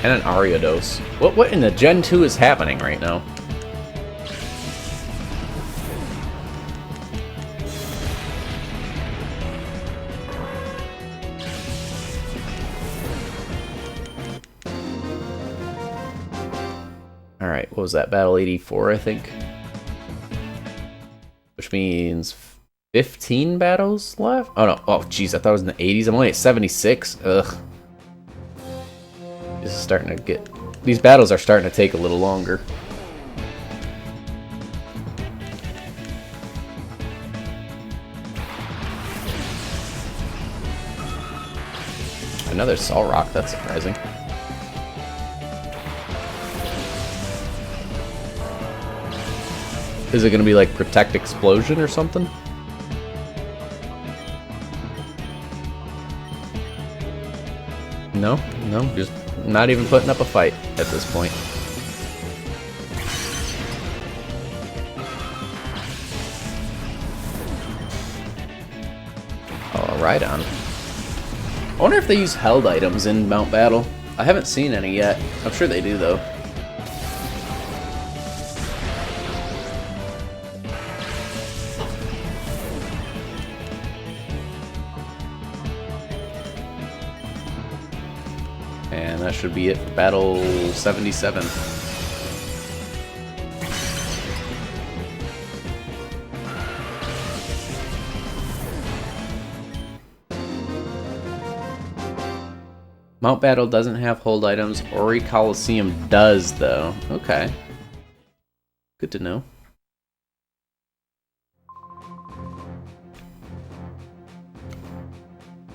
And an Ariados. What in the Gen 2 is happening right now? Alright, what was that? Battle 84, I think? Which means 15 battles left? Oh no, oh jeez, I thought it was in the 80s. I'm only at 76. Ugh. This is starting to get... These battles are starting to take a little longer. Another Solrock, that's surprising. Is it going to be like Protect Explosion or something? No, just not even putting up a fight at this point. Oh, right on. I wonder if they use held items in Mount Battle. I haven't seen any yet. I'm sure they do, though. And that should be it for Battle 77. Mount Battle doesn't have hold items. Ori Coliseum does, though. Okay. Good to know.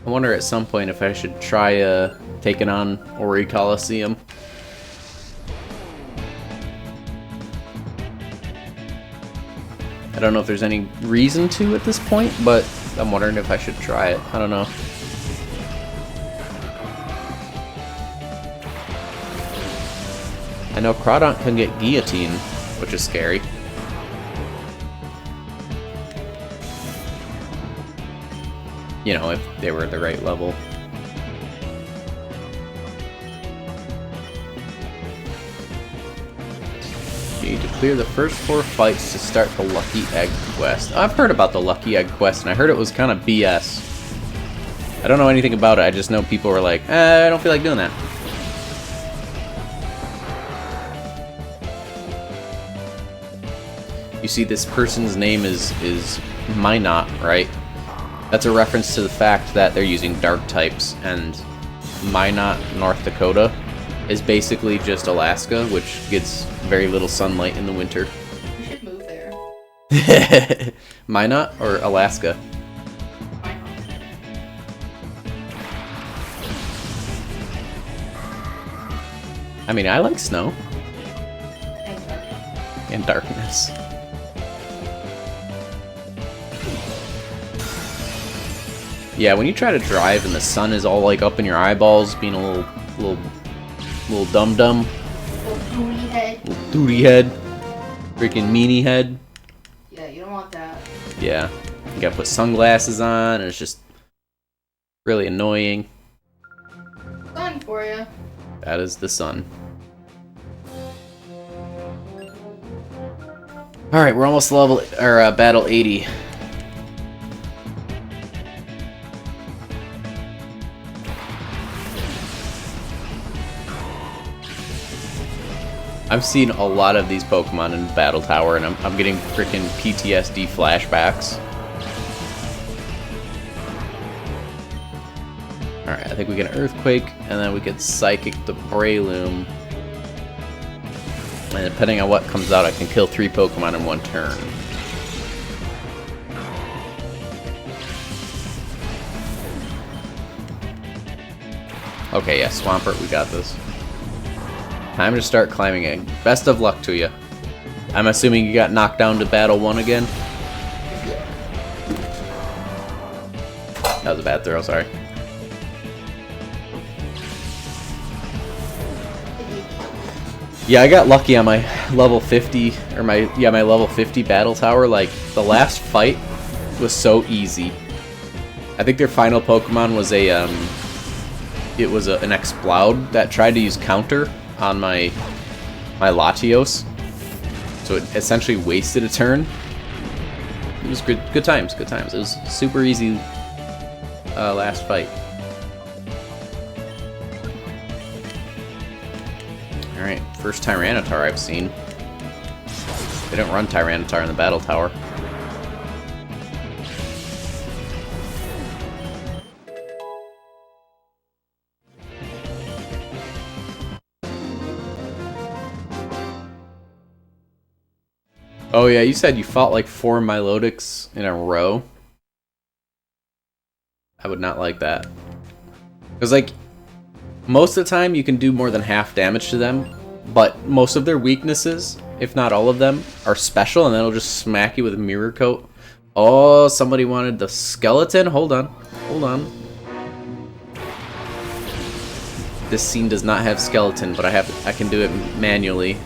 I wonder at some point if I should try taking on Ori Coliseum. I don't know if there's any reason to at this point, but I'm wondering if I should try it. I don't know. I know Crawdaunt can get guillotine, which is scary. You know, if they were at the right level. You need to clear the first 4 fights to start the Lucky Egg quest. I've heard about the Lucky Egg quest, and I heard it was kind of BS. I don't know anything about it, I just know people were like, I don't feel like doing that. You see, this person's name is Minot, right? That's a reference to the fact that they're using dark types, and Minot, North Dakota, is basically just Alaska, which gets very little sunlight in the winter. You should move there. Minot or Alaska? Minot. I mean, I like snow. And dark. And darkness. Yeah, when you try to drive and the sun is all like up in your eyeballs, being a little dum-dum. Little booty head. Little duty head. Freaking meanie head. Yeah, you don't want that. Yeah. You gotta put sunglasses on, and it's just really annoying. Fun for you. That is the sun. Alright, we're almost level, or battle 80. I've seen a lot of these Pokemon in Battle Tower, and I'm getting freaking PTSD flashbacks. Alright, I think we get an Earthquake, and then we get Psychic the Breloom. And depending on what comes out, I can kill 3 Pokemon in 1 turn. Okay, yeah, Swampert, we got this. Time to start climbing in. Best of luck to you. I'm assuming you got knocked down to Battle 1 again? That was a bad throw, sorry. Yeah, I got lucky on my level 50, or my level 50 Battle Tower. Like, the last fight was so easy. I think their final Pokemon was an Exploud that tried to use Counter on my Latios, so it essentially wasted a turn. It was good times. It was super easy last fight. All right, first Tyranitar I've seen. They don't run Tyranitar in the Battle Tower. Oh yeah, you said you fought like 4 Milotics in a row. I would not like that. Because like, most of the time you can do more than half damage to them, but most of their weaknesses, if not all of them, are special, and then it'll just smack you with a Mirror Coat. Oh, somebody wanted the skeleton? Hold on. this scene does not have skeleton, but I can do it manually.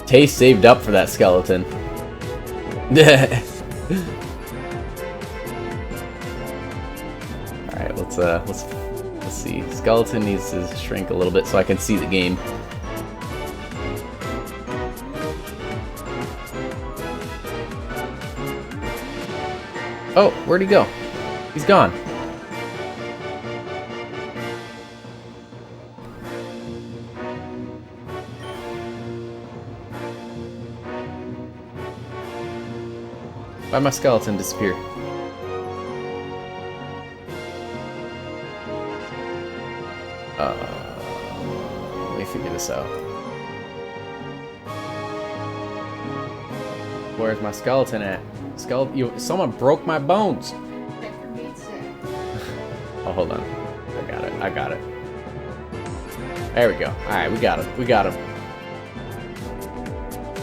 Taste saved up for that skeleton. Alright, let's see. Skeleton needs to shrink a little bit so I can see the game. Oh, where'd he go? He's gone. Why'd my skeleton disappear? Let me figure this out. Where's my skeleton at? Someone broke my bones! Check for Mitz. Oh, hold on. I got it. There we go. Alright, we got him.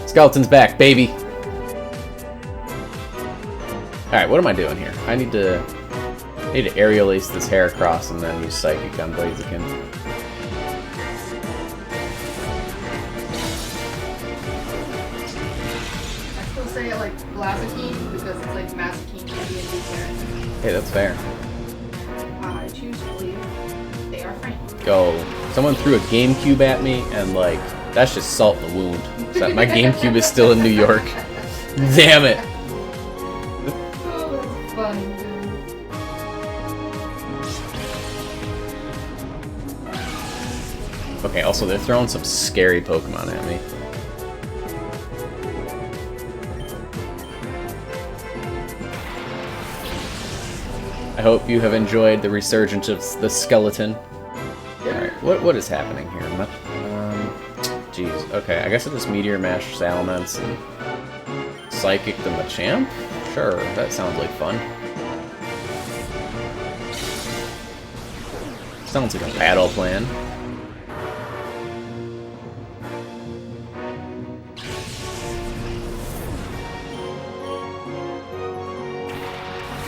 Skeleton's back, baby! Alright, what am I doing here? I need to aerial ace this hair across and then use Psychic on Blaziken. I still say it like Blaziken because it's like Masakine D&D character. Hey, that's fair. I choose to believe they are friends. Go. Someone threw a GameCube at me and like, that's just salt in the wound. So my GameCube is still in New York. Damn it! Oh, that's funny, dude. Okay, also they're throwing some scary Pokemon at me. I hope you have enjoyed the resurgence of the skeleton. Alright, what is happening here? Jeez. Okay, I guess I just Meteor Mash Salamence and Psychic the Machamp? Sure, that sounds like fun. Sounds like a battle plan.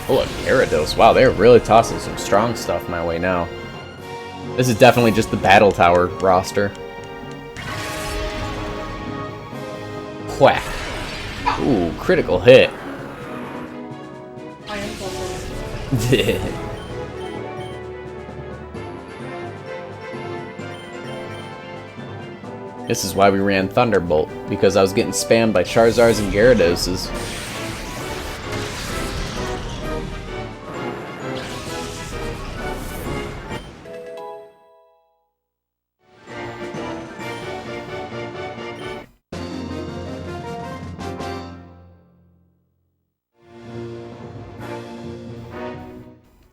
Oh, a Gyarados. Wow, they're really tossing some strong stuff my way now. This is definitely just the Battle Tower roster. Whack. Ooh, critical hit. I am so This is why we ran Thunderbolt, because I was getting spammed by Charizards and Gyaradoses.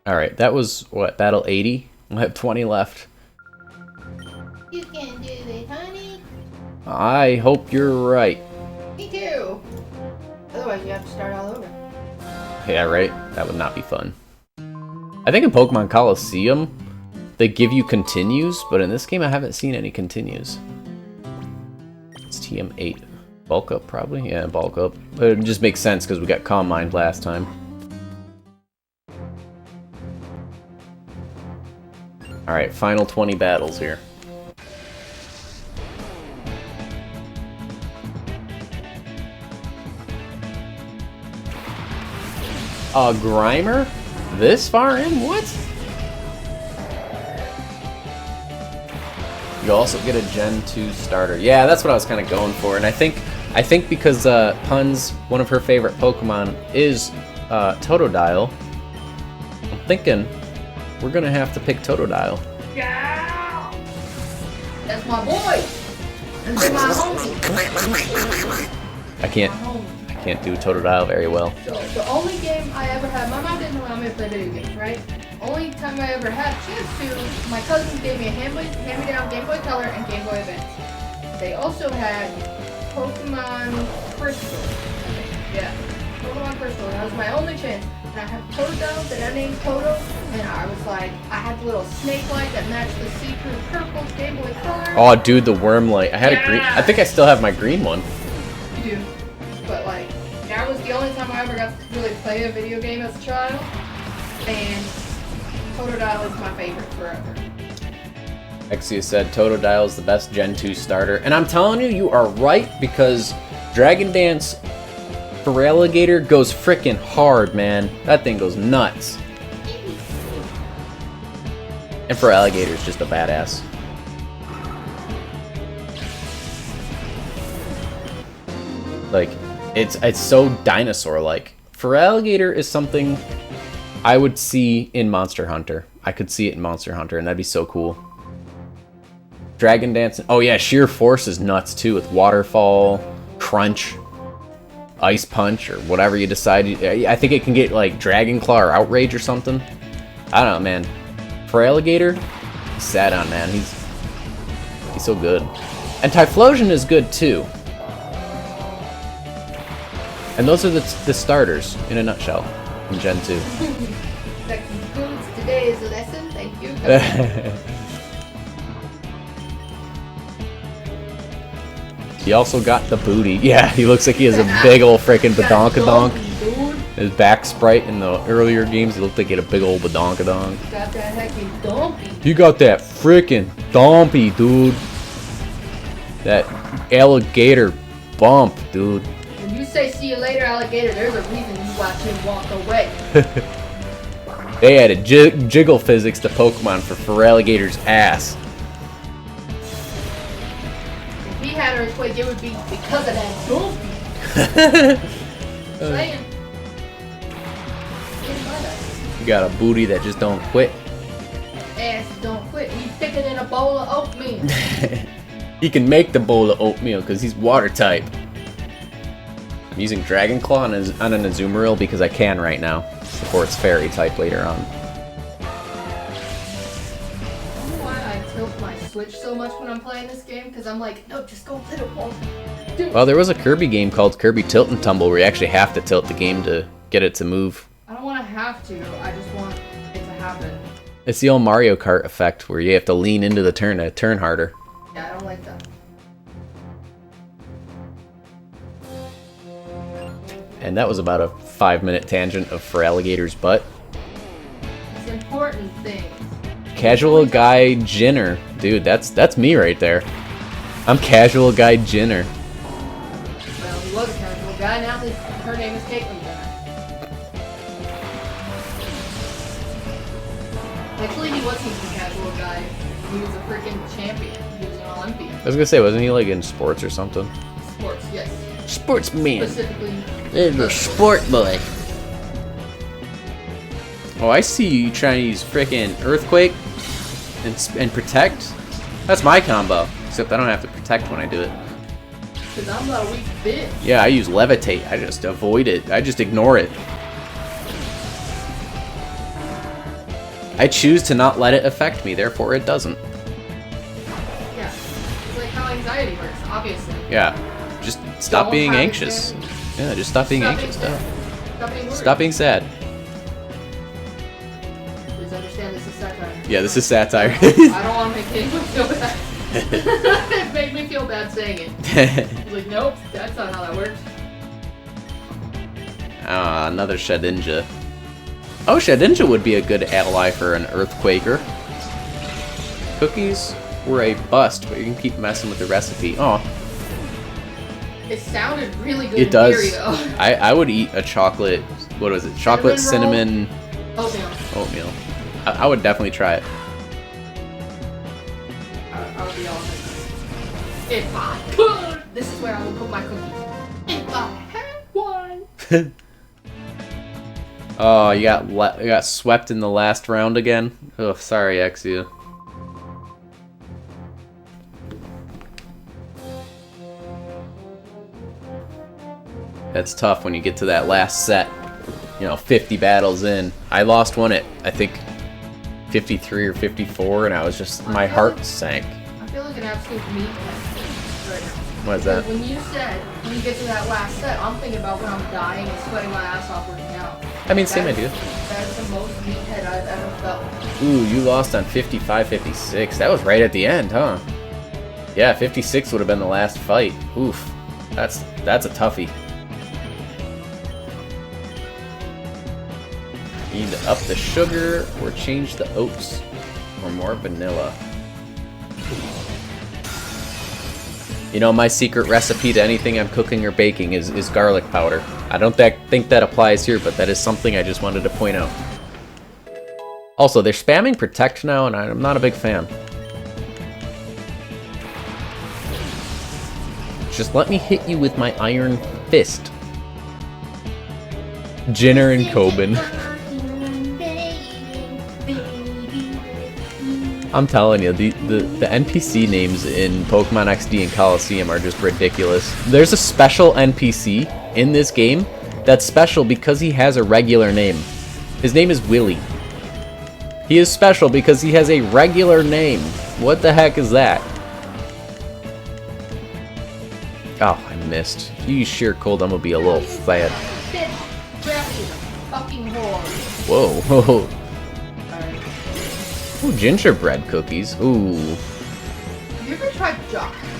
Alright, that was, what, battle 80? I have 20 left. You can do it, honey. I hope you're right. Me too. Otherwise, you have to start all over. Yeah, right? That would not be fun. I think in Pokemon Coliseum, they give you continues, but in this game I haven't seen any continues. It's TM8. Bulk up, probably? Yeah, bulk up. But it just makes sense because we got Calm Mind last time. Alright, final 20 battles here. A Grimer? This far in? What? You also get a Gen 2 starter. Yeah, that's what I was kind of going for. And I think because Pun's one of her favorite Pokemon is Totodile, I'm thinking we're gonna have to pick Totodile. Yeah! That's my boy! That's my homie! I can't do Totodile very well. So, the only game I ever had, my mom didn't allow me to play video games, right? Only time I ever had a chance to, my cousins gave me a hand-me-down Game Boy Color and Game Boy Advance. They also had Pokemon Crystal. Yeah, Pokemon Crystal. That was my only chance. and I have Totodile that I named Toto, and I was like, I had the little snake light that matched the see-through purple Game Boy Color. Oh, dude, the worm light. I had a green. I think I still have my green one. You do. But like, that was the only time I ever got to really play a video game as a child, and Totodile is my favorite forever. Exia said Totodile is the best Gen 2 starter. And I'm telling you, you are right, because Dragon Dance for Alligator goes frickin' hard, man. That thing goes nuts. And for Alligator, it's just a badass. Like, it's so dinosaur-like. For Alligator is something I would see in Monster Hunter. I could see it in Monster Hunter, and that'd be so cool. Dragon Dance. Oh yeah, Sheer Force is nuts too, with Waterfall, Crunch, Ice Punch, or whatever you decide. I think it can get like Dragon Claw or Outrage or something. I don't know, man. For Alligator, he's sad on, man. He's so good. And Typhlosion is good too. And those are the starters in a nutshell in Gen 2. That concludes today's lesson. Thank you. He also got the booty. Yeah, he looks like he has a big old freaking badonkadonk. His back sprite in the earlier games, he looked like he had a big old badonkadonk. Got that heckin' donkey. You got that freaking dompy, dude. That alligator bump, dude. When you say see you later, alligator, there's a reason you watch him walk away. They added jiggle physics to Pokemon for Alligator's ass. If he had Earthquake, it would be because of that donkey. Saying. You got a booty that just don't quit. Ass don't quit. He's thicker than a bowl of oatmeal. He can make the bowl of oatmeal because he's water type. I'm using Dragon Claw on an Azumarill because I can right now, before it's Fairy type later on. I don't know why I tilt my Switch so much when I'm playing this game, because I'm like, no, just go play the wall. Dude. Well, there was a Kirby game called Kirby Tilt and Tumble where you actually have to tilt the game to get it to move. I don't want to have to, I just want it to happen. It's the old Mario Kart effect where you have to lean into the turn to turn harder. Yeah, I don't like that. And that was about a 5-minute tangent of For Alligator's butt. It's important things. Casual Guy Jinner. Dude, that's me right there. I'm Casual Guy Jinner. Well, he was a casual guy, now her name is Caitlyn Jenner. Actually, he wasn't a casual guy. He was a freaking champion. He was an Olympian. I was gonna say, wasn't he like in sports or something? Sports, yes. Sportsman. Specifically. There's a sport boy. Oh, I see you trying to use frickin' Earthquake and Protect. That's my combo. Except I don't have to Protect when I do it. Because I'm not a weak bitch. Yeah, I use Levitate. I just avoid it. I just ignore it. I choose to not let it affect me, therefore it doesn't. Yeah. It's like how anxiety works, obviously. Yeah. Just stop Don't being have anxious. anxiety. Yeah, just stop being anxious. Stop being worried. Stop being sad. Please understand this is satire. Yeah, this is satire. I don't want to make anyone feel bad. It made me feel bad saying it. I was like, nope, that's not how that works. Another Shedinja. Oh, Shedinja would be a good ally for an Earthquaker. Cookies were a bust, but you can keep messing with the recipe. Oh, It sounded really good. it does. In theory, though. I would eat a chocolate. What was it? Chocolate cinnamon oatmeal. I would definitely try it. I'll be honest. If I could, this is where I would put my cookies. If I had one. Oh, you got swept in the last round again. Oh, sorry, Exia. That's tough when you get to that last set. You know, 50 battles in. I lost one at, I think, 53 or 54, and I was just, my heart sank. I feel like an absolute meathead right now. Why is that? When you said when you get to that last set, I'm thinking about when I'm dying and sweating my ass off working out. I mean, same idea. That is the most meathead I've ever felt. Ooh, you lost on 55-56. That was right at the end, huh? Yeah, 56 would have been the last fight. Oof. That's a toughie. Need to up the sugar or change the oats or more vanilla. You know, my secret recipe to anything I'm cooking or baking is garlic powder. I don't think that applies here, but that is something I just wanted to point out. Also, they're spamming Protect now, and I'm not a big fan. Just let me hit you with my iron fist. Jinner and Coben. I'm telling you, the NPC names in Pokemon XD and Coliseum are just ridiculous. There's a special NPC in this game that's special because he has a regular name. His name is Willy. He is special because he has a regular name. What the heck is that? Oh, I missed. If you use sheer cold, I'm gonna be a little sad. Whoa, whoa. Ooh, gingerbread cookies. Ooh. Have you ever tried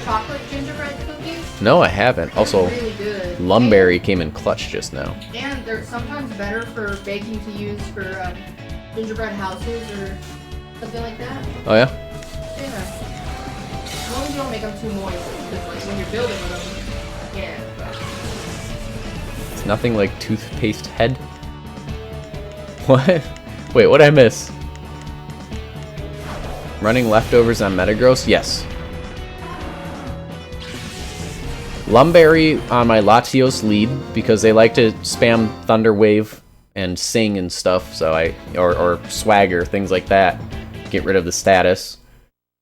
chocolate gingerbread cookies? No, I haven't. Also, really good. Lumberry came in clutch just now. And they're sometimes better for baking to use for gingerbread houses or something like that. Oh yeah? Yeah. As long as you don't make them too moist, because like when you're building them, yeah. It's nothing like toothpaste head. What? Wait, what'd I miss? Running leftovers on Metagross? Yes. Lumberry on my Latios lead because they like to spam Thunder Wave and sing and stuff, so or swagger, things like that. Get rid of the status.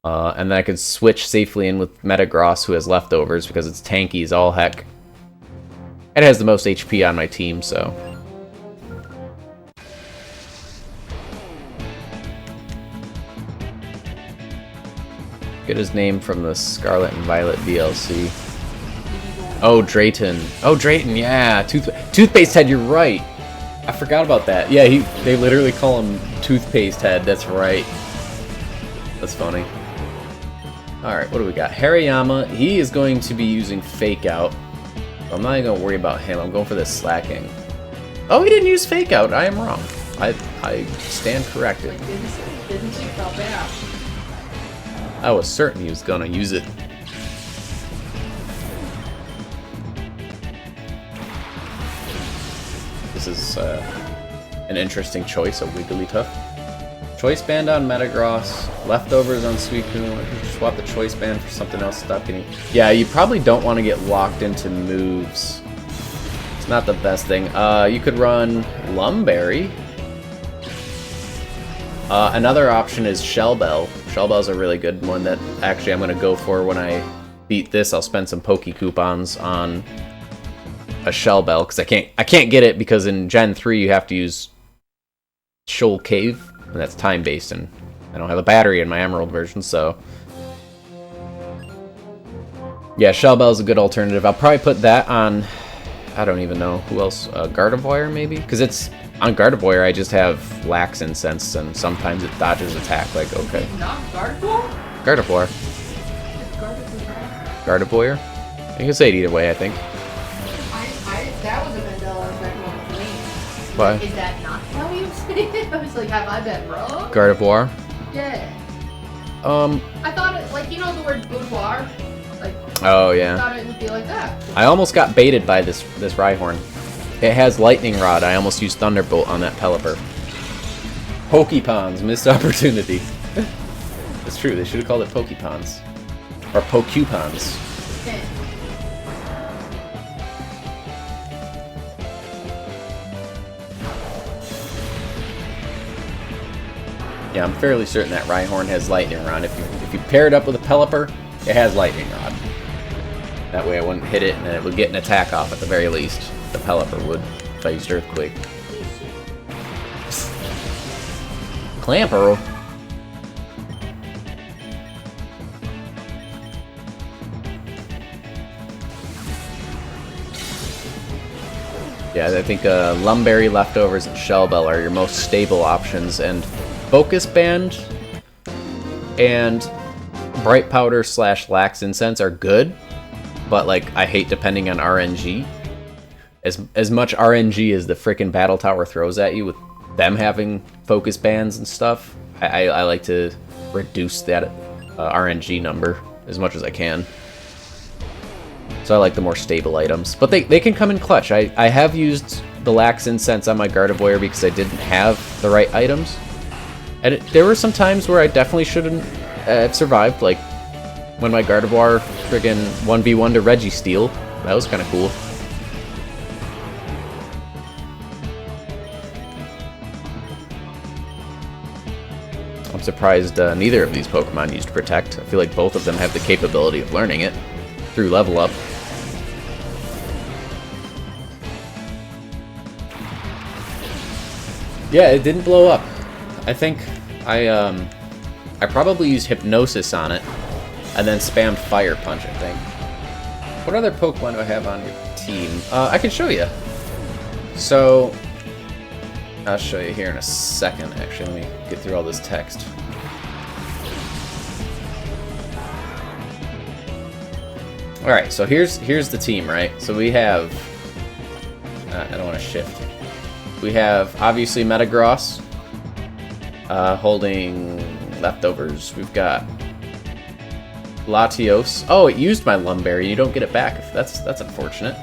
And then I could switch safely in with Metagross, who has leftovers because it's tanky as all heck. It has the most HP on my team, so. Get his name from the Scarlet and Violet DLC. Oh, Drayton. Oh, Drayton, yeah. Toothpaste Head, you're right. I forgot about that. Yeah, they literally call him Toothpaste Head. That's right. That's funny. Alright, what do we got? Hariyama, he is going to be using Fake Out. I'm not even going to worry about him. I'm going for this Slacking. Oh, he didn't use Fake Out. I am wrong. I stand corrected. Didn't you feel bad? I was certain he was going to use it. This is an interesting choice, a Wigglytuff. Choice Band on Metagross, leftovers on Suicune. Swap the Choice Band for something else. Stop getting. Yeah, you probably don't want to get locked into moves. It's not the best thing. You could run Lumberry. Another option is Shell Bell. Shell Bell's a really good one that actually I'm going to go for when I beat this. I'll spend some Poke Coupons on a Shell Bell because I can't get it because in Gen 3 you have to use Shoal Cave, and that's time-based, and I don't have a battery in my Emerald version, so yeah, Shell Bell is a good alternative. I'll probably put that on, I don't even know who else, Gardevoir maybe, because it's on Gardevoir I just have Lax Incense and sometimes it dodges attack. Like, okay, Not Gardevoir? Gardevoir, Gardevoir. You can say it either way, I think. That was a Mandela effect moment for me. Why? Is that not how you say it? I was like, have I been wrong? Gardevoir. Yeah. I I thought it, like, you know the word boudoir? Like, Oh I yeah. thought it would be like that. I almost got baited by this Rhyhorn. It has Lightning Rod. I almost used Thunderbolt on that Pelipper. Pokepons, missed opportunity. It's true, they should have called it Pokepons. Or Pokepons. Yeah. Yeah, I'm fairly certain that Rhyhorn has Lightning Rod. If you pair it up with a Pelipper, it has Lightning Rod. That way I wouldn't hit it and then it would get an attack off at the very least. The Pelipper would if I used Earthquake. Clamperl. Yeah, I think Lumberry, Leftovers, and Shell Bell are your most stable options, and Focus Band and Bright Powder / Lax Incense are good, but like I hate depending on RNG. As much RNG as the frickin' Battle Tower throws at you with them having Focus Bands and stuff, I like to reduce that RNG number as much as I can. So I like the more stable items. But they can come in clutch. I have used the Lax Incense on my Gardevoir because I didn't have the right items. And there were some times where I definitely shouldn't have survived, like when my Gardevoir friggin' 1v1 to Registeel. That was kind of cool. I'm surprised neither of these Pokemon used Protect. I feel like both of them have the capability of learning it through level up. Yeah, it didn't blow up. I think I probably used Hypnosis on it, and then spammed Fire Punch, I think. What other Pokemon do I have on your team? I can show you. So, I'll show you here in a second, actually. Let me get through all this text. Alright, so here's the team, right? So we have... I don't want to shift. We have, obviously, Metagross. Holding Leftovers. We've got Latios. Oh, it used my Lumberry. You don't get it back. That's unfortunate.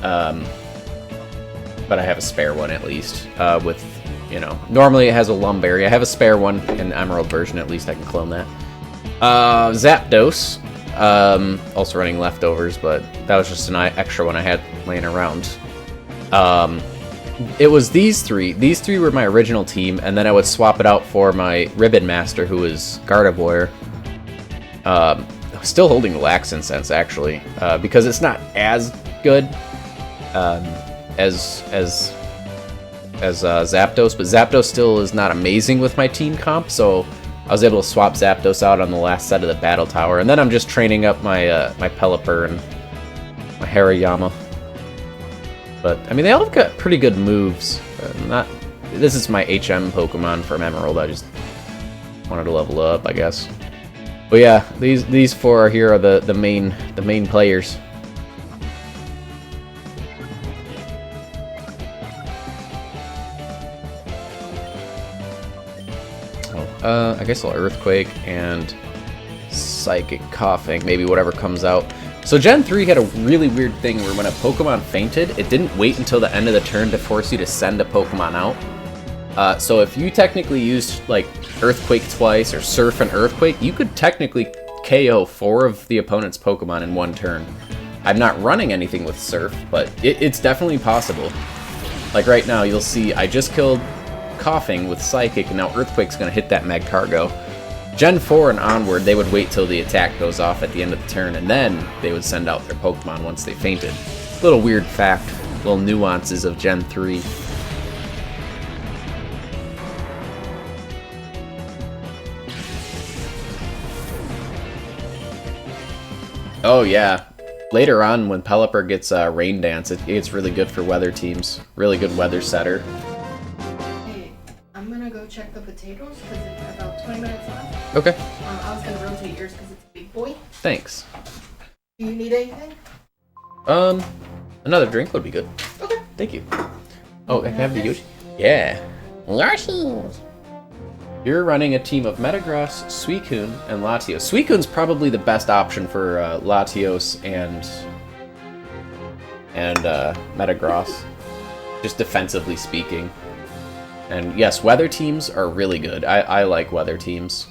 But I have a spare one at least. With, you know, normally it has a Lumberry. I have a spare one in Emerald version. At least I can clone that. Zapdos. Also running Leftovers, but that was just an extra one I had laying around. It was these three. These three were my original team, and then I would swap it out for my Ribbon Master, who was Gardevoir. Still holding the Lax Incense, actually, because it's not as good as Zapdos, but Zapdos still is not amazing with my team comp, so I was able to swap Zapdos out on the last set of the Battle Tower, and then I'm just training up my my Pelipper and my Hariyama. But I mean, they all have got pretty good moves. This is my HM Pokemon from Emerald. I just wanted to level up, I guess. But yeah, these four here are the main players. I guess I'll Earthquake and Psychic Coughing, maybe whatever comes out. So Gen 3 had a really weird thing where when a Pokemon fainted, it didn't wait until the end of the turn to force you to send a Pokemon out. So if you technically used like Earthquake twice or Surf and Earthquake, you could technically KO 4 of the opponent's Pokemon in one turn. I'm not running anything with Surf, but it's definitely possible. Like right now, you'll see I just killed Coughing with Psychic, and now Earthquake's going to hit that Magcargo. Gen 4 and onward, they would wait till the attack goes off at the end of the turn, and then they would send out their Pokemon once they fainted. Little weird fact, little nuances of Gen 3. Oh yeah, later on when Pelipper gets Rain Dance, it's really good for weather teams. Really good weather setter. I'm gonna go check the potatoes because it's about 20 minutes left. Okay. I was gonna rotate yours because it's a big boy. Thanks. Do you need anything? Another drink would be good. Okay. Thank you. Oh, I can have the Yoshi? Yeah. Yoshi! You're running a team of Metagross, Suicune, and Latios. Suicune's probably the best option for Latios and Metagross, just defensively speaking. And yes, weather teams are really good. I like weather teams.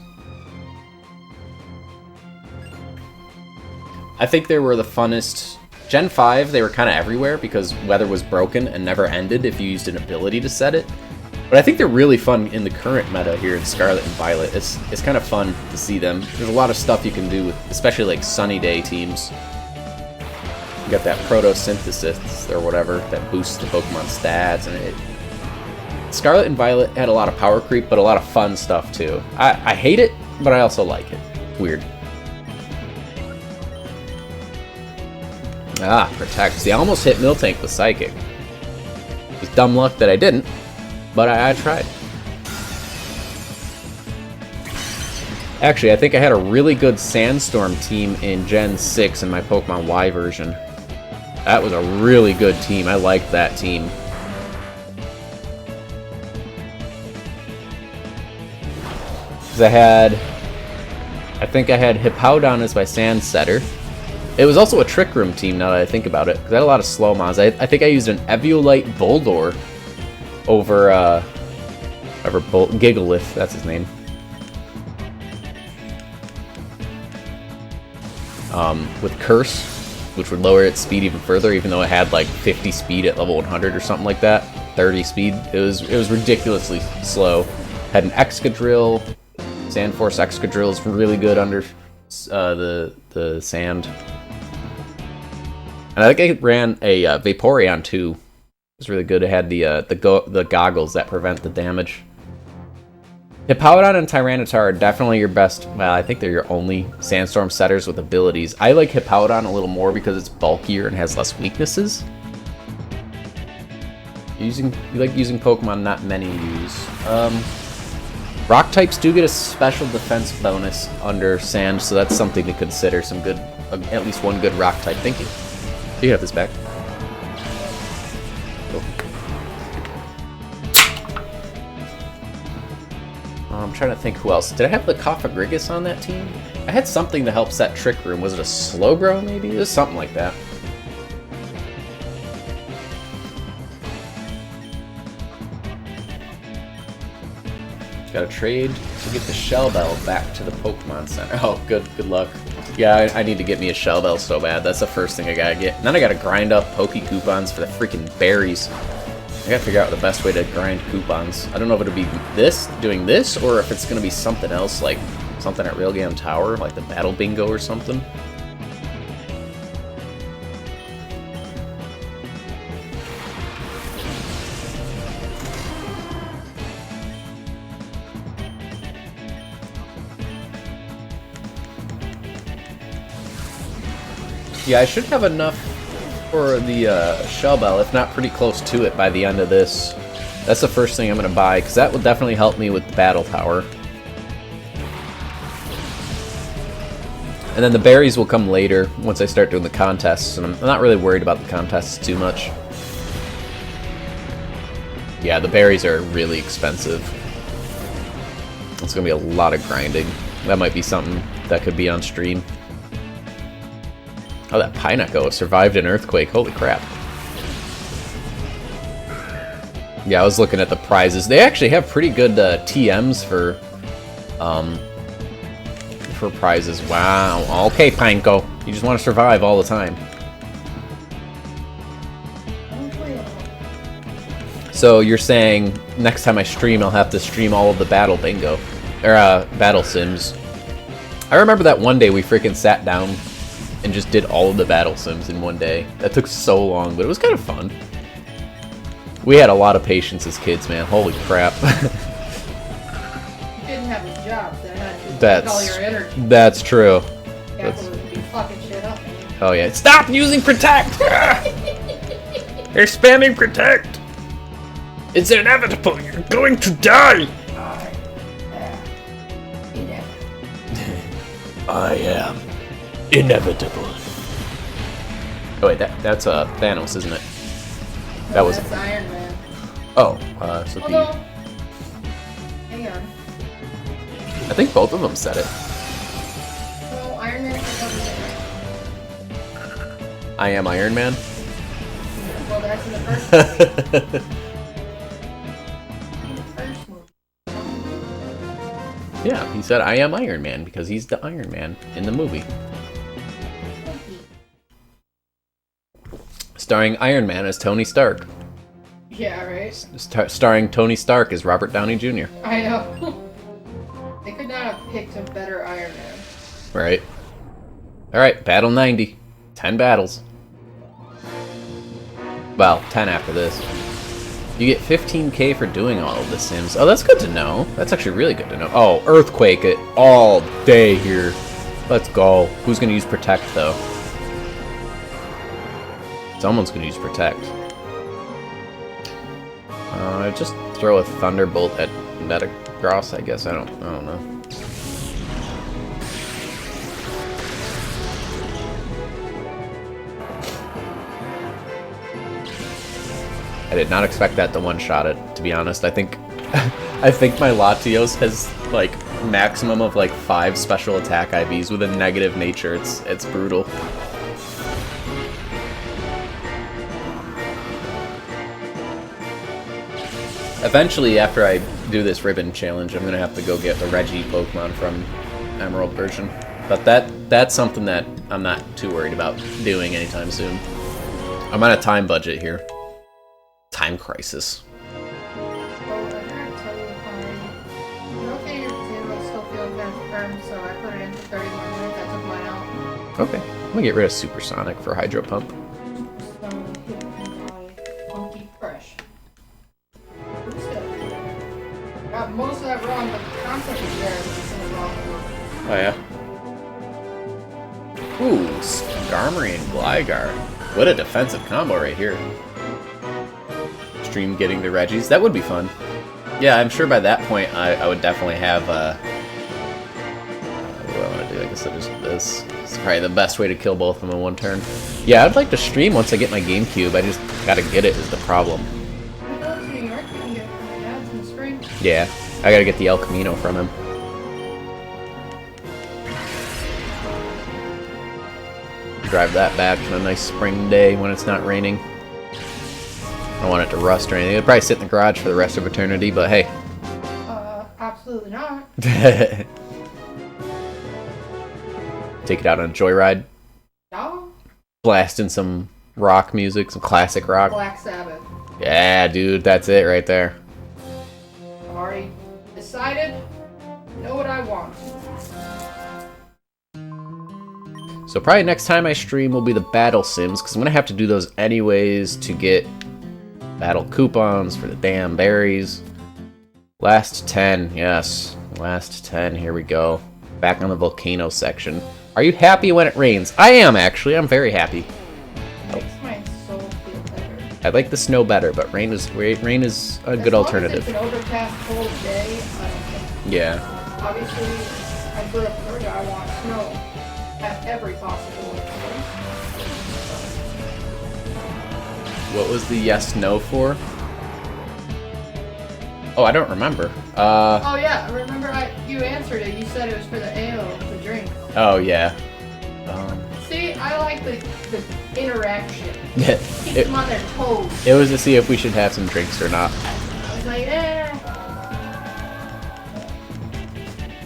I think they were the funnest. Gen 5, they were kind of everywhere because weather was broken and never ended if you used an ability to set it. But I think they're really fun in the current meta here in Scarlet and Violet. It's kind of fun to see them. There's a lot of stuff you can do with, especially like sunny day teams. You got that Photosynthesis or whatever that boosts the Pokemon stats, and Scarlet and Violet had a lot of power creep, but a lot of fun stuff too. I hate it, but I also like it. Weird. Ah, protect. See, I almost hit Miltank with Psychic. It was dumb luck that I didn't, but I tried. Actually, I think I had a really good Sandstorm team in Gen 6 in my Pokemon Y version. That was a really good team. I liked that team. Because I think I had Hippowdon as my Sand Setter. It was also a Trick Room team now that I think about it, because I had a lot of slow mons. I think I used an Eviolite Boldor over Gigalith, that's his name. With Curse, which would lower its speed even further, even though it had like 50 speed at level 100 or something like that. 30 speed. It was ridiculously slow. Had an Excadrill. Sandforce Excadrill is really good under the sand. And I think I ran a Vaporeon too. It was really good. It had the goggles that prevent the damage. Hippowdon and Tyranitar are definitely your best. Well, I think they're your only Sandstorm setters with abilities. I like Hippowdon a little more because it's bulkier and has less weaknesses. You like using Pokemon not many use. Rock types do get a special defense bonus under Sand, so that's something to consider. Some good, at least one good rock type. Thank you. You have this back. Cool. I'm trying to think who else. Did I have the Cofagrigus on that team? I had something to help set Trick Room. Was it a Slowbro maybe? It was something like that. Got to trade to get the Shell Bell back to the Pokemon Center. Oh, good luck. Yeah, I need to get me a Shell Bell so bad. That's the first thing I gotta get. And then I gotta grind up Poke Coupons for the freaking berries. I gotta figure out the best way to grind coupons. I don't know if it'll be doing this, or if it's gonna be something else, like something at Railgun Tower, like the Battle Bingo or something. Yeah, I should have enough for the Shell Bell, if not pretty close to it by the end of this. That's the first thing I'm going to buy, because that will definitely help me with the Battle Tower. And then the berries will come later, once I start doing the contests, and I'm not really worried about the contests too much. Yeah, the berries are really expensive. It's going to be a lot of grinding. That might be something that could be on stream. Oh, that Pineco survived an earthquake. Holy crap. Yeah, I was looking at the prizes. They actually have pretty good TMs for prizes. Wow. Okay, Pineco. You just want to survive all the time. So you're saying next time I stream, I'll have to stream all of the Battle Bingo. Or, Battle Sims. I remember that one day we freaking sat down and just did all of the Battle Sims in one day. That took so long, but it was kind of fun. We had a lot of patience as kids, man. Holy crap. You didn't have a job, so I had to take all your energy. That's true. That's be fucking shit up, man. Oh yeah. Stop using Protect! They're spamming Protect! It's inevitable! You're going to die! I am inevitable. Oh wait, that's Thanos, isn't it? That was. That's Iron Man. Oh, so Oh no. Hang on. I think both of them said it. No, Iron Man is everything. I am Iron Man. Well, that's in the first movie. In the first movie. Yeah, he said I am Iron Man because he's the Iron Man in the movie. Starring Iron Man as Tony Stark. Yeah, right? Starring Tony Stark as Robert Downey Jr. I know. They could not have picked a better Iron Man. Right. Alright, Battle 90. 10 battles. Well, 10 after this. You get 15k for doing all of the Sims. Oh, that's good to know. That's actually really good to know. Oh, Earthquake it all day here. Let's go. Who's going to use Protect, though? Someone's gonna use Protect. Just throw a Thunderbolt at Metagross, I guess. I don't know. I did not expect that to one-shot it, to be honest. I think I think my Latios has like maximum of like 5 special attack IVs with a negative nature. It's brutal. Eventually, after I do this ribbon challenge, I'm gonna have to go get the Reggie Pokemon from Emerald version. But that's something that I'm not too worried about doing anytime soon. I'm on a time budget here. Time crisis. Well, I gotta tell you, you're okay, your potato still feeling kind of firm, so I put it in for 30 more minutes. I took mine out. Okay, I'm gonna get rid of Supersonic for Hydro Pump. So, hit my funky fresh. Pretty still. Got most of that wrong, but the concept is there. It's in the wrong order. Oh yeah. Ooh, Skarmory and Gligar. What a defensive combo right here. Stream getting the Reggies. That would be fun. Yeah, I'm sure by that point I would definitely have what do I want to do? I guess I'll just do this. It's probably the best way to kill both of them in one turn. Yeah, I'd like to stream once I get my GameCube. I just gotta get it is the problem. Yeah, I gotta get the El Camino from him. Drive that back on a nice spring day when it's not raining. I don't want it to rust or anything. It'll probably sit in the garage for the rest of eternity, but hey. Absolutely not. Take it out on a joyride. No. Blasting some rock music, some classic rock. Black Sabbath. Yeah, dude, that's it right there. I've already decided. Know what I want. So probably next time I stream will be the battle sims, because I'm going to have to do those anyways to get battle coupons for the damn berries. Last 10, yes. Last 10, here we go. Back on the volcano section. Are you happy when it rains? I am, actually. I'm very happy. Makes my soul feel better. I like the snow better, but rain is a good alternative. As long as it's an overcast, cold day, I don't think. Yeah. Obviously, I grew up in Florida. I want snow at every possible way. What was the yes/no for? Oh, I don't remember. Oh yeah, remember you answered it. You said it was for the ale, the drink. Oh yeah. See, I like the interaction. Yeah. Keeps them on their toes. It was to see if we should have some drinks or not. I was like,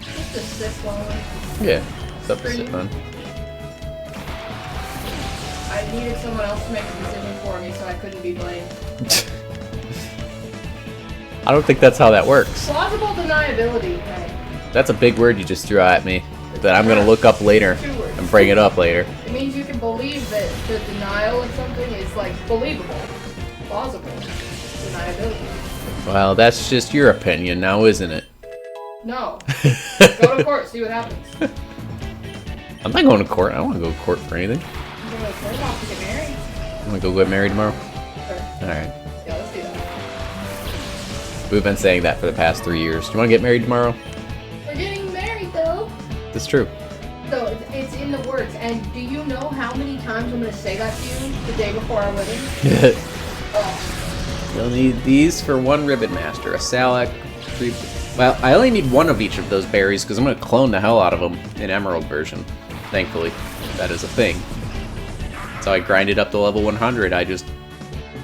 just a sip one. Yeah. It's up to sit on. I needed someone else to make a decision for me, so I couldn't be blamed. I don't think that's how that works. Plausible deniability, right? That's a big word you just threw at me that I'm gonna look up later 2 words. and bring it up later. It means you can believe that the denial of something is like believable, plausible deniability. Well, that's just your opinion now, isn't it? No. Go to court, see what happens. I'm not going to court. I don't want to go to court for anything. I'm going to court off to get married. I'm gonna go get married tomorrow. Sure. Alright. Yeah, let's do that. We've been saying that for the past 3 years. Do you want to get married tomorrow? We're getting married though. That's true. So it's in the works. And do you know how many times I'm going to say that to you the day before our wedding? Oh. You'll need these for 1 Ribbon Master. A Salac, 3... Well, I only need 1 of each of those berries because I'm going to clone the hell out of them in Emerald version. Thankfully. That is a thing. So I grinded up to level 100. I just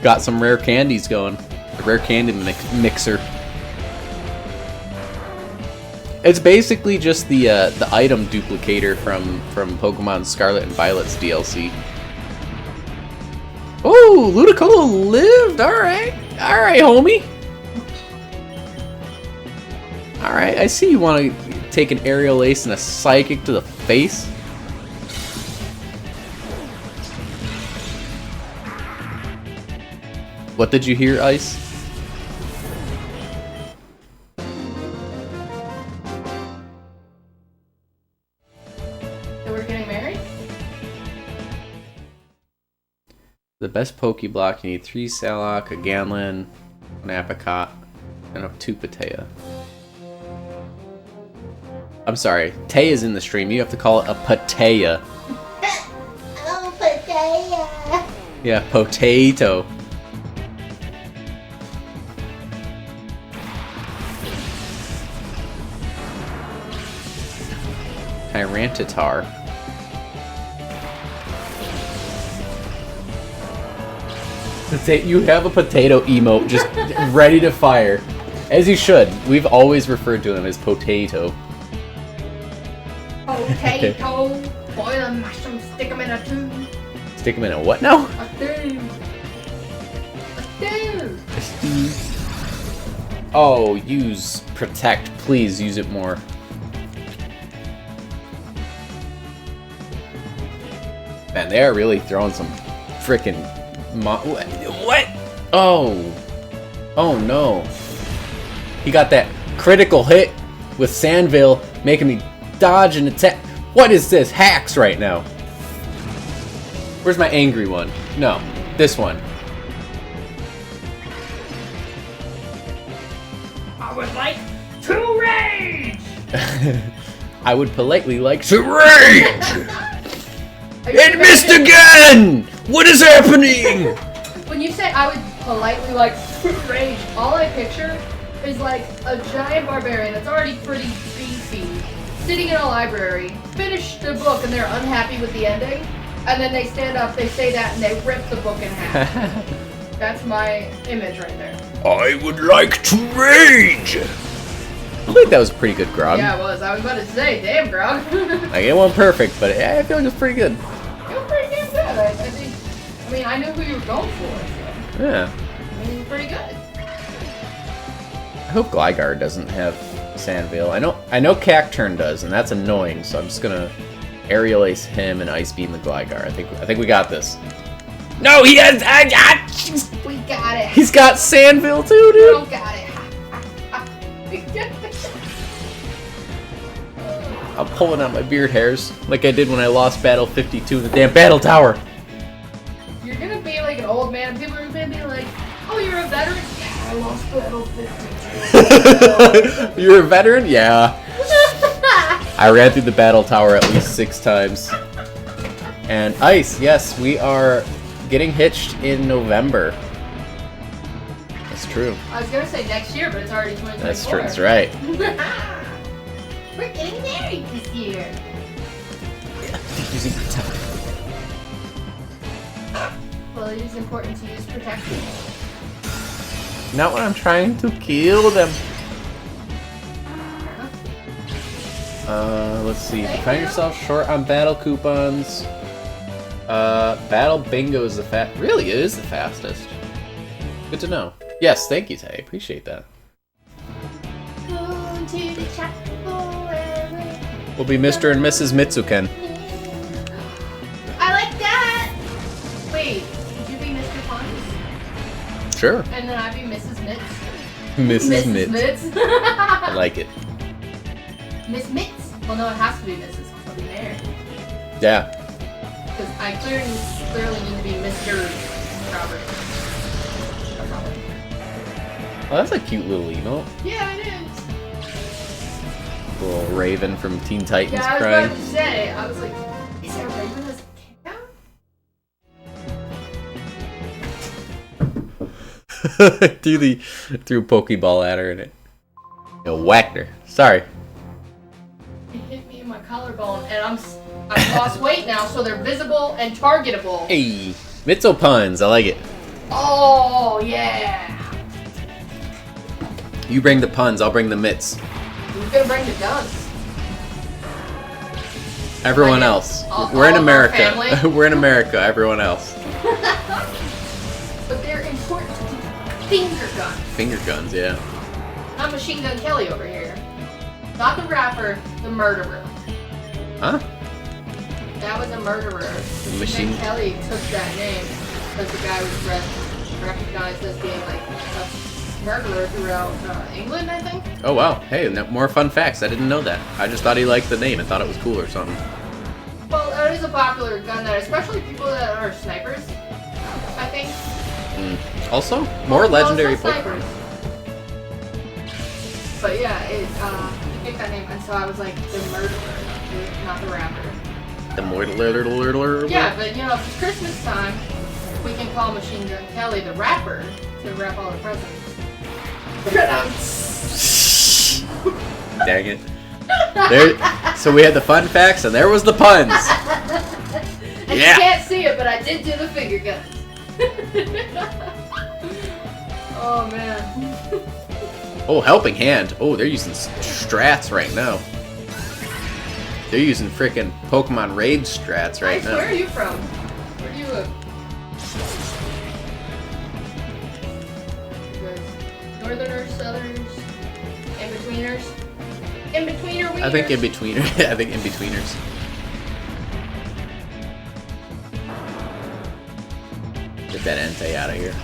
got some rare candies going. A rare candy mixer. It's basically just the item duplicator from Pokemon Scarlet and Violet's DLC. Oh, Ludicolo lived! Alright, homie! Alright, I see you want to take an Aerial Ace and a Psychic to the face. What did you hear, Ice? So we're getting married? The best Pokeblock, you need 3 Salak, a Ganlan, an Apricot, and a 2 Patea. I'm sorry, Tay is in the stream. You have to call it a Patea. Oh, potato. Yeah, potato. Tyrantitar. You have a potato emote just ready to fire. As you should. We've always referred to him as Potato. Potato. Boil the mushrooms, stick them in a tube. Stick him in a what now? A tube. A tube. Oh, use Protect. Please use it more. Man, they are really throwing some frickin' what? Oh. Oh no. He got that critical hit with Sandville, making me dodge and attack. What is this? Hacks right now. Where's my angry one? No, this one. I would like to rage. I would politely like to rage! It missed again! What is happening? When you say I would politely like to rage, all I picture is like a giant barbarian that's already pretty beefy, sitting in a library, finished the book and they're unhappy with the ending, and then they stand up, they say that, and they rip the book in half. That's my image right there. I would like to rage! I think that was a pretty good grog. Yeah, it was. I was about to say, damn, Grog. Like, it wasn't perfect, but I feel like it was pretty good. It was pretty damn good. I think. I mean, I knew who you were going for. So. Yeah. I mean, pretty good. I hope Gligar doesn't have Sandville. I know Cacturn does, and that's annoying, so I'm just gonna Aerial Ace him and Ice Beam the Gligar. I think we got this. No, he has. We got it. He's got Sandville too, We dude. don't got it. I'm pulling out my beard hairs like I did when I lost Battle 52 in the damn Battle Tower. You're gonna be like an old man. People are gonna be like, "Oh, you're a veteran." Yeah, I lost Battle 52. You're a veteran? Yeah. I ran through the Battle Tower at least 6 times. And Ice, yes, we are getting hitched in November. That's true. I was gonna say next year, but it's already 2024. That's true. That's right. We're getting married this year. Using Protect. Well, it is important to use protection. Not when I'm trying to kill them. Let's see. If you find yourself short on battle coupons, Battle Bingo is the really, it is the fastest. Good to know. Yes, thank you, Tay. Appreciate that. Go to the chapel where We'll be Mr. and Mrs. Mitsuken. I like that! Wait, would you be Mr. Puns? Sure. And then I'd be Mrs. Mitz? Mrs. Mitz. Mitz? I like it. Miss Mitz? Well, no, it has to be Mrs. I'll be married. Yeah. Because I clearly need to be Mr. Robert. Or something. Oh, that's a cute little emote. Yeah, it is. Little Raven from Teen Titans Yeah, I was crying. about to say, I was like, is there a Raven as a cat? threw a Pokeball at her and it whacked her. Sorry. It hit me in my collarbone, and I've lost weight now, so they're visible and targetable. Hey, Mitzo puns. I like it. Oh, yeah. You bring the puns, I'll bring the mitts. Who's gonna bring the guns? Everyone Bring it. else. All We're in of our America. family? We're in America. Everyone else. But they're important. Finger guns. Finger guns, yeah. Not Machine Gun Kelly over here. Not the rapper, the murderer. Huh? That was a murderer. Machine- Gun Kelly took that name because the guy was recognized as being like a murderer throughout England, I think. Oh wow. Hey, more fun facts. I didn't know that. I just thought he liked the name and thought it was cool or something. Well, it is a popular gun that, especially people that are snipers, Also, more legendary it's not Pokemon. But yeah, I picked that name, and so I was like, the murderer, not the rapper. The Mortal. Yeah, but you know, if it's Christmas time, we can call Machine Gun Kelly the rapper to wrap all the presents. Dang it. There, so we had the fun facts, and there was the puns. And Yeah. you can't see it, but I did do the finger gun. Oh man. Oh, helping hand. Oh, they're using strats right now. They're using frickin' Pokemon Raid strats right Nice, now. where are you from? Where do you live? You guys Northerners, Southerners, in-betweeners? In-betweener wieners? I think in betweener. I think in betweeners. Get that Entei out of here.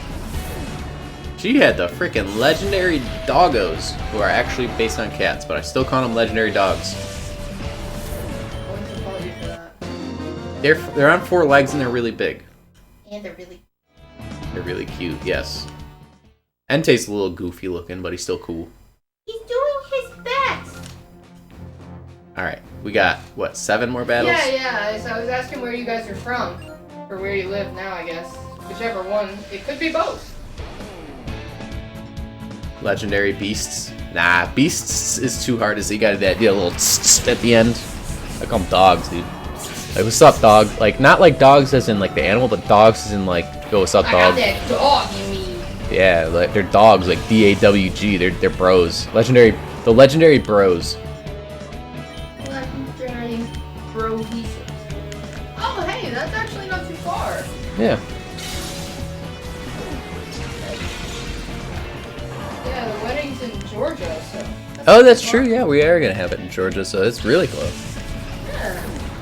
She had the freaking legendary doggos, who are actually based on cats, but I still call them legendary dogs. I want to applaud you for that. They're on 4 legs and they're really big. And they're really cute, yes. Entei's a little goofy looking, but he's still cool. He's doing his best! Alright, we got, what, 7 more battles? Yeah, so I was asking where you guys are from. Or where you live now, I guess. Whichever one. It could be both. Legendary beasts. Nah, beasts is too hard to see. You gotta do a little tss at the end. I call them dogs, dude. Like, what's up, dog? Like, not like dogs as in like the animal, but dogs as in like, yo, what's up, I dog? got that dog, you mean. Yeah, like they're dogs, like DAWG. They're bros. The legendary bros. Legendary bro-hesus. Oh, hey, that's actually not too far. Yeah. Yeah, the wedding's in Georgia, so. Oh, that's true. Yeah, we are gonna have it in Georgia, so it's really close. Yeah.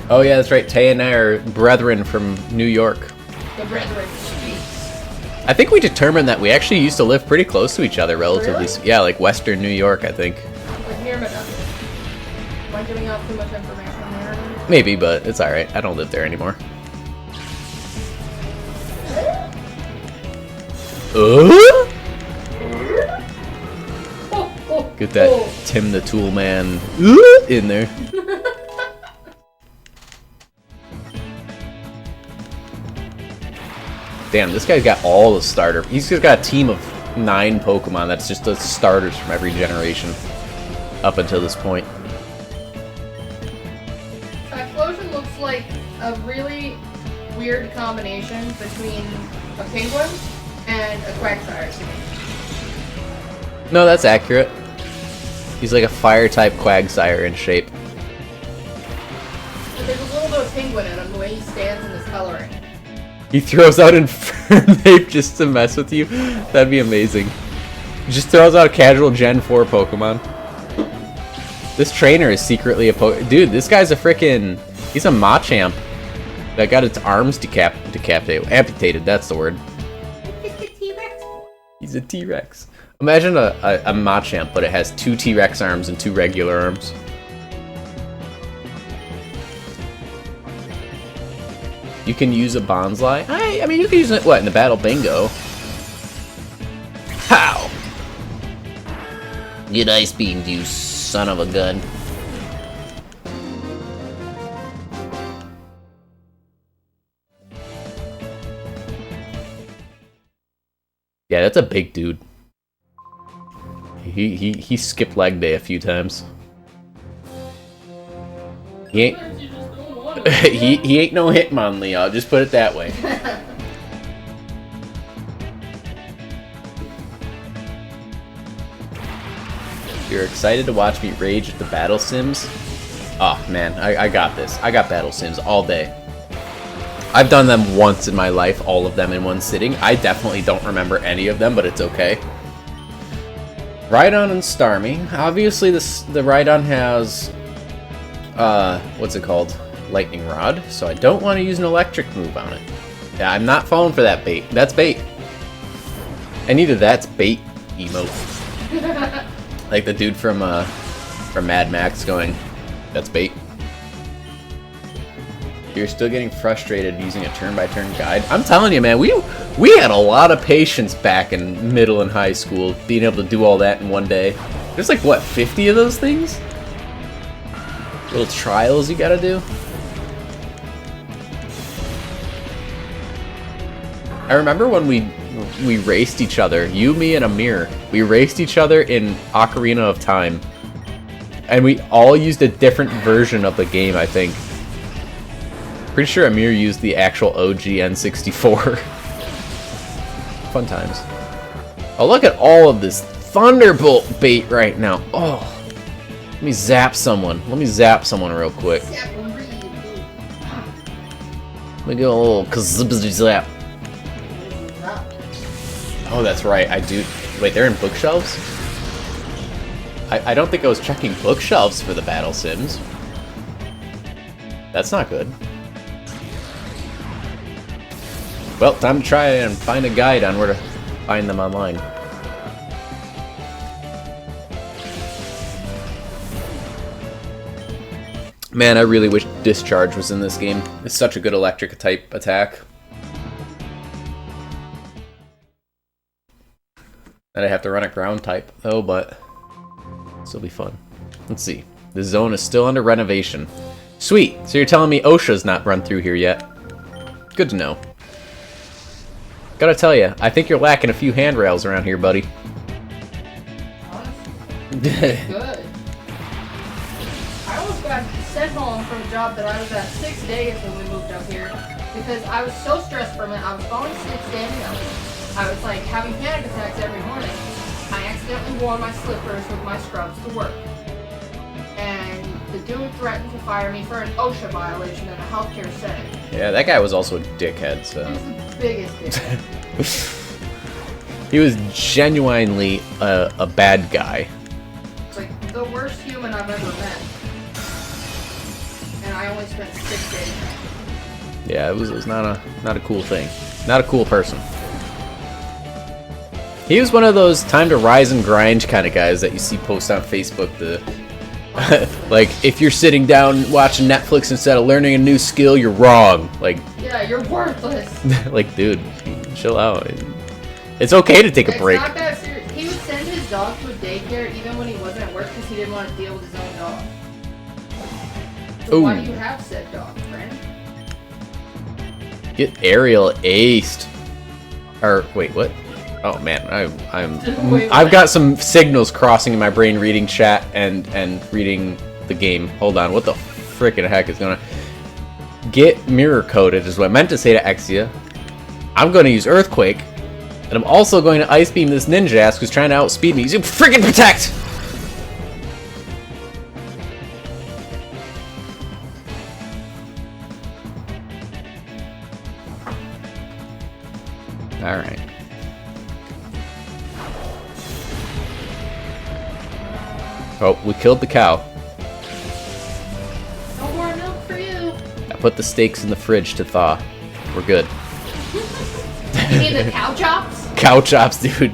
Oh yeah, that's right. Tay and I are brethren from New York. The brethren streets. I think we determined that we actually used to live pretty close to each other, relatively. Really? Yeah, like Western New York, I think. Like near but nothing. Am I giving out too much information there? Maybe, but it's all right. I don't live there anymore. Get that Tim the Tool Man in there. Damn, this guy's got all the starter. He's just got a team of 9 Pokemon that's just the starters from every generation up until this point. Typhlosion looks like a really weird combination between a penguin and a quagsire to me. No, that's accurate. He's like a fire-type Quagsire in shape. But there's a little bit of penguin in him, the way he stands in his coloring. He throws out Infernape just to mess with you? That'd be amazing. He just throws out a casual Gen 4 Pokemon. This trainer is secretly a Dude, this guy's a frickin'... He's a Machamp that got its arms decapitated. Amputated, that's the word. It's a T-Rex. He's a T-Rex. Imagine a Machamp, but it has 2 T-Rex arms and 2 regular arms. You can use a Bonsly. I mean, you can use it, what, in the Battle Bingo? How? Get ice beamed, you son of a gun. Yeah, that's a big dude. He skipped leg day a few times. He ain't he ain't no Hitmonlee, I'll just put it that way. You're excited to watch me rage at the battle sims? Oh man, I got this. I got battle sims all day. I've done them once in my life, all of them in one sitting. I definitely don't remember any of them, but it's okay. Rhydon and Starmie. Obviously, the Rhydon has, what's it called? Lightning Rod, so I don't want to use an electric move on it. Yeah, I'm not falling for that bait. That's bait. I needed that's bait emote. Like the dude from Mad Max going, that's bait. You're still getting frustrated using a turn-by-turn guide? I'm telling you, man, we had a lot of patience back in middle and high school, being able to do all that in one day. There's like, what, 50 of those things? Little trials you gotta do? I remember when we raced each other, you, me, and Amir. We raced each other in Ocarina of Time. And we all used a different version of the game, I think. Pretty sure Amir used the actual OG N64. Fun times. Oh, look at all of this Thunderbolt bait right now. Oh, let me zap someone. Let me zap someone real quick. Let me go a little zap. Oh, that's right. I do. Wait, they're in bookshelves? I don't think I was checking bookshelves for the battle sims. That's not good. Well, time to try and find a guide on where to find them online. Man, I really wish Discharge was in this game. It's such a good electric type attack. And I have to run a ground type though, but this will be fun. Let's see. The zone is still under renovation. Sweet. So you're telling me OSHA's not run through here yet? Good to know. Gotta tell you, I think you're lacking a few handrails around here, buddy. Good. I almost got sent home from a job that I was at 6 days when we moved up here because I was so stressed from it. I was falling asleep standing up. I was like having panic attacks every morning. I accidentally wore my slippers with my scrubs to work. And the dude threatened to fire me for an OSHA violation in a healthcare setting. Yeah, that guy was also a dickhead, so... He's the biggest dickhead. He was genuinely a bad guy. Like, the worst human I've ever met. And I only spent 6 days. Yeah, it was not a cool thing. Not a cool person. He was one of those time to rise and grind kind of guys that you see post on Facebook. Like, if you're sitting down watching Netflix instead of learning a new skill, you're wrong. Like, yeah, you're worthless. Like, dude, chill out. It's okay to take a break. It's not that serious. He would send his dog to a daycare even when he wasn't at work because he didn't want to deal with his own dog. So why do you have said dog, friend? Get Ariel aced. Or wait, what? Oh man, I've got some signals crossing in my brain reading chat and reading the game. Hold on, what the frickin' heck is going on? Get mirror coated is what I meant to say to Exia. I'm going to use Earthquake, and I'm also going to Ice Beam this ninja ass who's trying to outspeed me. Using friggin' Protect! Alright. Oh, we killed the cow. No more milk for you. I put the steaks in the fridge to thaw. We're good. You mean the cow chops? Cow chops, dude.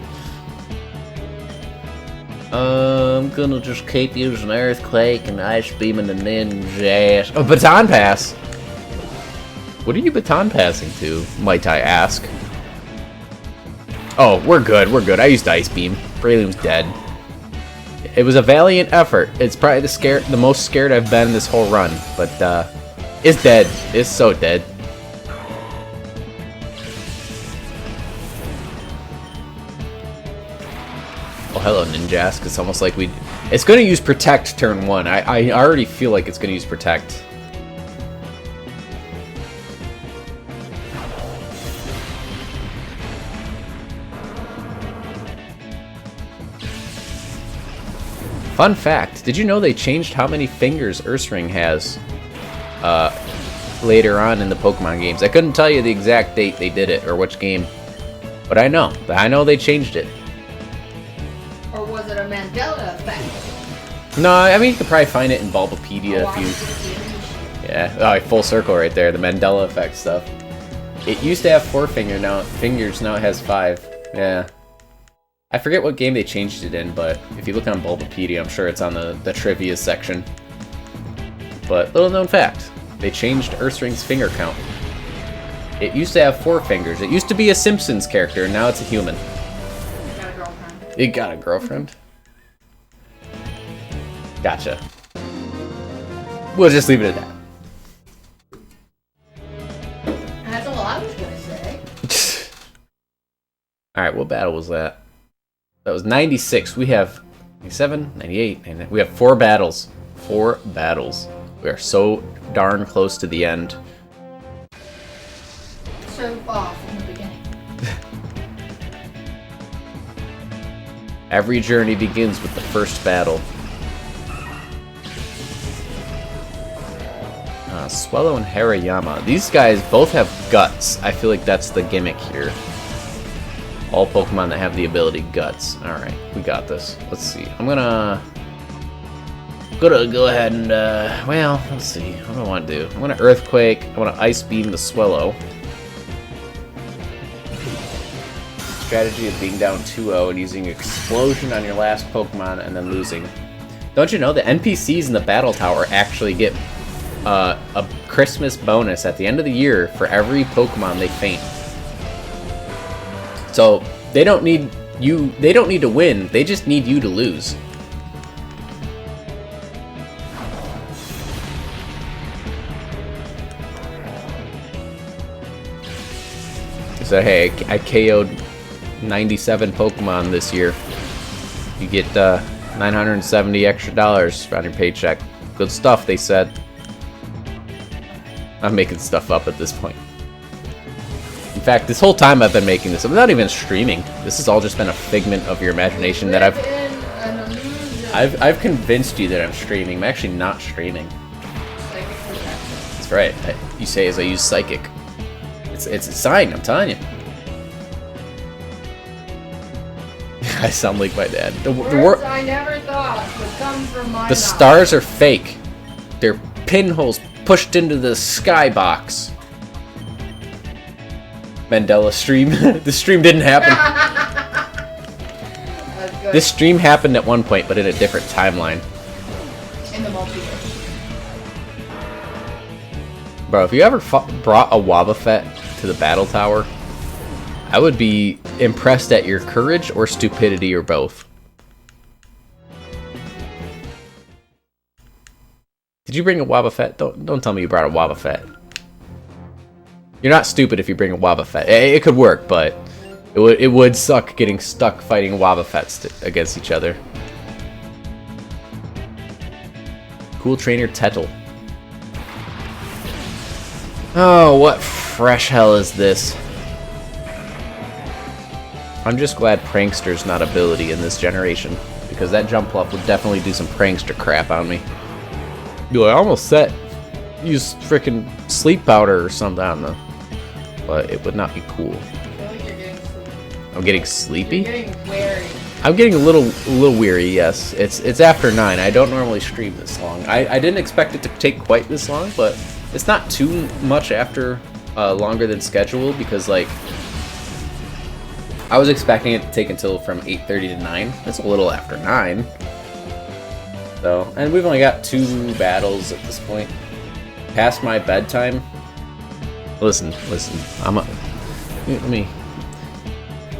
I'm gonna just keep using Earthquake and Ice Beaming the ninja. Oh, Baton Pass! What are you baton passing to, might I ask? Oh, we're good, we're good. I used Ice Beam. Braylion's dead. It was a valiant effort. It's probably the most scared I've been this whole run, but it's dead. It's so dead. Oh, hello, Ninjask. It's almost like it's going to use Protect turn 1. I already feel like it's going to use Protect. Fun fact, did you know they changed how many fingers Ursaring has later on in the Pokemon games? I couldn't tell you the exact date they did it or which game, but I know they changed it. Or was it a Mandela effect? No, I mean you could probably find it in Bulbapedia if you... Yeah, oh, full circle right there, the Mandela effect stuff. It used to have 4 fingers, now it has 5. Yeah. I forget what game they changed it in, but if you look on Bulbapedia, I'm sure it's on the trivia section. But little known fact. They changed Ursaring's finger count. It used to have 4 fingers. It used to be a Simpsons character, and now it's a human. Got a girlfriend. It got a girlfriend? Gotcha. We'll just leave it at that. That's all I was gonna say. Alright, what battle was that? That was 96. We have 97, 98, 99. We have 4 battles. 4 battles. We are so darn close to the end. So far from the beginning. Every journey begins with the first battle. Swellow and Harayama. These guys both have guts. I feel like that's the gimmick here. All Pokemon that have the ability guts. Alright, we got this. Let's see. I'm gonna go ahead and, well, let's see. What do I want to do? I'm gonna Earthquake. I want to Ice Beam the Swellow. Strategy of being down 2-0 and using Explosion on your last Pokemon and then losing. Don't you know the NPCs in the Battle Tower actually get a Christmas bonus at the end of the year for every Pokemon they faint. So they don't need you. They don't need to win. They just need you to lose. So hey, I KO'd 97 Pokemon this year. You get $970 extra on your paycheck. Good stuff, they said. I'm making stuff up at this point. In fact, this whole time I've been making this, I'm not even streaming. This has all just been a figment of your imagination that I've convinced you that I'm streaming. I'm actually not streaming. That's right. You say as I use psychic. It's a sign, I'm telling you. I sound like my dad. Words I never thought would come from my mouth. Stars are fake. They're pinholes pushed into the skybox. Mandela stream. The stream didn't happen. This stream happened at one point, but in a different timeline. In the multiverse. Bro, if you ever brought a Wobbuffet to the battle tower, I would be impressed at your courage or stupidity or both. Did you bring a Wobbuffet? Don't tell me you brought a Wobbuffet. You're not stupid if you bring a Wobbuffet. It could work, but it would suck getting stuck fighting Wobbuffets against each other. Cool trainer Tettle. Oh, what fresh hell is this? I'm just glad Prankster's not ability in this generation, because that Jumpluff would definitely do some prankster crap on me. Be like, I almost set. Use freaking sleep powder or something, I don't know. But it would not be cool. I feel like you're getting sleepy. I'm getting sleepy? You're getting weary. I'm getting a little weary, yes. It's after 9. I don't normally stream this long. I didn't expect it to take quite this long, but it's not too much after longer than scheduled, because like I was expecting it to take until from 8:30 to 9. It's a little after 9. So, and we've only got 2 battles at this point. Past my bedtime. Listen.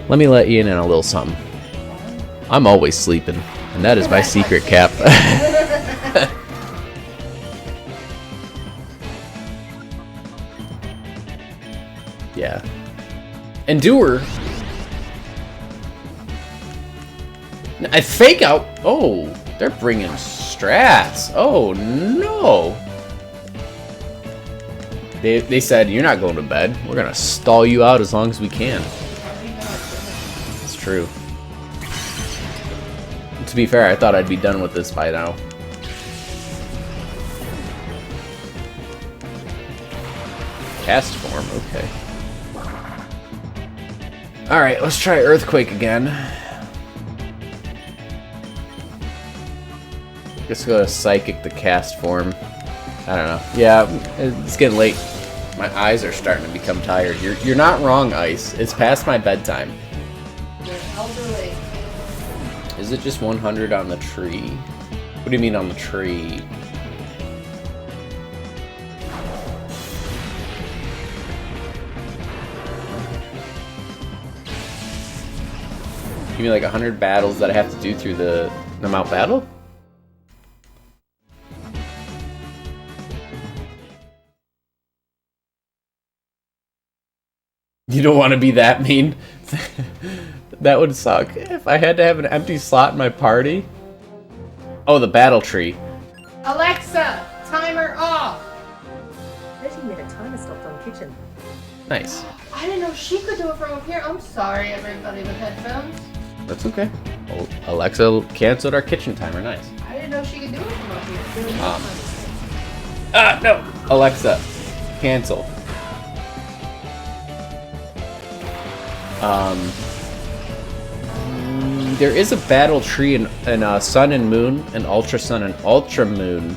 Let me let you in on a little something. I'm always sleeping, and that is my secret, Cap. Yeah. Endure. I fake out. Oh, they're bringing strats. Oh no. They said you're not going to bed. We're gonna stall you out as long as we can. It's true. To be fair, I thought I'd be done with this by now. Cast form, okay. Alright, let's try Earthquake again. Let's go to Psychic the cast form. I don't know. Yeah, it's getting late. My eyes are starting to become tired. You're not wrong, Ice. It's past my bedtime. You're elderly. Is it just 100 on the tree? What do you mean on the tree? Give me like 100 battles that I have to do through the mount battle? You don't want to be that mean? That would suck. If I had to have an empty slot in my party. Oh, the battle tree. Alexa, timer off. 30-minute timer stopped on kitchen. Nice. I didn't know she could do it from up here. I'm sorry, everybody with headphones. That's okay. Oh, Alexa canceled our kitchen timer. Nice. I didn't know she could do it from up here. No. Alexa, cancel. There is a battle tree in Sun and Moon, and Ultra Sun and Ultra Moon.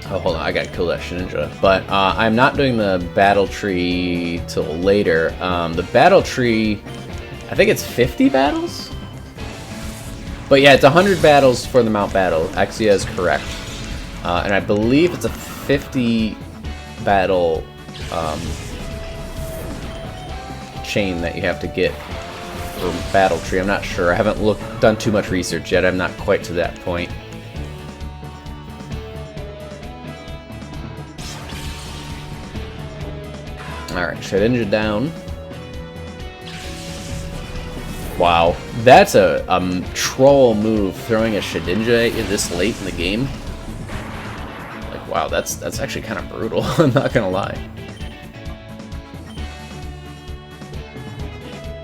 Oh, hold on, I gotta kill that Shedinja. But I'm not doing the battle tree till later. The battle tree, I think it's 50 battles? But yeah, it's 100 battles for the mount battle. Exia is correct. And I believe it's a 50 battle chain that you have to get for battle tree. I'm not sure. I haven't done too much research yet. I'm not quite to that point. Alright, Shedinja down. Wow, that's a troll move, throwing a Shedinja at you this late in the game. Like, wow, that's actually kind of brutal. I'm not gonna lie.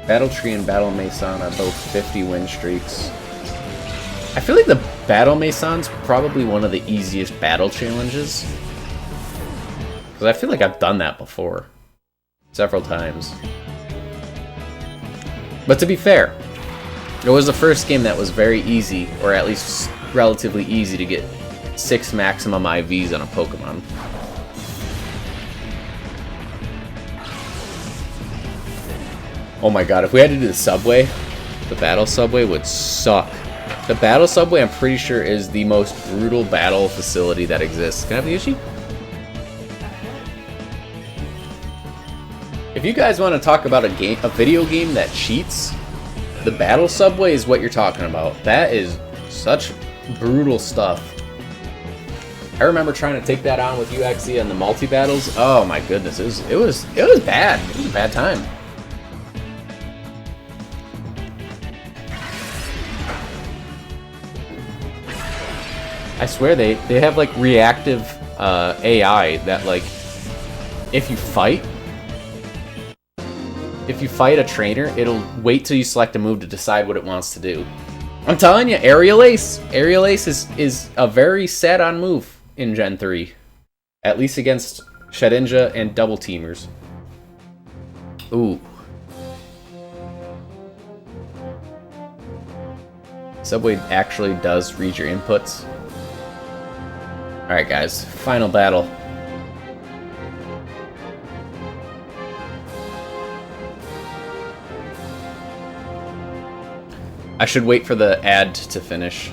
Battle Tree and Battle Mason are both 50 win streaks. I feel like the Battle Mason's probably one of the easiest battle challenges. Because I feel like I've done that before. Several times. But to be fair, it was the first game that was very easy, or at least relatively easy, to get 6 maximum IVs on a Pokemon. Oh my god, if we had to do the subway, the battle subway would suck. The battle subway, I'm pretty sure, is the most brutal battle facility that exists. Can I have the Yoshi? If you guys want to talk about a video game that cheats, the battle subway is what you're talking about. That is such brutal stuff. I remember trying to take that on with UXE and the multi battles. Oh my goodness, it was bad. It was a bad time. I swear they have like reactive AI that, like, if you fight a trainer, it'll wait till you select a move to decide what it wants to do. I'm telling you, Aerial Ace. Aerial Ace is a very sad-on move in Gen 3. At least against Shedinja and Double Teamers. Ooh. Subway actually does read your inputs. Alright guys, final battle. I should wait for the ad to finish.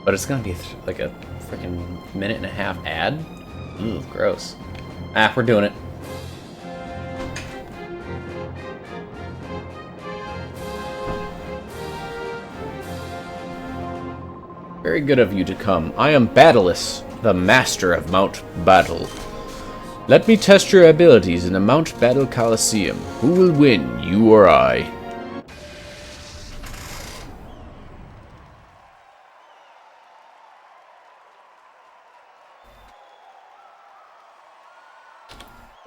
But it's gonna be like a freaking minute and a half ad? Ooh, gross. Ah, we're doing it. Very good of you to come. I am Battleless, the master of Mount Battle. Let me test your abilities in the Mount Battle Coliseum. Who will win, you or I?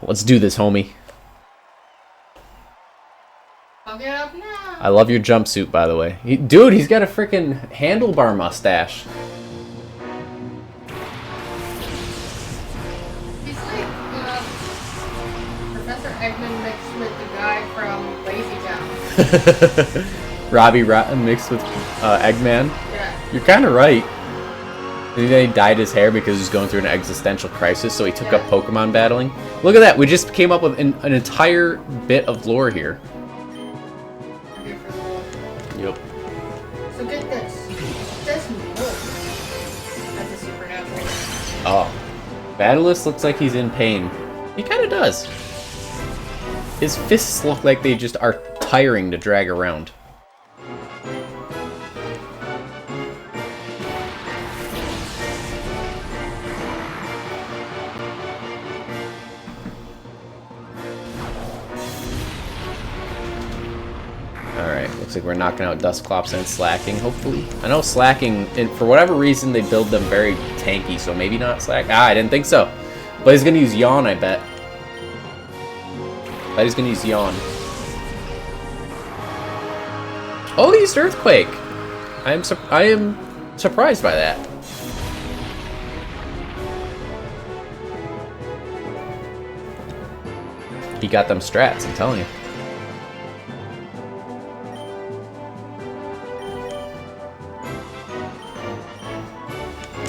Let's do this, homie. I'll get up now. I love your jumpsuit, by the way. Dude, he's got a freaking handlebar mustache. He's like Professor Eggman mixed with the guy from Lazy Town. Robbie Rotten mixed with Eggman. Yeah. You're kind of right. And then he dyed his hair because he's going through an existential crisis, so he took up Pokemon battling. Look at that, we just came up with an entire bit of lore here. Yep. So get this. This wolf has a supernatural. Oh. Battleless looks like he's in pain. He kind of does. His fists look like they just are tiring to drag around. Alright, looks like we're knocking out Dusclops and Slacking, hopefully. I know Slacking, and for whatever reason, they build them very tanky, so maybe not Slack. Ah, I didn't think so. But he's gonna use Yawn, I bet. Bet he's gonna use Yawn. Oh, he used Earthquake! I am surprised by that. He got them strats, I'm telling you.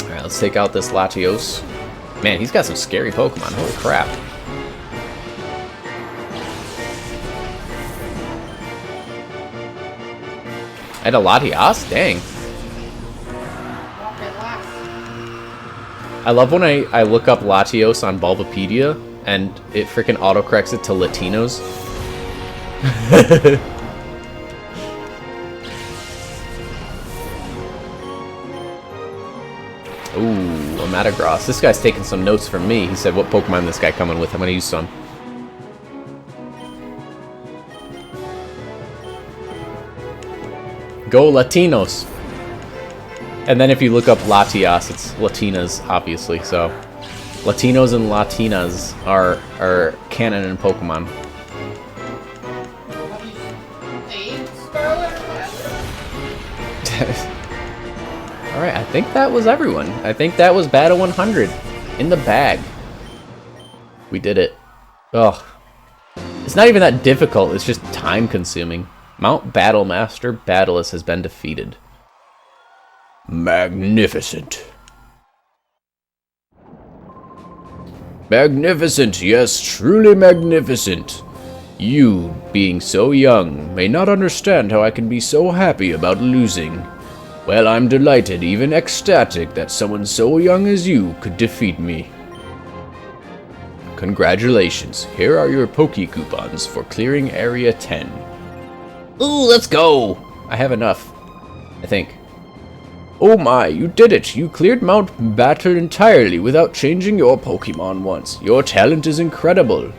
Alright, let's take out this Latios. Man, he's got some scary Pokemon, holy crap. And a Latios? Dang. I love when I look up Latios on Bulbapedia and it freaking autocorrects it to Latinos. Ooh, a Metagross. This guy's taking some notes from me. He said, what Pokemon this guy coming with? I'm gonna use some. Go Latinos. And then if you look up Latias, it's Latinas, obviously. So Latinos and Latinas are canon in Pokemon. Alright, I think that was everyone. I think that was Battle 100 in the bag. We did it. Ugh. It's not even that difficult, it's just time consuming. Mount Battle Master Battleless has been defeated. Magnificent. Magnificent, yes, truly magnificent. You, being so young, may not understand how I can be so happy about losing. Well, I'm delighted, even ecstatic, that someone so young as you could defeat me. Congratulations, here are your Poke Coupons for clearing Area 10. Ooh, let's go! I have enough, I think. Oh my, you did it! You cleared Mount Battle entirely without changing your Pokemon once. Your talent is incredible.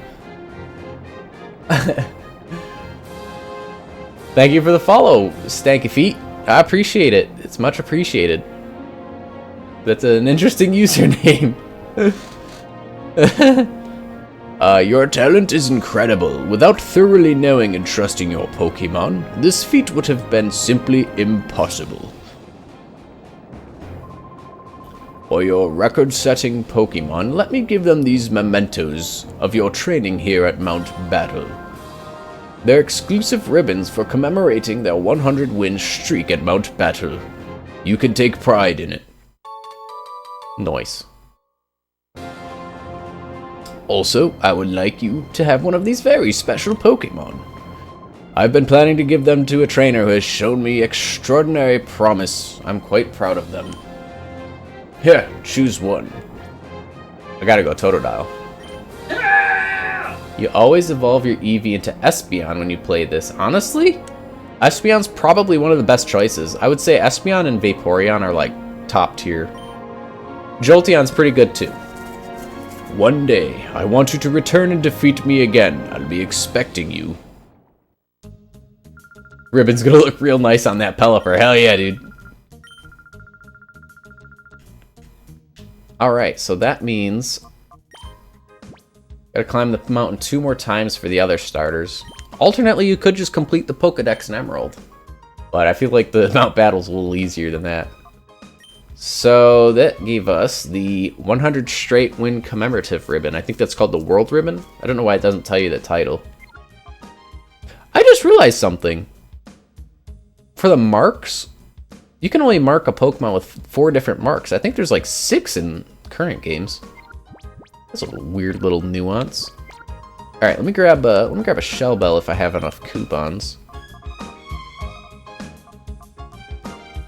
Thank you for the follow, Stanky Feet. I appreciate it. It's much appreciated. That's an interesting username. Your talent is incredible. Without thoroughly knowing and trusting your Pokemon, this feat would have been simply impossible. For your record-setting Pokemon, let me give them these mementos of your training here at Mount Battle. They're exclusive ribbons for commemorating their 100-win streak at Mount Battle. You can take pride in it. Nice. Also, I would like you to have one of these very special Pokemon. I've been planning to give them to a trainer who has shown me extraordinary promise. I'm quite proud of them. Here, choose one. I gotta go Totodile. You always evolve your Eevee into Espeon when you play this. Honestly, Espeon's probably one of the best choices. I would say Espeon and Vaporeon are like top tier. Jolteon's pretty good too. One day, I want you to return and defeat me again. I'll be expecting you. Ribbon's gonna look real nice on that Pelipper. Hell yeah, dude. Alright, so that means gotta climb the mountain 2 more times for the other starters. Alternately, you could just complete the Pokedex and Emerald. But I feel like the Mount Battle's a little easier than that. So that gave us the 100 straight win commemorative ribbon. I think that's called the World Ribbon. I don't know why it doesn't tell you the title. I just realized something. For the marks, you can only mark a Pokemon with 4 different marks. I think there's like 6 in current games. That's a weird little nuance. All right, let me grab a Shell Bell if I have enough coupons.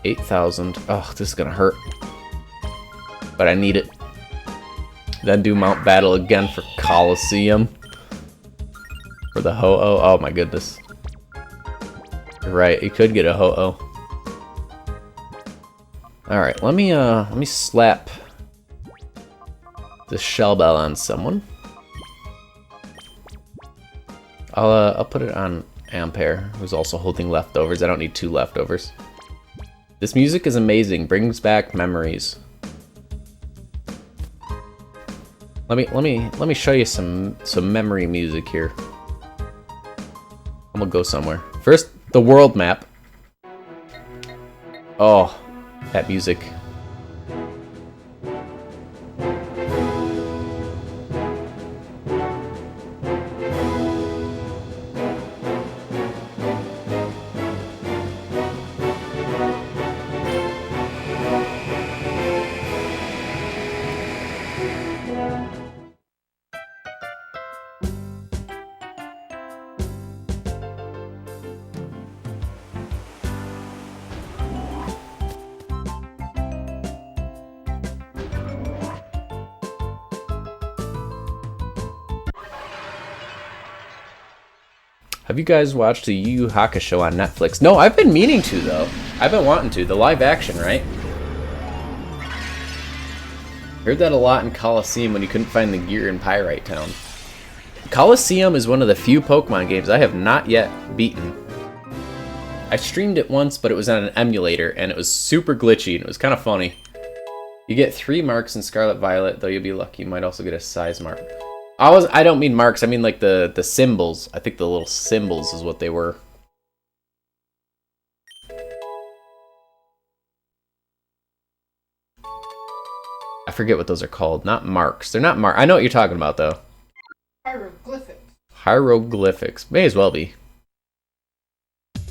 8,000. Oh, this is gonna hurt. But I need it. Then do Mount Battle again for Coliseum. For the Ho-Oh. Oh my goodness. Right, you could get a Ho-Oh. Alright, let me slap the shell bell on someone. I'll put it on Ampere, who's also holding leftovers. I don't need 2 leftovers. This music is amazing, brings back memories. Let me show you some memory music here. I'm gonna go somewhere. First, the world map. Oh, that music. Have you guys watched the Yu Yu Hakusho on Netflix? No, I've been meaning to, though. I've been wanting to. The live action, right? Heard that a lot in Coliseum when you couldn't find the gear in Pyrite Town. Coliseum is one of the few Pokemon games I have not yet beaten. I streamed it once, but it was on an emulator, and it was super glitchy, and it was kind of funny. You get 3 marks in Scarlet Violet, though you'll be lucky. You might also get a size mark. I don't mean marks, I mean like the symbols. I think the little symbols is what they were. I forget what those are called. Not marks. They're not marks. I know what you're talking about, though. Hieroglyphics. Hieroglyphics. May as well be.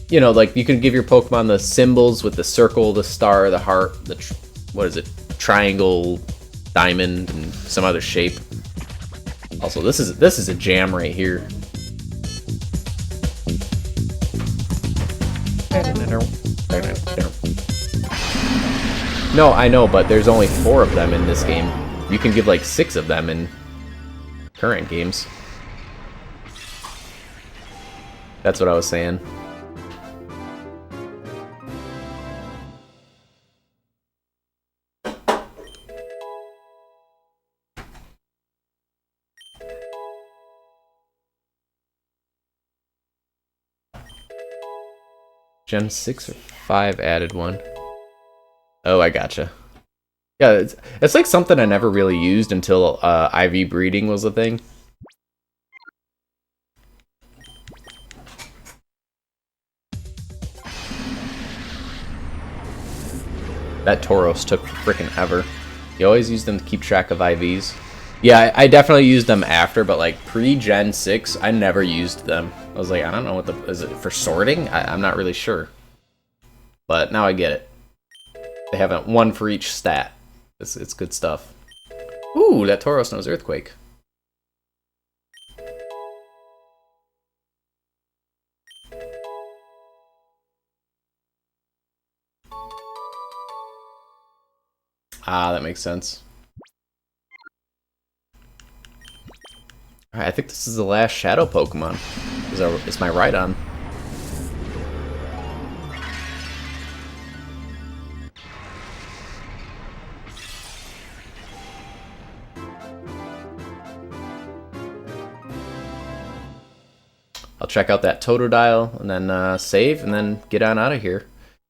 You know, like you can give your Pokemon the symbols with the circle, the star, the heart, what is it? Triangle, diamond, and some other shape. Also, this is a jam right here. No, I know, but there's only 4 of them in this game. You can give like 6 of them in current games. That's what I was saying. Gen 6 or 5 added one. Oh, I gotcha. Yeah, it's like something I never really used until IV breeding was a thing. That Tauros took frickin' ever. You always use them to keep track of IVs. Yeah, I definitely used them after, but like pre-Gen 6, I never used them. I was like, I don't know what is it for sorting? I'm not really sure. But now I get it. They have one for each stat. It's good stuff. Ooh, that Tauros knows Earthquake. Ah, that makes sense. Alright, I think this is the last Shadow Pokemon. Is my Rhydon. I'll check out that Totodile, and then save, and then get on out of here.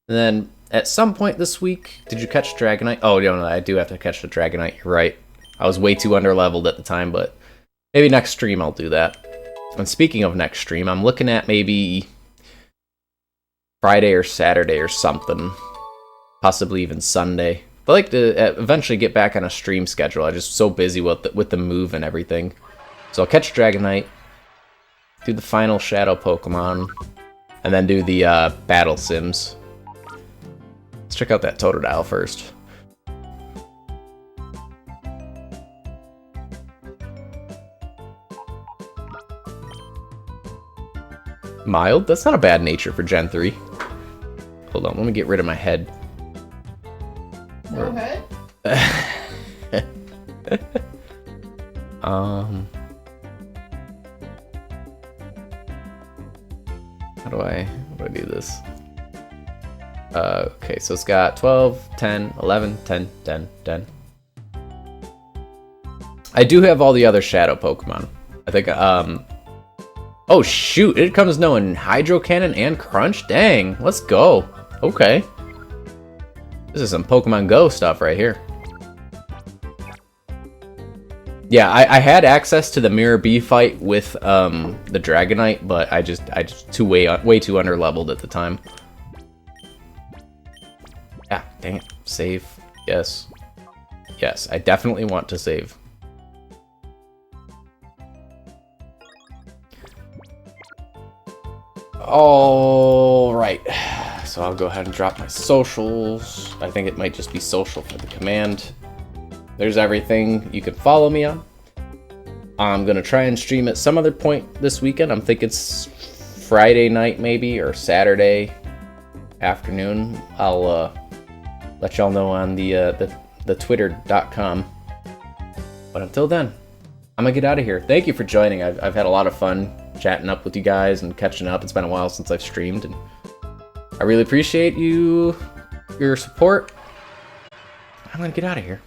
And then, at some point this week, did you catch Dragonite? Oh, no, I do have to catch the Dragonite, you're right. I was way too underleveled at the time, but maybe next stream I'll do that. And speaking of next stream, I'm looking at maybe Friday or Saturday or something. Possibly even Sunday. I'd like to eventually get back on a stream schedule. I'm just so busy with the move and everything. So I'll catch Dragonite, do the final Shadow Pokemon, and then do the Battle Sims. Let's check out that Totodile first. Mild? That's not a bad nature for Gen 3. Hold on, let me get rid of my head. No head? How do I do this? Okay, so it's got 12, 10, 11, 10, 10, 10. I do have all the other shadow Pokemon. I think, oh shoot, it comes knowing Hydro Cannon and Crunch? Dang, let's go. Okay. This is some Pokemon Go stuff right here. Yeah, I had access to the Mirror B fight with the Dragonite, but I just way too underleveled at the time. Ah, dang it. Save. Yes. Yes, I definitely want to save. All right. So I'll go ahead and drop my socials. I think it might just be social for the command. There's everything you can follow me on. I'm gonna try and stream at some other point this weekend. I'm thinking it's Friday night maybe, or Saturday afternoon. I'll let y'all know on the twitter.com. But until then, I'm gonna get out of here. Thank you for joining. I've had a lot of fun chatting up with you guys and catching up. It's been a while since I've streamed, and I really appreciate your support. I'm gonna get out of here.